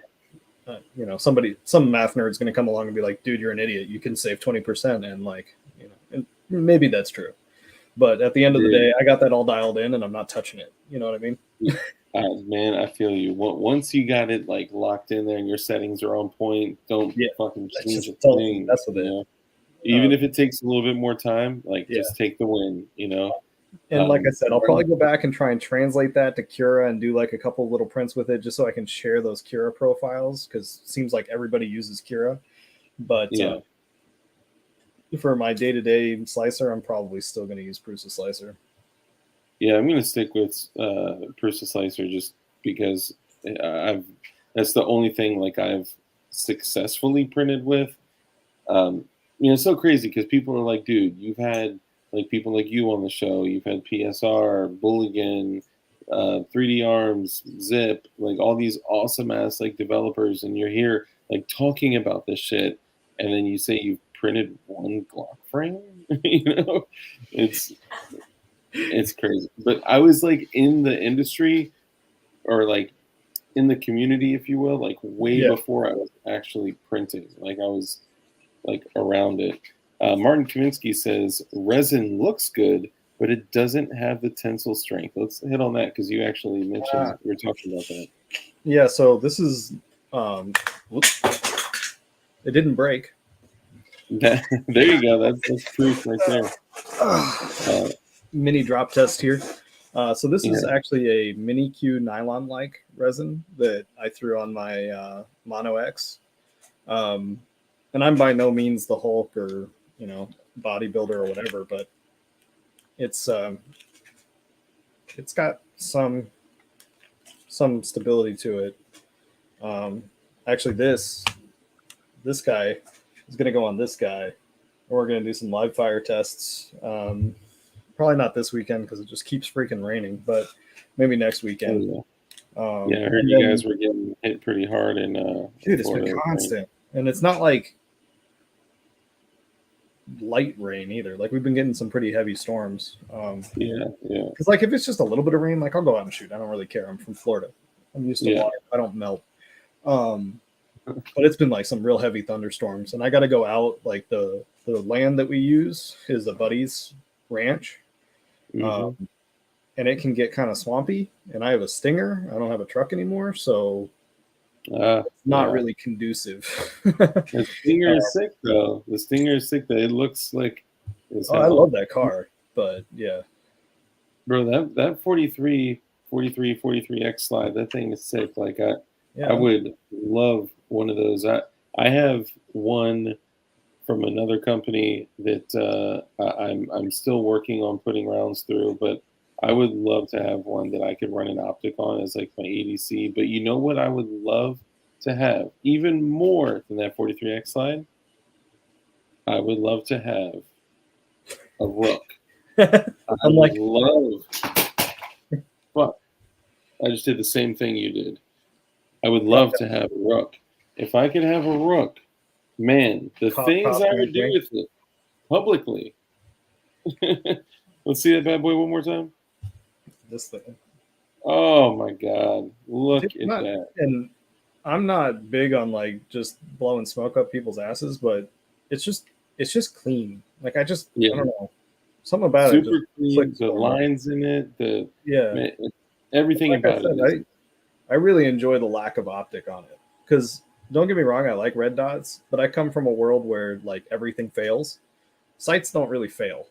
You know, some math nerd's going to come along and be like, dude, you're an idiot. You can save 20%. And like, you know, and maybe that's true. But at the end of the day, I got that all dialed in and I'm not touching it. You know what I mean? Man, I feel you. Once you got it like locked in there and your settings are on point, don't fucking change a thing. That's what you know? Even if it takes a little bit more time, like just take the win, you know. And like I said, I'll probably go back and try and translate that to Cura and do like a couple little prints with it just so I can share those Cura profiles, because it seems like everybody uses Cura. But for my day-to-day slicer, I'm probably still going to use Prusa Slicer. Yeah, I'm going to stick with Prusa Slicer just because that's the only thing like I've successfully printed with. You know, it's so crazy because people are like, dude, you've had like people like you on the show. You've had PSR, Bulligan, 3D Arms, Zip, like all these awesome ass like developers, and you're here like talking about this shit, and then you say you've printed one Glock frame. You know, it's crazy. But I was like in the industry, or like in the community, if you will, like way before I was actually printing. Like I was like around it. Martin Kaminsky says resin looks good, but it doesn't have the tensile strength. Let's hit on that because you actually mentioned you were talking about that. Yeah, so this is whoops, it didn't break. There you go. That's proof right there. Mini drop test here. So this is actually a mini Q nylon-like resin that I threw on my Mono X. And I'm by no means the Hulk or, you know, bodybuilder or whatever, but it's got some stability to it. Actually, this guy is going to go on this guy, and we're going to do some live fire tests. Probably not this weekend because it just keeps freaking raining, but maybe next weekend. I heard you guys were getting hit pretty hard in dude, it's been constant, and it's not like light rain either. Like we've been getting some pretty heavy storms. Because like if it's just a little bit of rain, like I'll go out and shoot. I don't really care. I'm from Florida. I'm used to water. I don't melt. But it's been like some real heavy thunderstorms, and I got to go out. Like the land that we use is a buddy's ranch, and it can get kind of swampy. And I have a Stinger. I don't have a truck anymore, so it's not really conducive. The Stinger is sick though. The Stinger is sick though. It looks like. I love that car, but yeah, bro, that 43X slide, that thing is sick. Like I would love one of those. I have one from another company that I'm still working on putting rounds through, but I would love to have one that I could run an optic on as like my ADC. But you know what I would love to have even more than that 43X slide? I would love to have a Rook. I'm like, fuck. I just did the same thing you did. I would love to have a Rook. If I could have a Rook, man, the things I would do with it publicly. Let's see that bad boy one more time. This thing. Oh my God! Look at that. And I'm not big on like just blowing smoke up people's asses, but it's just clean. Like I don't know, something about super it. Clean. The lines in it. Man, everything like about it. I really enjoy the lack of optic on it because don't get me wrong, I like red dots, but I come from a world where like everything fails. Sights don't really fail.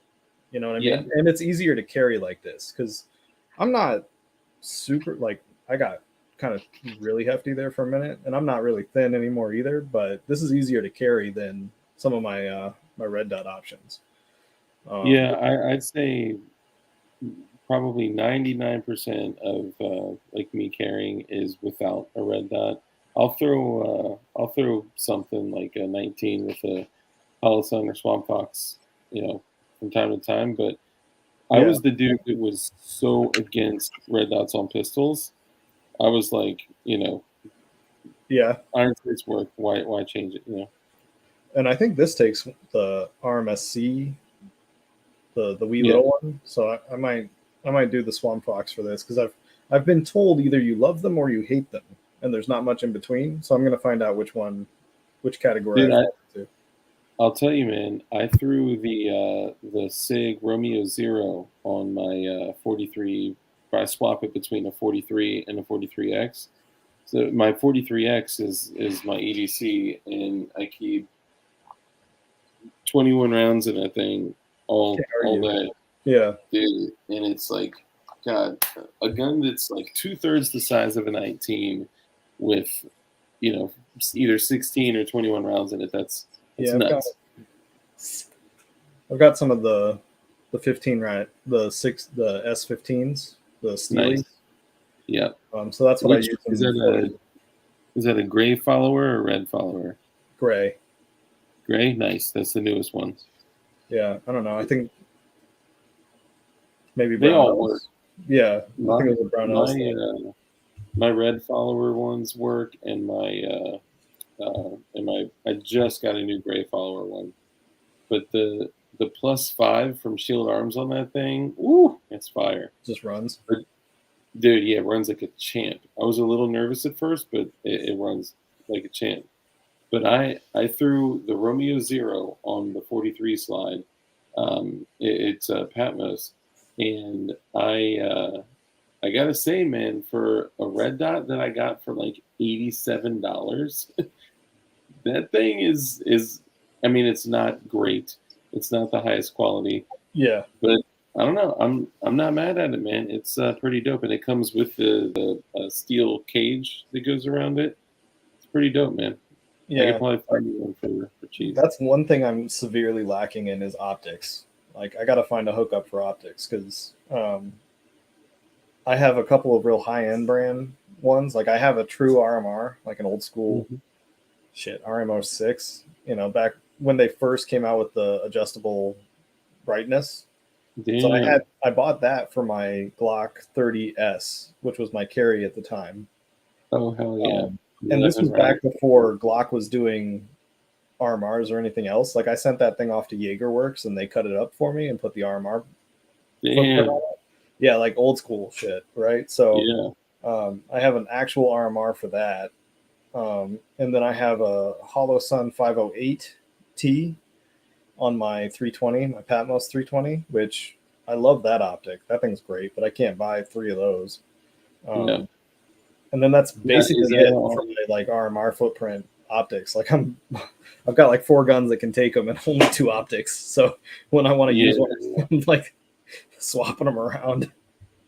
You know what I mean? And it's easier to carry like this because I'm not super like I got kind of really hefty there for a minute, and I'm not really thin anymore either. But this is easier to carry than some of my my red dot options. I'd say probably 99% of like me carrying is without a red dot. I'll throw something like a 19 with a Hollow Sun or Swamp Fox, you know, from time to time. But I was the dude that was so against red dots on pistols. I was like, you know, Iron Sights work. Why change it? You know. And I think this takes the RMSC, the wee little one. So I might do the Swamp Fox for this because I've been told either you love them or you hate them. and there's not much in between. So I'm gonna find out which category Dude, I fall into. I'll tell you, man. I threw the Sig Romeo Zero on my 43. I swap it between a 43 and a 43X. So my 43X is my EDC, and I keep 21 rounds in that thing all day. Yeah, dude. And it's like, God, a gun that's like 2/3 the size of a 19 with, either 16 or 21 rounds in it. That's nuts. I've got some of the 15 the S15s, the Steely. Nice. Yeah. So that's what I use. Is that a gray follower or red follower? Gray. Gray, nice. That's the newest one. Yeah, I don't know. I think maybe they all work. Yeah, I think it was a brown my red follower ones work, and I just got a new gray follower one. But the +5 from Shield Arms on that thing, woo, it's fire. Just runs. Dude, yeah, it runs like a champ. I was a little nervous at first, but it runs like a champ. But I threw the Romeo Zero on the 43 slide. It's Patmos, and I gotta say, man, for a red dot that I got for like $87, that thing is. I mean, it's not great. It's not the highest quality. Yeah, but I don't know. I'm not mad at it, man. It's pretty dope, and it comes with the steel cage that goes around it. It's pretty dope, man. Yeah, I could probably find you one for cheap. That's one thing I'm severely lacking in is optics. Like, I got to find a hookup for optics because I have a couple of real high end brand ones. Like, I have a true RMR, like an old school RMO 6. Back when they first came out with the adjustable brightness. Damn. So I bought that for my Glock 30S, which was my carry at the time. Oh, hell yeah. And this was back before Glock was doing RMRs or anything else. Like, I sent that thing off to JagerWorks and they cut it up for me and put the RMR. Damn. Yeah, like old school shit, right? So I have an actual RMR for that. And then I have a Hollow Sun 508T on my 320, my Patmos 320, which I love that optic. That thing's great, but I can't buy 3 of those. And then that's basically it for my like RMR footprint optics. Like I've got like 4 guns that can take them and only 2 optics. So when I want to use one, I'm like swapping them around.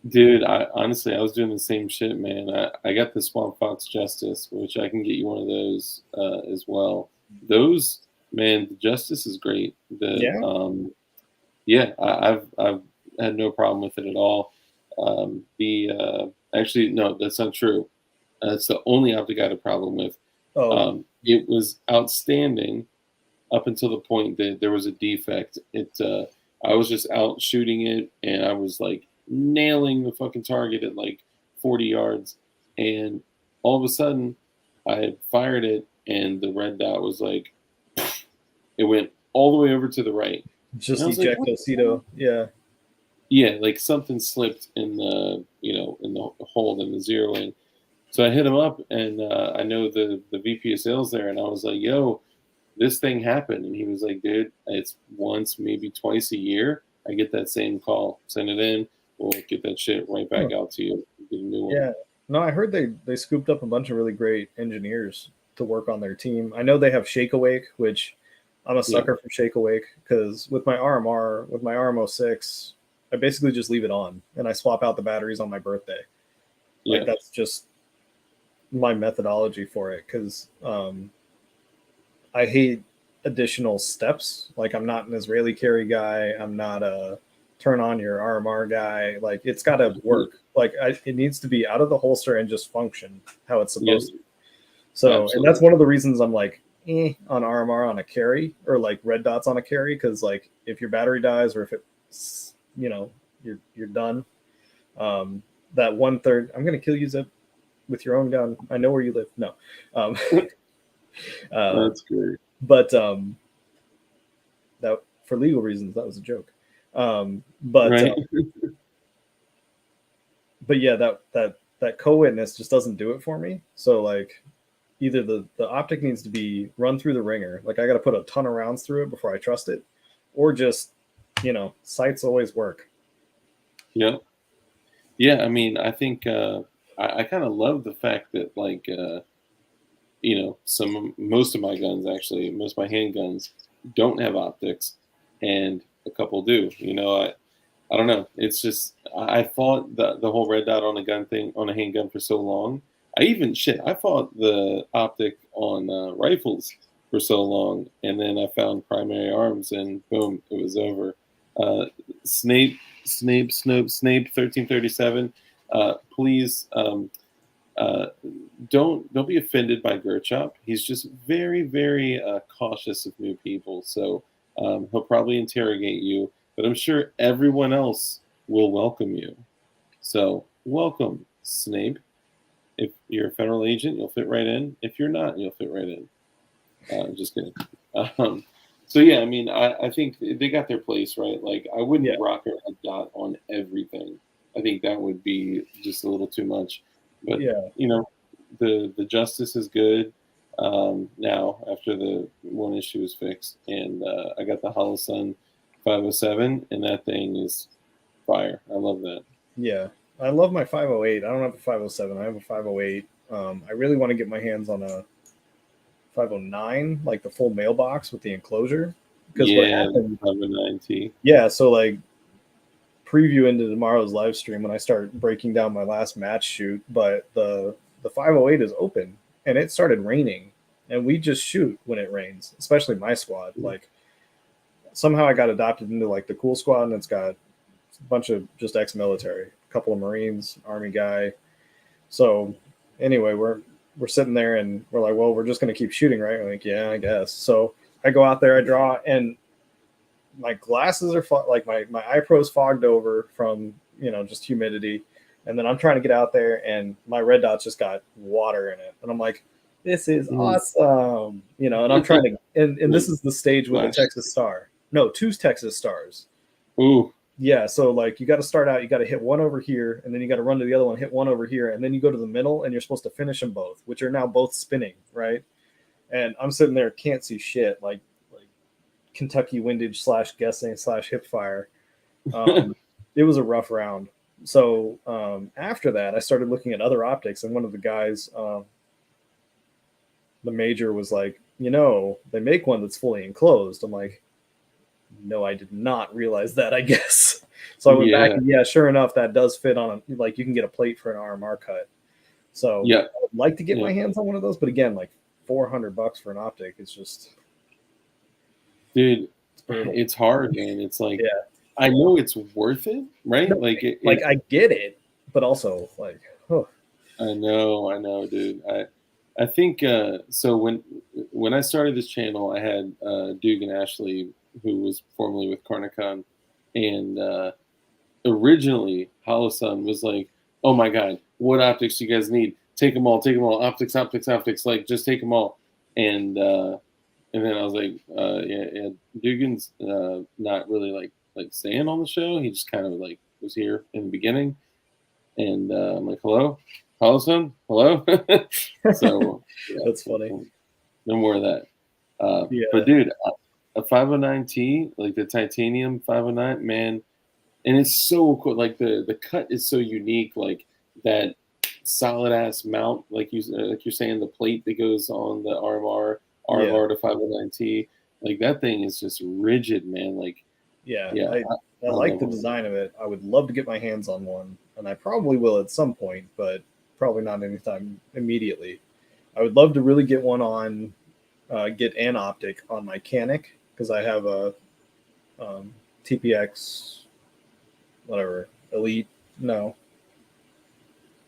Dude, honestly, I was doing the same shit, man. I got the Swamp Fox Justice, which I can get you one of those as well. Those, man, the Justice is great. I've had no problem with it at all. Actually, no, that's not true. That's the only optic I had a problem with. It was outstanding up until the point that there was a defect. I was just out shooting it, and I was like nailing the fucking target at like 40 yards, and all of a sudden I fired it, and the red dot was like, it went all the way over to the right. Just ejectocito, yeah, like something slipped in the in the hole in the zeroing. So I hit him up, and I know the VP of sales there, and I was like, yo, this thing happened. And he was like, dude, it's once, maybe twice a year I get that same call. Send it in. We'll get that shit right back out to you. Get a new one. Yeah. No, I heard they scooped up a bunch of really great engineers to work on their team. I know they have Shake Awake, which I'm a sucker for Shake Awake because with my RMR, with my RMO6, I basically just leave it on and I swap out the batteries on my birthday. Like that's just my methodology for it because I hate additional steps. Like I'm not an Israeli carry guy. I'm not a turn on your RMR guy. Like it's got to work. Like it needs to be out of the holster and just function how it's supposed to. So, and that's one of the reasons I'm like on RMR on a carry or like red dots on a carry because like if your battery dies or if it's you're done. That 1/3, I'm gonna kill you, Zip, with your own gun. I know where you live. No, that's great. But that for legal reasons that was a joke. But yeah, that that co-witness just doesn't do it for me. So like either the optic needs to be run through the ringer, like I got to put a ton of rounds through it before I trust it, or just, you know, sights always work. Yeah. Yeah, I mean, I think I kind of love the fact that like you know, most of my guns actually, most of my handguns don't have optics, and a couple do. You know, I don't know. It's just I fought the whole red dot on a gun thing on a handgun for so long. I fought the optic on rifles for so long, and then I found primary arms, and boom, it was over. Uh, Snape 1337. Please uh, don't be offended by Gerchop. He's just very cautious of new people, so he'll probably interrogate you. But I'm sure everyone else will welcome you. So welcome, Snape. If you're a federal agent, you'll fit right in. If you're not, you'll fit right in. Just kidding. So yeah, I mean, I think they got their place, right? Like, I wouldn't rock a red dot on everything. I think that would be just a little too much. But you know, the justice is good now after the one issue is fixed, and I got the Holosun 507, and that thing is fire. I love that. Yeah, I love my 508. I don't have a 507. I have a 508. I really want to get my hands on a 509, like the full mailbox with the enclosure. Because what happened? 509T. Yeah, so like preview into tomorrow's live stream when I start breaking down my last match shoot, but the 508 is open and it started raining, and we just shoot when it rains, especially my squad. Like somehow I got adopted into like the cool squad, and it's got a bunch of just ex-military, a couple of Marines, Army guy. So anyway, we're sitting there and we're like, well, we're just going to keep shooting, right? We're like, yeah, I guess. So I go out there, I draw, and my glasses are like my eye pro's fogged over from, you know, just humidity. And then I'm trying to get out there, and my red dot's just got water in it. And I'm like, this is awesome. You know, and I'm trying to, and this is the stage with the Texas Star. No, 2 Texas Stars. Ooh. Yeah, so like you got to start out, you got to hit one over here, and then you got to run to the other one, hit one over here, and then you go to the middle, and you're supposed to finish them both, which are now both spinning, right? And I'm sitting there, can't see shit, like Kentucky windage / guessing / hip fire. It was a rough round. So after that, I started looking at other optics, and one of the guys, the major, was like, you know, they make one that's fully enclosed. I'm like, no, I did not realize that, I guess. So I went back, and sure enough, that does fit on a, like, you can get a plate for an RMR cut. So I would like to get my hands on one of those, but again, like $400 for an optic, it's just, dude, it's hard, man. It's like, I know it's worth it, right? No, like I get it, but also like, I know, dude. I think so. When I started this channel, I had Dugan Ashley, who was formerly with Karnakon, and originally Holosun was like, "Oh my God, what optics do you guys need? Take them all, optics, like just take them all." And then I was like, yeah, Dugan's not really like staying on the show. He just kind of like was here in the beginning, and I'm like, hello, Holosun, hello. So that's funny. No more of that. But dude, a 509T, like the titanium 509, man, and it's so cool. Like the cut is so unique. Like that solid ass mount, like you're saying, the plate that goes on the RMR to 509T, like that thing is just rigid, man. Like I like the design of it. I would love to get my hands on one, and I probably will at some point, but probably not anytime immediately. I would love to really get one on, get an optic on my Canic, because I have a TPX, whatever, Elite. No,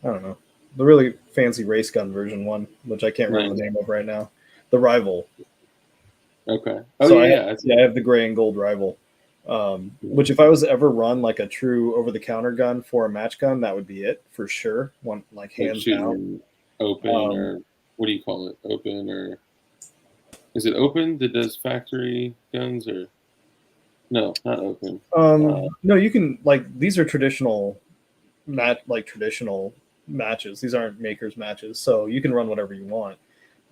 I don't know. The really fancy race gun version one, which I can't remember the name of right now. The Rival. Okay. Oh, so I have the gray and gold Rival. Which if I was to ever run like a true over-the-counter gun for a match gun, that would be it for sure. One like hands down. Open or what do you call it? Open, or is it open that does factory guns, or no, not open? No, you can, like, these are traditional, not like traditional matches. These aren't makers matches, so you can run whatever you want.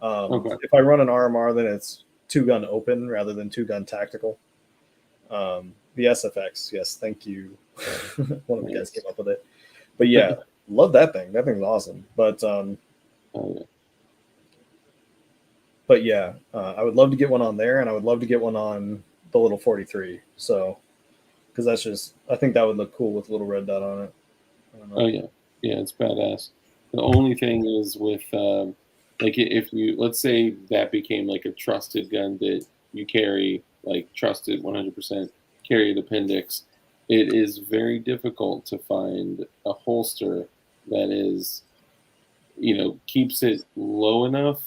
Okay. If I run an RMR, then it's 2-gun open rather than 2-gun tactical. The SFX, yes, thank you. One of the guys came up with it. But yeah, love that thing. That thing's awesome. But but yeah, I would love to get one on there, and I would love to get one on the little 43. So, because that's just, I think that would look cool with a little red dot on it. Oh yeah, it's badass. The only thing is with like if you, let's say that became like a trusted gun that you carry, like trusted 100% carry the appendix, it is very difficult to find a holster that is, keeps it low enough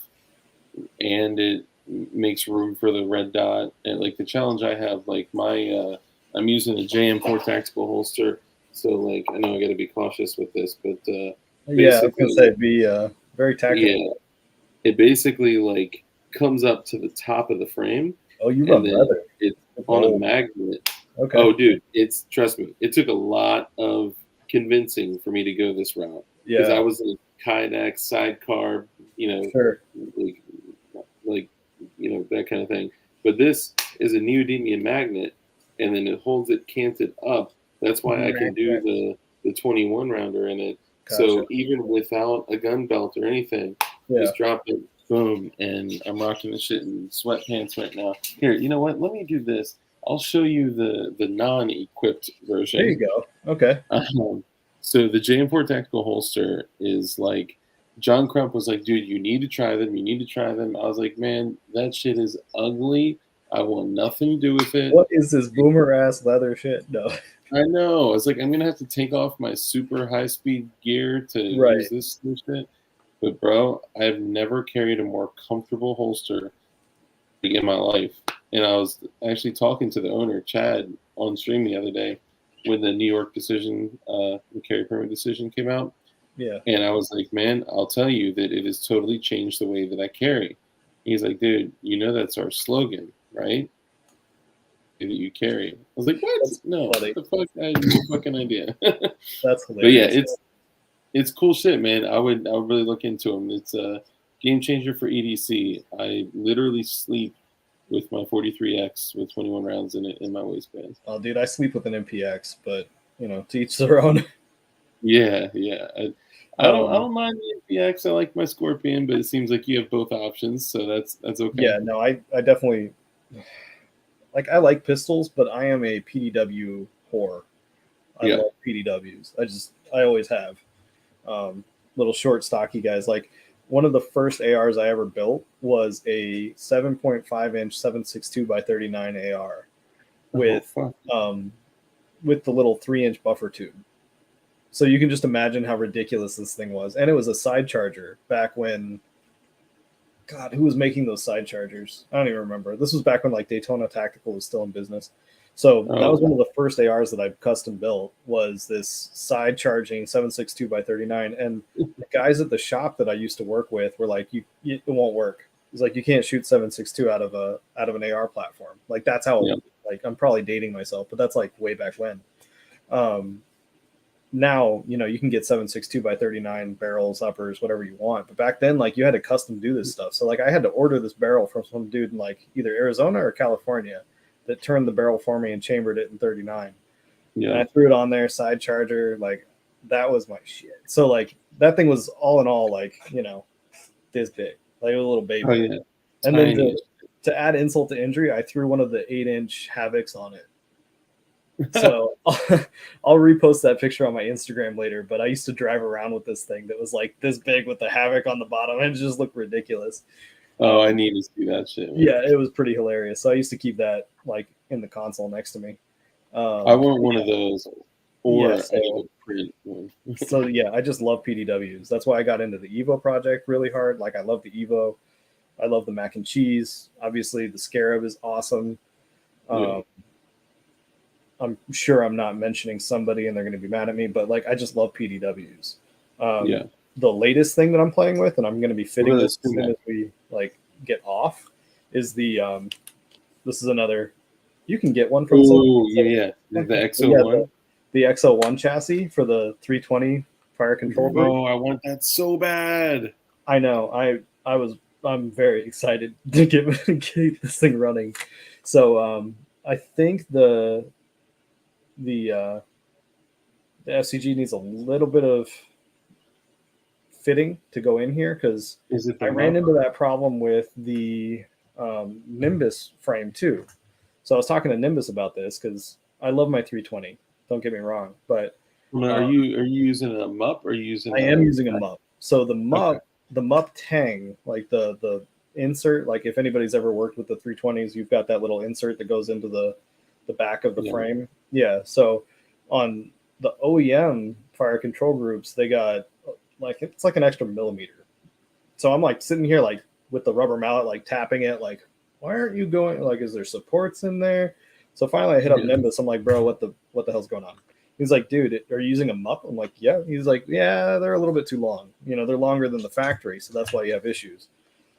and it makes room for the red dot. And like the challenge I have, like my I'm using a JM4 tactical holster, so like I know I got to be cautious with this, but yeah, I was gonna say be very tactical. Yeah, it basically like comes up to the top of the frame. Oh, you run leather? It's on a magnet. Okay. Oh, dude, trust me, it took a lot of convincing for me to go this route. Because I was a Kydex sidecar, sure. like that kind of thing. But this is a neodymium magnet, and then it holds it canted up. That's why I can do the 21 rounder in it. Gotcha. So even without a gun belt or anything, just drop it, boom, and I'm rocking the shit in sweatpants right now. Here, you know what? Let me do this. I'll show you the non-equipped version. There you go. Okay. So the JM4 tactical holster is like, John Crump was like, dude, you need to try them. You need to try them. I was like, man, that shit is ugly. I want nothing to do with it. What is this boomer ass leather shit? No. I know. I was like, I'm going to have to take off my super high speed gear to use this shit. But bro, I've never carried a more comfortable holster in my life. And I was actually talking to the owner, Chad, on stream the other day when the New York decision, the carry permit decision came out. Yeah. And I was like, man, I'll tell you that it has totally changed the way that I carry. He's like, dude, that's our slogan, right? That you carry. I was like, what? No, what the fuck? I had no fucking idea. That's hilarious. But yeah, it's cool shit, man. I would really look into them. It's a game changer for EDC. I literally sleep with my 43X with 21 rounds in it in my waistband. Oh, dude, I sleep with an MPX, but to each their own. Yeah. I don't mind the MPX. I like my Scorpion, but it seems like you have both options, so that's okay. Yeah, no, I definitely I like pistols, but I am a PDW whore. I love PDWs. I always have. Little short, stocky guys. Like one of the first ARs I ever built was a 7.5 inch 7.62 by 39 AR with the little 3-inch buffer tube. So you can just imagine how ridiculous this thing was. And it was a side charger back when, God, who was making those side chargers? I don't even remember. This was back when like Daytona Tactical was still in business. So that was one of the first ARs that I custom built, was this side charging 7.62 by 39. And the guys at the shop that I used to work with were like, it won't work. It's like, you can't shoot 7.62 out of an AR platform. Like that's how like I'm probably dating myself, but that's like way back when. Now, you can get 7.62 by 39 barrels, uppers, whatever you want. But back then, like you had to custom do this stuff. So like I had to order this barrel from some dude in like either Arizona or California that turned the barrel for me and chambered it in 39. Yeah. And I threw it on there, side charger. Like that was my shit. So like that thing was all in all, like, this big, like a little baby. Oh, yeah. And then to add insult to injury, I threw one of the 8-inch Havocs on it. So I'll repost that picture on my Instagram later, but I used to drive around with this thing that was like this big with the Havoc on the bottom, and it just looked ridiculous. Oh, I need to see that shit, man. Yeah, it was pretty hilarious. So I used to keep that like in the console next to me. I want one of those, or I need a print one. So yeah, I just love PDWs. That's why I got into the Evo project really hard. Like I love the Evo. I love the mac and cheese. Obviously, the Scarab is awesome. I'm sure I'm not mentioning somebody and they're going to be mad at me, but like I just love PDWs. The latest thing that I'm playing with, and I'm going to be fitting this as soon as we like get off, is the this is another. You can get one from. Oh yeah, the XO1. The XO1 chassis for the 320 fire control group. Oh, I want that so bad. I know. I'm very excited to get this thing running. So I think the FCG needs a little bit of fitting to go in here because I ran into that problem with the Nimbus frame too. So I was talking to Nimbus about this because I love my 320. Don't get me wrong, but are you using a MUP or are you using? I am using a MUP. So the MUP, the MUP Tang, like the insert, like if anybody's ever worked with the 320s, you've got that little insert that goes into the back of the frame. Yeah. So on the OEM fire control groups, they got like it's like an extra millimeter. So I'm like sitting here like with the rubber mallet, like tapping it, like why aren't you going? Like, is there supports in there? So finally I hit up Nimbus. I'm like, bro, what the hell's going on? He's like, dude, are you using a MUP? I'm like, yeah. He's like, yeah, they're a little bit too long. You know, they're longer than the factory, so that's why you have issues.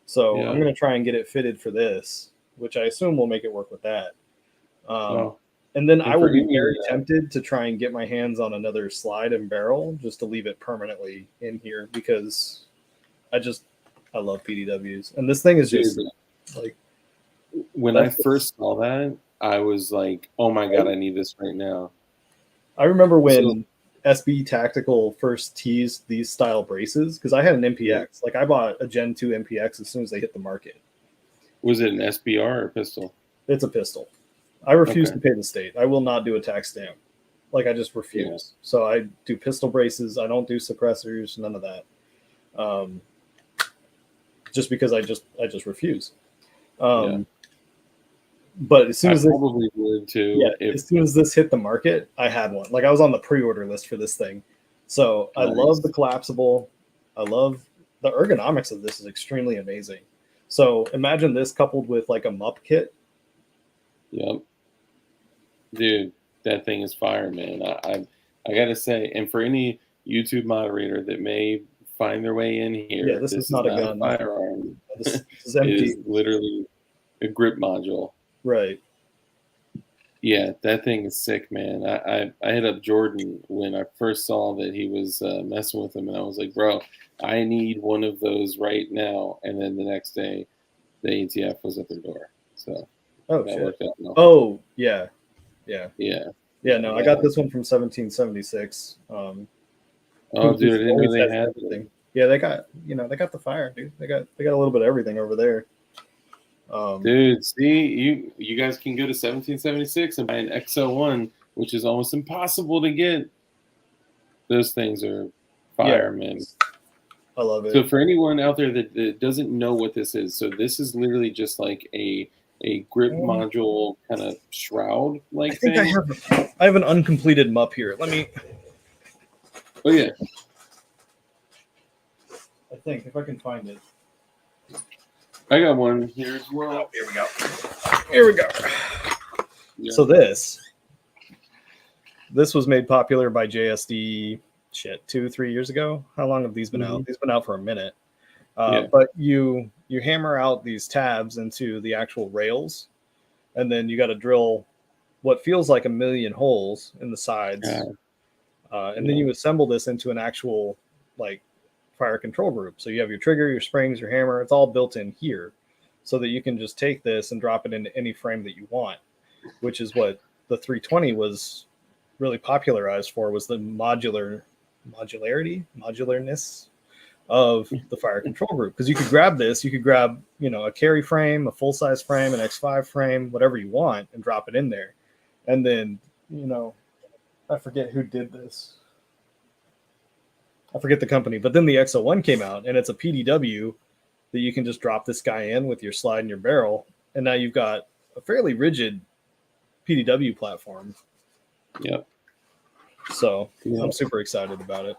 So I'm going to try and get it fitted for this, which I assume will make it work with that. And then I will be very tempted to try and get my hands on another slide and barrel just to leave it permanently in here because I love PDWs. And this thing is just like... When I first saw that, I was like, oh my God, I need this right now. I remember when SB Tactical first teased these style braces because I had an MPX. Like I bought a Gen 2 MPX as soon as they hit the market. Was it an SBR or a pistol? It's a pistol. I refuse to pay the state. I will not do a tax stamp. Like I just refuse. Yeah. So I do pistol braces. I don't do suppressors. None of that. Just because I just refuse. But as soon as probably would too. Yeah, as soon as this hit the market, I had one. Like I was on the pre-order list for this thing. So I love the collapsible. I love the ergonomics of this is extremely amazing. So imagine this coupled with like a MUP kit. Yep. Dude, that thing is fire, man. I gotta say, and for any YouTube moderator that may find their way in here, this is not a gun. Firearm. This is empty. It is literally a grip module. Right. Yeah, that thing is sick, man. I hit up Jordan when I first saw that he was messing with him, and I was like, bro, I need one of those right now. And then the next day, the ATF was at their door. So shit. Oh, yeah. Yeah. Yeah. Yeah, no, I got this one from 1776. Oh, dude, I didn't know they had everything. Yeah, they got the fire, dude. They got a little bit of everything over there. Dude, see, you guys can go to 1776 and buy an XO1, which is almost impossible to get. Those things are fire, man. I love it. So for anyone out there that doesn't know what this is, so this is literally just like a grip module kind of shroud like thing. I have an uncompleted MUP here. Let me. Oh yeah. I think if I can find it. I got one here as well. Oh, here we go. Yeah. So this was made popular by JSD 2-3 years ago. How long have these been out? These been out for a minute. But you hammer out these tabs into the actual rails, and then you got to drill what feels like 1 million holes in the sides, and then you assemble this into an actual like fire control group. So you have your trigger, your springs, your hammer. It's all built in here, so that you can just take this and drop it into any frame that you want, which is what the 320 was really popularized for, was the modularness of the fire control group. Because you could grab this, you could grab, a carry frame, a full-size frame, an X5 frame, whatever you want, and drop it in there. And then, I forget who did this. I forget the company, but then the XO1 came out, and it's a PDW that you can just drop this guy in with your slide and your barrel, and now you've got a fairly rigid PDW platform. Yep. So I'm super excited about it.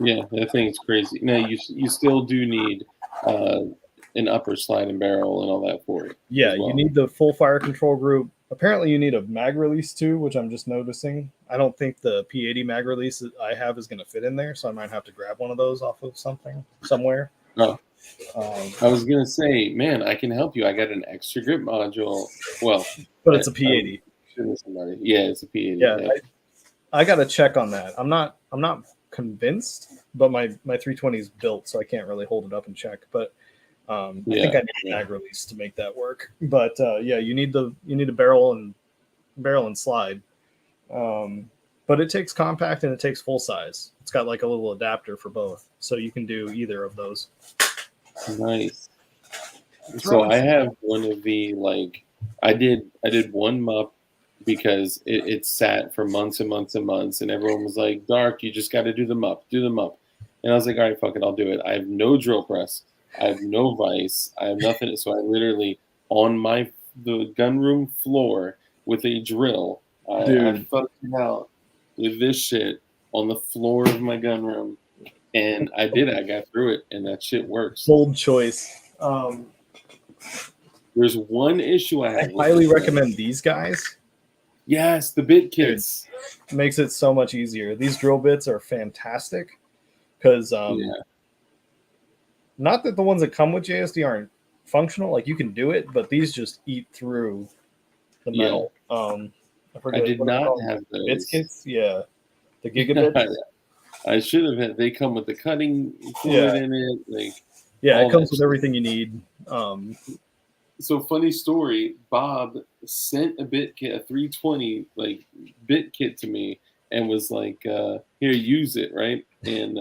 Yeah, that thing's crazy. Now you still do need an upper slide and barrel and all that for it. Yeah, you need the full fire control group. Apparently you need a mag release too, which I'm just noticing. I don't think the P80 mag release that I have is going to fit in there, so I might have to grab one of those off of somewhere. Oh, I was going to say, man, I can help you. I got an extra grip module. Well, but it's a P80. Yeah, it's a P80. Yeah, I got to check on that. I'm not convinced, but my 320 is built, so I can't really hold it up and check. But I think I need a mag release to make that work. But yeah, you need a barrel and slide. But it takes compact and it takes full size. It's got like a little adapter for both, so you can do either of those. Nice. So I have one of the I did one mup because it sat for months and months and months, and everyone was like, "Dark, you just got to do the mup, And I was like, "All right, fuck it, I'll do it." I have no drill press, I have no vise, I have nothing. So I literally on the gun room floor with a drill, I fucked it out with this shit on the floor of my gun room, and I did it. I got through it, and that shit works. Bold choice. There's one issue I have. I highly recommend these guys. Yes, the bit kits. It makes it so much easier. These drill bits are fantastic because not that the ones that come with JSD aren't functional, like you can do it, but these just eat through the metal. I did not have those. Bits kits, the gigabits. I should have had. They come with the cutting fluid in it, it comes with everything you need. So funny story. Bob sent a bit kit, a 320 bit kit to me, and was like, "Here, use it," right? And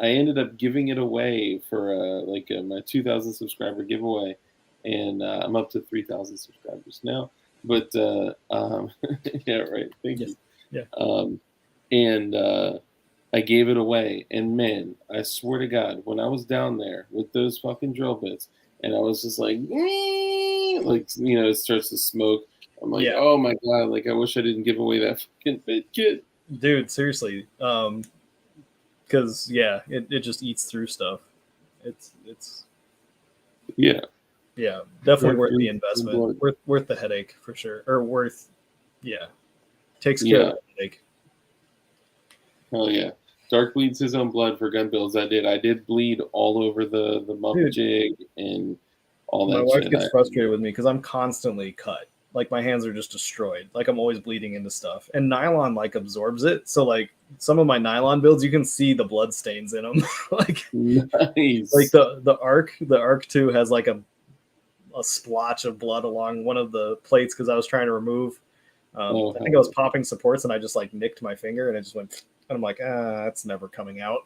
I ended up giving it away for my 2,000 subscriber giveaway, and I'm up to 3,000 subscribers now. But yeah, right. Thank you. Yeah. And I gave it away, and man, I swear to God, when I was down there with those fucking drill bits, and I was just like, it starts to smoke. I'm like, oh my God, I wish I didn't give away that fucking bit kit. Dude, seriously. Because it just eats through stuff. It's definitely worth the investment. Worth the headache for sure. Or takes care of the headache. Hell yeah. Dark bleeds his own blood for gun builds. I did bleed all over the mup jig and all that. My wife gets frustrated with me because I'm constantly cut. Like my hands are just destroyed. Like I'm always bleeding into stuff. And nylon absorbs it. So some of my nylon builds, you can see the blood stains in them. Nice. The Arc 2 has a splotch of blood along one of the plates because I was trying to remove. I think I was popping supports and I just nicked my finger and it just went. And I'm like, that's never coming out.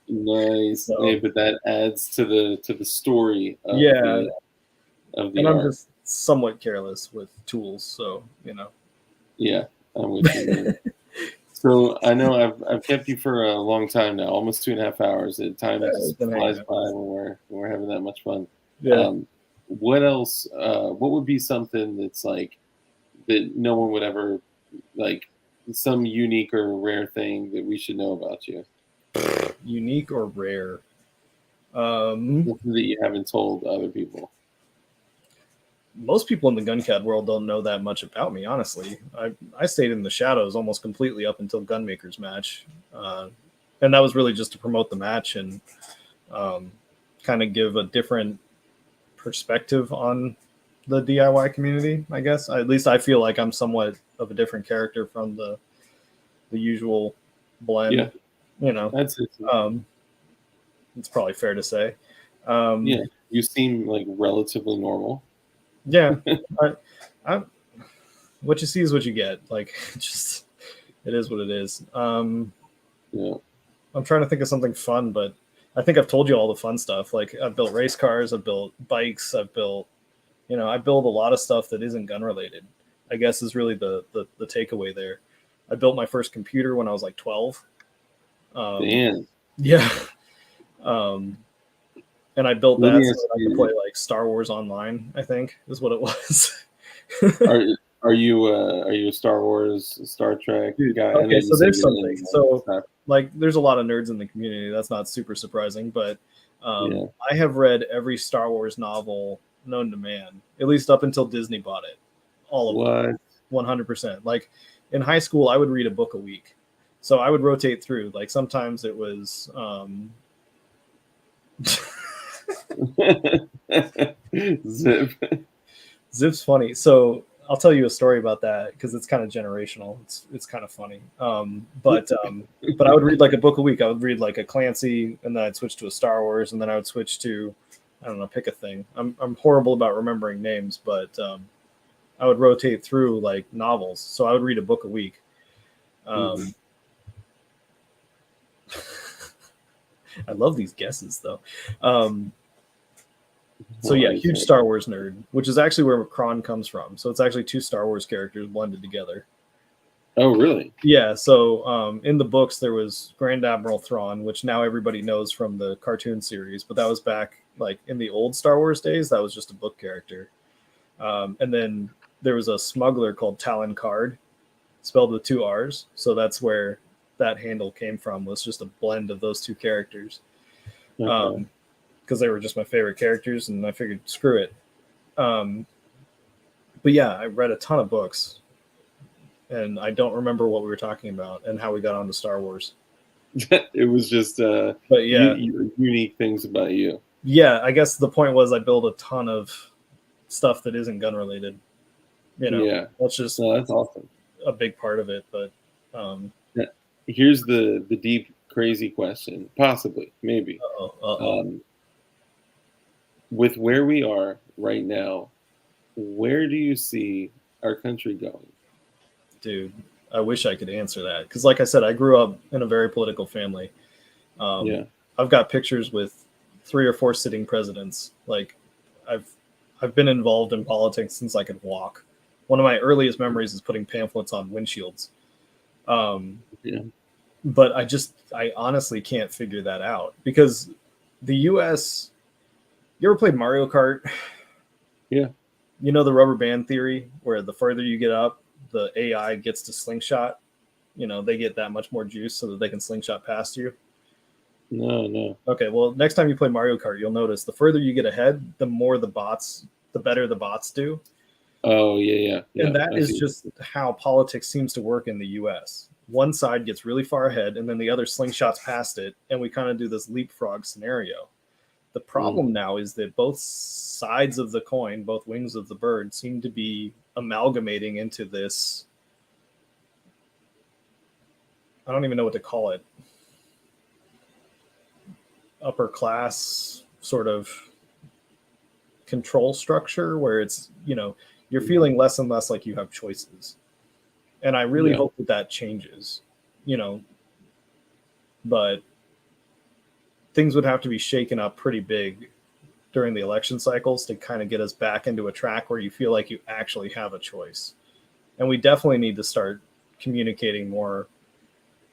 Nice. So, hey, but that adds to the story of of the and art. I'm just somewhat careless with tools, so Yeah, I'm with you, man. So I know I've kept you for a long time now, almost 2.5 hours. The time just flies by when we're having that much fun. Yeah. What else? What would be something that's that no one would ever some unique or rare thing that we should know about you? Unique or rare? Something that you haven't told other people. Most people in the GunCAD world don't know that much about me, honestly. I stayed in the shadows almost completely up until Gunmaker's match. And that was really just to promote the match and kind of give a different perspective on the DIY community, I guess. At least I feel like I'm somewhat of a different character from the usual blend. Yeah. That's it. It's probably fair to say. You seem relatively normal. Yeah. I what you see is what you get. It is what it is. I'm trying to think of something fun, but I think I've told you all the fun stuff. I've built race cars, I've built bikes, I've built I build a lot of stuff that isn't gun related, I guess is really the takeaway there. I built my first computer when I was 12. Man. Yeah. And I built that so that I could play Star Wars Online, I think is what it was. Are you a Star Wars, Star Trek guy? Okay, so there's something. So there's a lot of nerds in the community. That's not super surprising, but I have read every Star Wars novel known to man, at least up until Disney bought it. All of them. 100%. In high school, I would read a book a week. So I would rotate through. Sometimes it was Zip. Zip's funny. So I'll tell you a story about that because it's kind of generational. It's kind of funny. But I would read like a book a week. I would read like a Clancy, and then I'd switch to a Star Wars, and then I would switch to, I don't know, pick a thing. I'm horrible about remembering names, but I would rotate through like novels. So I would read a book a week. I love these guesses though. So yeah, huge Star Wars nerd, which is actually where Kron comes from. So it's actually two Star Wars characters blended together. Oh, really? Yeah. So in the books, there was Grand Admiral Thrawn, which now everybody knows from the cartoon series, but that was back like in the old Star Wars days. That was just a book character. And then there was a smuggler called Talon Card, spelled with two R's. So that's where that handle came from, was just a blend of those two characters. Okay. Because they were just my favorite characters, and I figured, screw it. But yeah, I read a ton of books, and I don't remember what we were talking about and how we got onto Star Wars. It was just but yeah, unique things about you. Yeah, I guess the point was I build a ton of stuff that isn't gun related. Yeah, that's just that's awesome. A big part of it. But here's the deep, crazy question, possibly, maybe. With where we are right now, where do you see our country going? Dude, I wish I could answer that. Because like I said, I grew up in a very political family. I've got pictures with 3 or 4 sitting presidents. Like I've been involved in politics since I could walk. One of my earliest memories is putting pamphlets on windshields. But I honestly can't figure that out, because the U.S. You ever played Mario Kart? Yeah. You know the rubber band theory, where the further you get up, the AI gets to slingshot. They get that much more juice so that they can slingshot past you. No. Okay, well, next time you play Mario Kart, you'll notice the further you get ahead, the better the bots do. Oh, yeah. And that is just how politics seems to work in the U.S. One side gets really far ahead, and then the other slingshots past it, and we kind of do this leapfrog scenario. The problem now is that both sides of the coin, both wings of the bird, seem to be amalgamating into this, I don't even know what to call it, upper class sort of control structure, where it's, you're feeling less and less like you have choices. And I really hope that changes, but things would have to be shaken up pretty big during the election cycles to kind of get us back into a track where you feel like you actually have a choice. And we definitely need to start communicating more,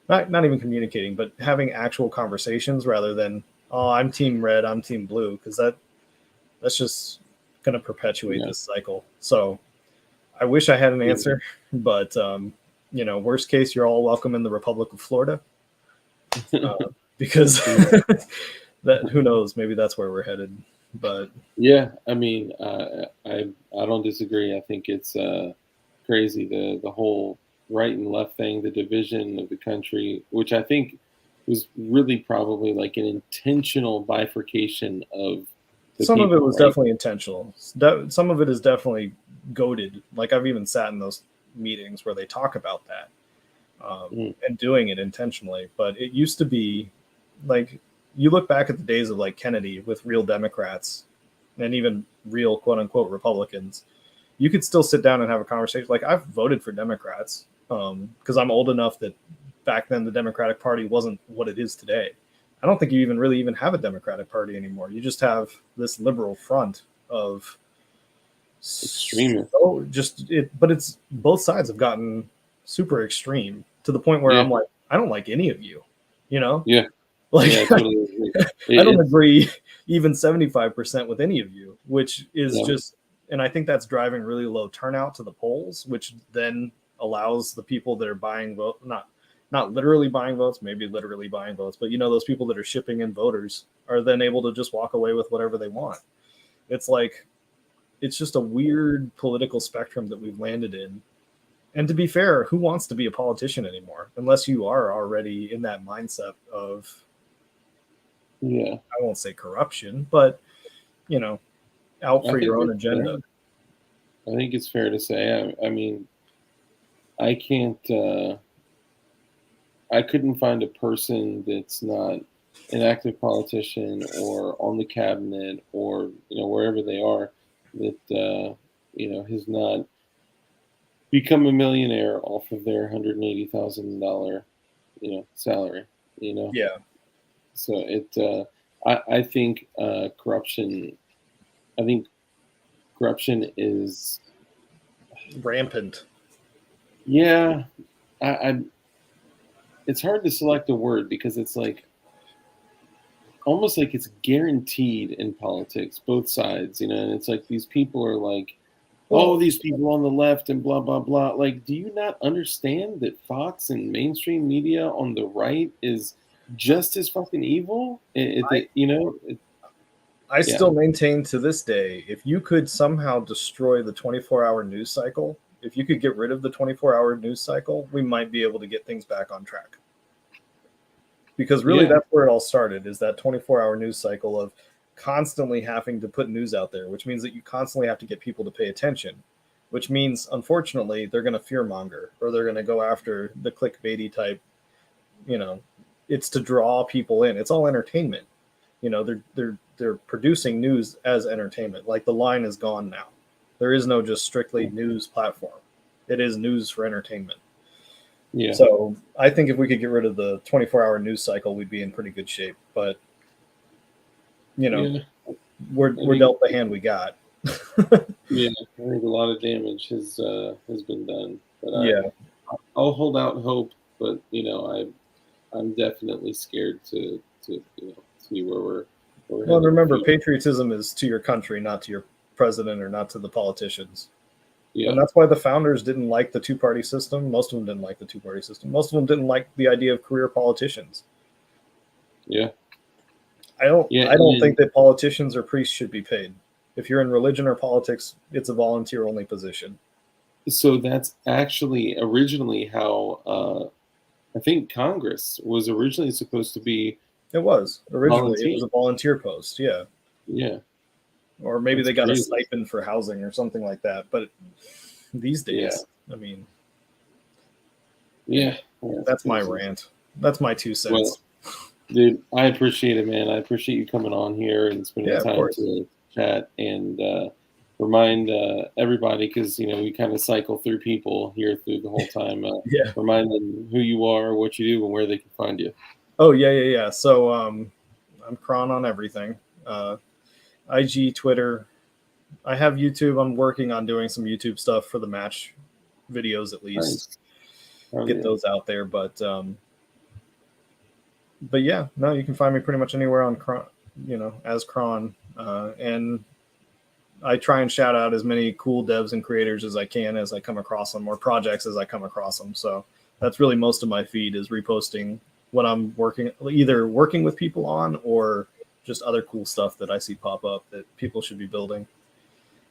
not even communicating, but having actual conversations rather than, oh, I'm team red, I'm team blue, because that's just going to perpetuate this cycle. So I wish I had an answer, but worst case, you're all welcome in the Republic of Florida. Because that, who knows, maybe that's where we're headed. But yeah, I mean, I don't disagree. I think it's crazy, the whole right and left thing, the division of the country, which I think was really probably like an intentional bifurcation of some of it was definitely intentional. Some of it is definitely goaded. Like I've even sat in those meetings where they talk about that and doing it intentionally. But it used to be like, you look back at the days of like Kennedy with real Democrats and even real quote unquote Republicans, you could still sit down and have a conversation. Like I've voted for Democrats because I'm old enough that back then the Democratic Party wasn't what it is today. I don't think you even have a Democratic Party anymore. You just have this liberal front of extremists. But it's both sides have gotten super extreme to the point where I'm like, I don't like any of you, Yeah. Like, yeah, totally I don't agree even 75% with any of you, which is just, and I think that's driving really low turnout to the polls, which then allows the people that are buying vote, not literally buying votes, maybe literally buying votes, but those people that are shipping in voters are then able to just walk away with whatever they want. It's like, it's just a weird political spectrum that we've landed in. And to be fair, who wants to be a politician anymore? Unless you are already in that mindset of, I won't say corruption, but, out for your own agenda. I think it's fair to say. I mean, I can't. I couldn't find a person that's not an active politician or on the cabinet or wherever they are that has not become a millionaire off of their $180,000 salary. Yeah, So I think corruption. I think corruption is rampant. yeah. I it's hard to select a word because it's like almost like it's guaranteed in politics, both sides, and it's like these people are like, oh, these people on the left and blah, blah, blah. Like, do you not understand that Fox and mainstream media on the right is just as fucking evil? I still maintain to this day, if you could somehow destroy the 24-hour news cycle, if you could get rid of the 24-hour news cycle, we might be able to get things back on track. Because really, that's where it all started, is that 24-hour news cycle of constantly having to put news out there, which means that you constantly have to get people to pay attention, which means, unfortunately, they're going to fearmonger or they're going to go after the clickbaity type, it's to draw people in. It's all entertainment. They're producing news as entertainment. Like, the line is gone now. There is no just strictly news platform. It is news for entertainment. Yeah. So I think if we could get rid of the 24-hour news cycle, we'd be in pretty good shape. But we're dealt the hand we got. Yeah, I think a lot of damage has been done. But I'll hold out hope. But I'm definitely scared to see where we're. Well, remember, patriotism is to your country, not to your president or not to the politicians. Yeah. And that's why the founders didn't like the two-party system. Most of them didn't like the two-party system. Most of them didn't like the idea of career politicians. Yeah. I don't think that politicians or priests should be paid. If you're in religion or politics, it's a volunteer-only position. So that's actually originally how I think Congress was originally supposed to be. It was. Originally, it was a volunteer post, yeah. Yeah. Or maybe they got a stipend for housing or something like that. But these days, I mean. Yeah. That's my rant. That's my 2 cents. Well, dude, I appreciate it, man. I appreciate you coming on here and spending time to chat and remind everybody, because we kind of cycle through people here through the whole time. Remind them who you are, what you do, and where they can find you. Oh yeah. So I'm Kron on everything. IG, Twitter. I have YouTube. I'm working on doing some YouTube stuff for the match videos at least. Nice. Get those out there, but yeah, no, you can find me pretty much anywhere on Kron, as Krrawn. And I try and shout out as many cool devs and creators as I can as I come across them, or projects as I come across them. So that's really most of my feed, is reposting what I'm either working with people on or just other cool stuff that I see pop up that people should be building.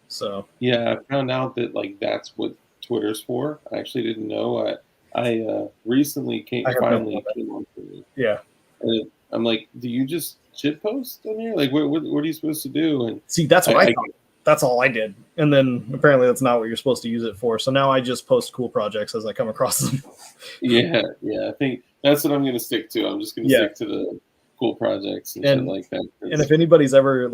So yeah, I found out that that's what Twitter's for. I actually didn't know. I recently finally came on Twitter. Yeah. And I'm like, do you just shit post on here? Like, what are you supposed to do? And see, that's what I thought. That's all I did. And then apparently that's not what you're supposed to use it for. So now I just post cool projects as I come across them. Yeah. I think that's what I'm going to stick to. I'm just going to stick to the cool projects and shit like that. And if anybody's ever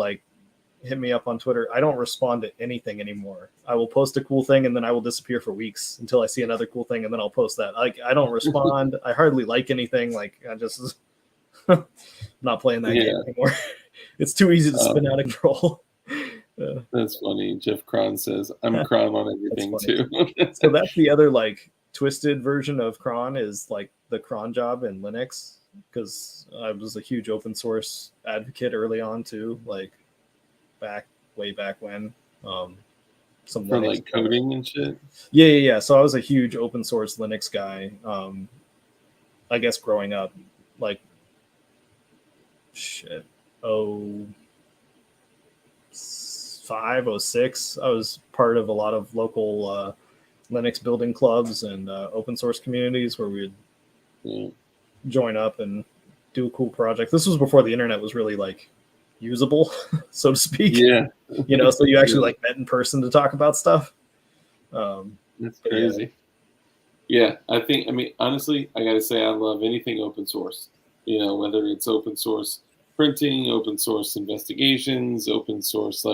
hit me up on Twitter, I don't respond to anything anymore. I will post a cool thing and then I will disappear for weeks until I see another cool thing, and then I'll post that. I don't respond. I hardly like anything. I just not playing that game anymore. It's too easy to spin out of control. That's funny. Jeff Kron says, I'm Kron on everything too. So that's the other twisted version of Kron, is the cron job in Linux, because I was a huge open source advocate early on too, way back when. Some for coding and shit. Yeah. So I was a huge open source Linux guy. I guess growing up, 05, 06, I was part of a lot of local Linux building clubs and open source communities where we would join up and do a cool project. This was before the internet was really usable, so to speak. Yeah. So you actually met in person to talk about stuff. That's But crazy. Yeah, I think. I mean, honestly, I gotta say, I love anything open source. Whether it's open source printing, open source investigations, open source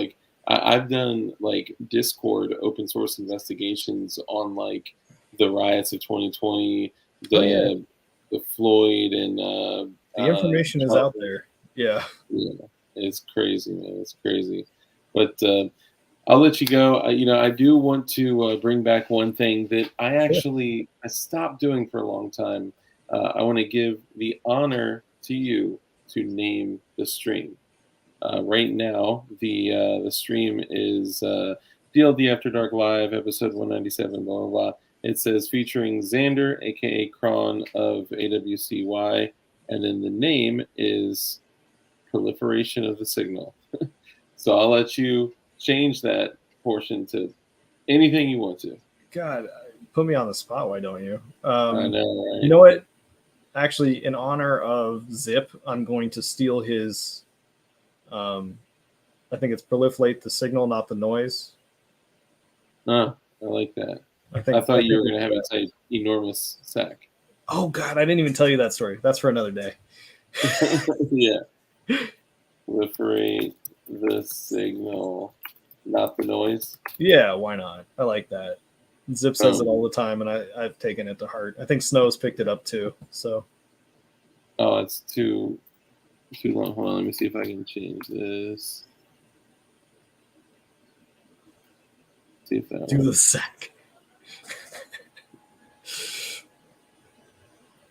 I've done like Discord open source investigations on like the riots of 2020, oh yeah, the Floyd and the information is out Charlie. there. Yeah, Yeah, it's crazy, man. It's crazy. But I'll let you go. I do want to bring back one thing that sure. I stopped doing for a long time. I want to give the honor to you to name the stream. Right now, the stream is DLD After Dark Live, episode 197, blah, blah, blah. It says featuring Xander, aka Kron of AWCY, and then the name is Proliferation of the Signal. So I'll let you change that portion to anything you want to. God, put me on the spot. Why don't you? I know, You right? know what? Actually, in honor of Zip, I'm going to steal his. I think it's proliferate the signal, not the noise. I like that. I I think. thought you were going to have it say enormous sack. Oh God, I didn't even tell you that story. That's for another day. Yeah. Proliferate the signal, not the noise. Yeah, why not? I like that. Zip says it all the time, and I've taken it to heart. I think Snow's picked it up too. So. Oh, it's too long. Hold on, let me see if I can change this. See if that Do the sack.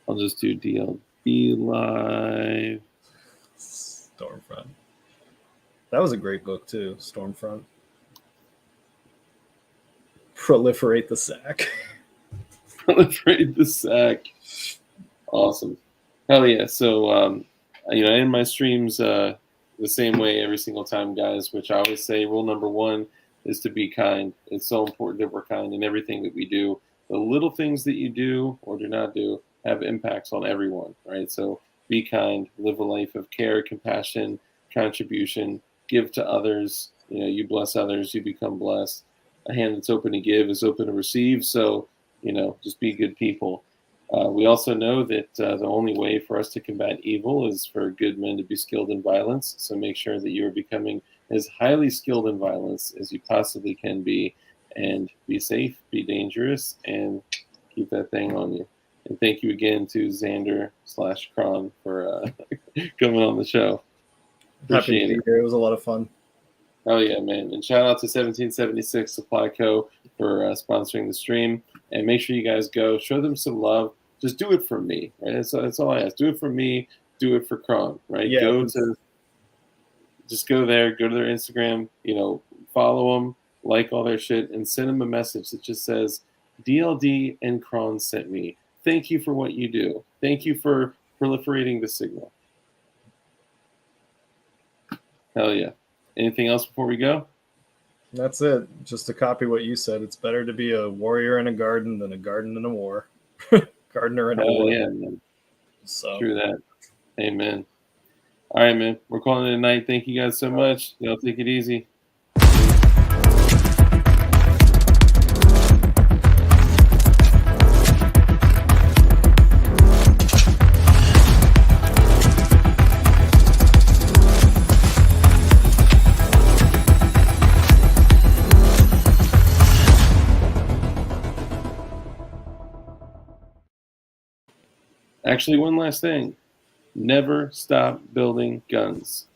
I'll just do DLD live. Stormfront. That was a great book too. Stormfront. Proliferate the sack. Proliferate the sack. Awesome. Hell yeah. So, I end my streams the same way every single time, guys, which I always say rule number one is to be kind. It's so important that we're kind in everything that we do. The little things that you do or do not do have impacts on everyone, right? So be kind, live a life of care, compassion, contribution, give to others. You bless others, you become blessed. A hand that's open to give is open to receive. So, just be good people. We also know that the only way for us to combat evil is for good men to be skilled in violence. So make sure that you are becoming as highly skilled in violence as you possibly can be, and be safe, be dangerous, and keep that thing on you. And thank you again to Xander/Kron for coming on the show. Happy to be here. It was a lot of fun. Oh yeah, man. And shout out to 1776 Supply Co. for sponsoring the stream. And make sure you guys go, show them some love. Just do it for me, right? That's all I ask. Do it for me. Do it for Kron, right? Yeah, Just go there, go to their Instagram, follow them, like all their shit, and send them a message that just says, DLD and Kron sent me. Thank you for what you do. Thank you for proliferating the signal. Hell yeah. Anything else before we go? That's it. Just to copy what you said, it's better to be a warrior in a garden than a garden in a war. Gardener in a war. Yeah, man. So. True that. Amen. All right, man. We're calling it a night. Thank you guys so much. Y'all take it easy. Actually, one last thing. Never stop building guns.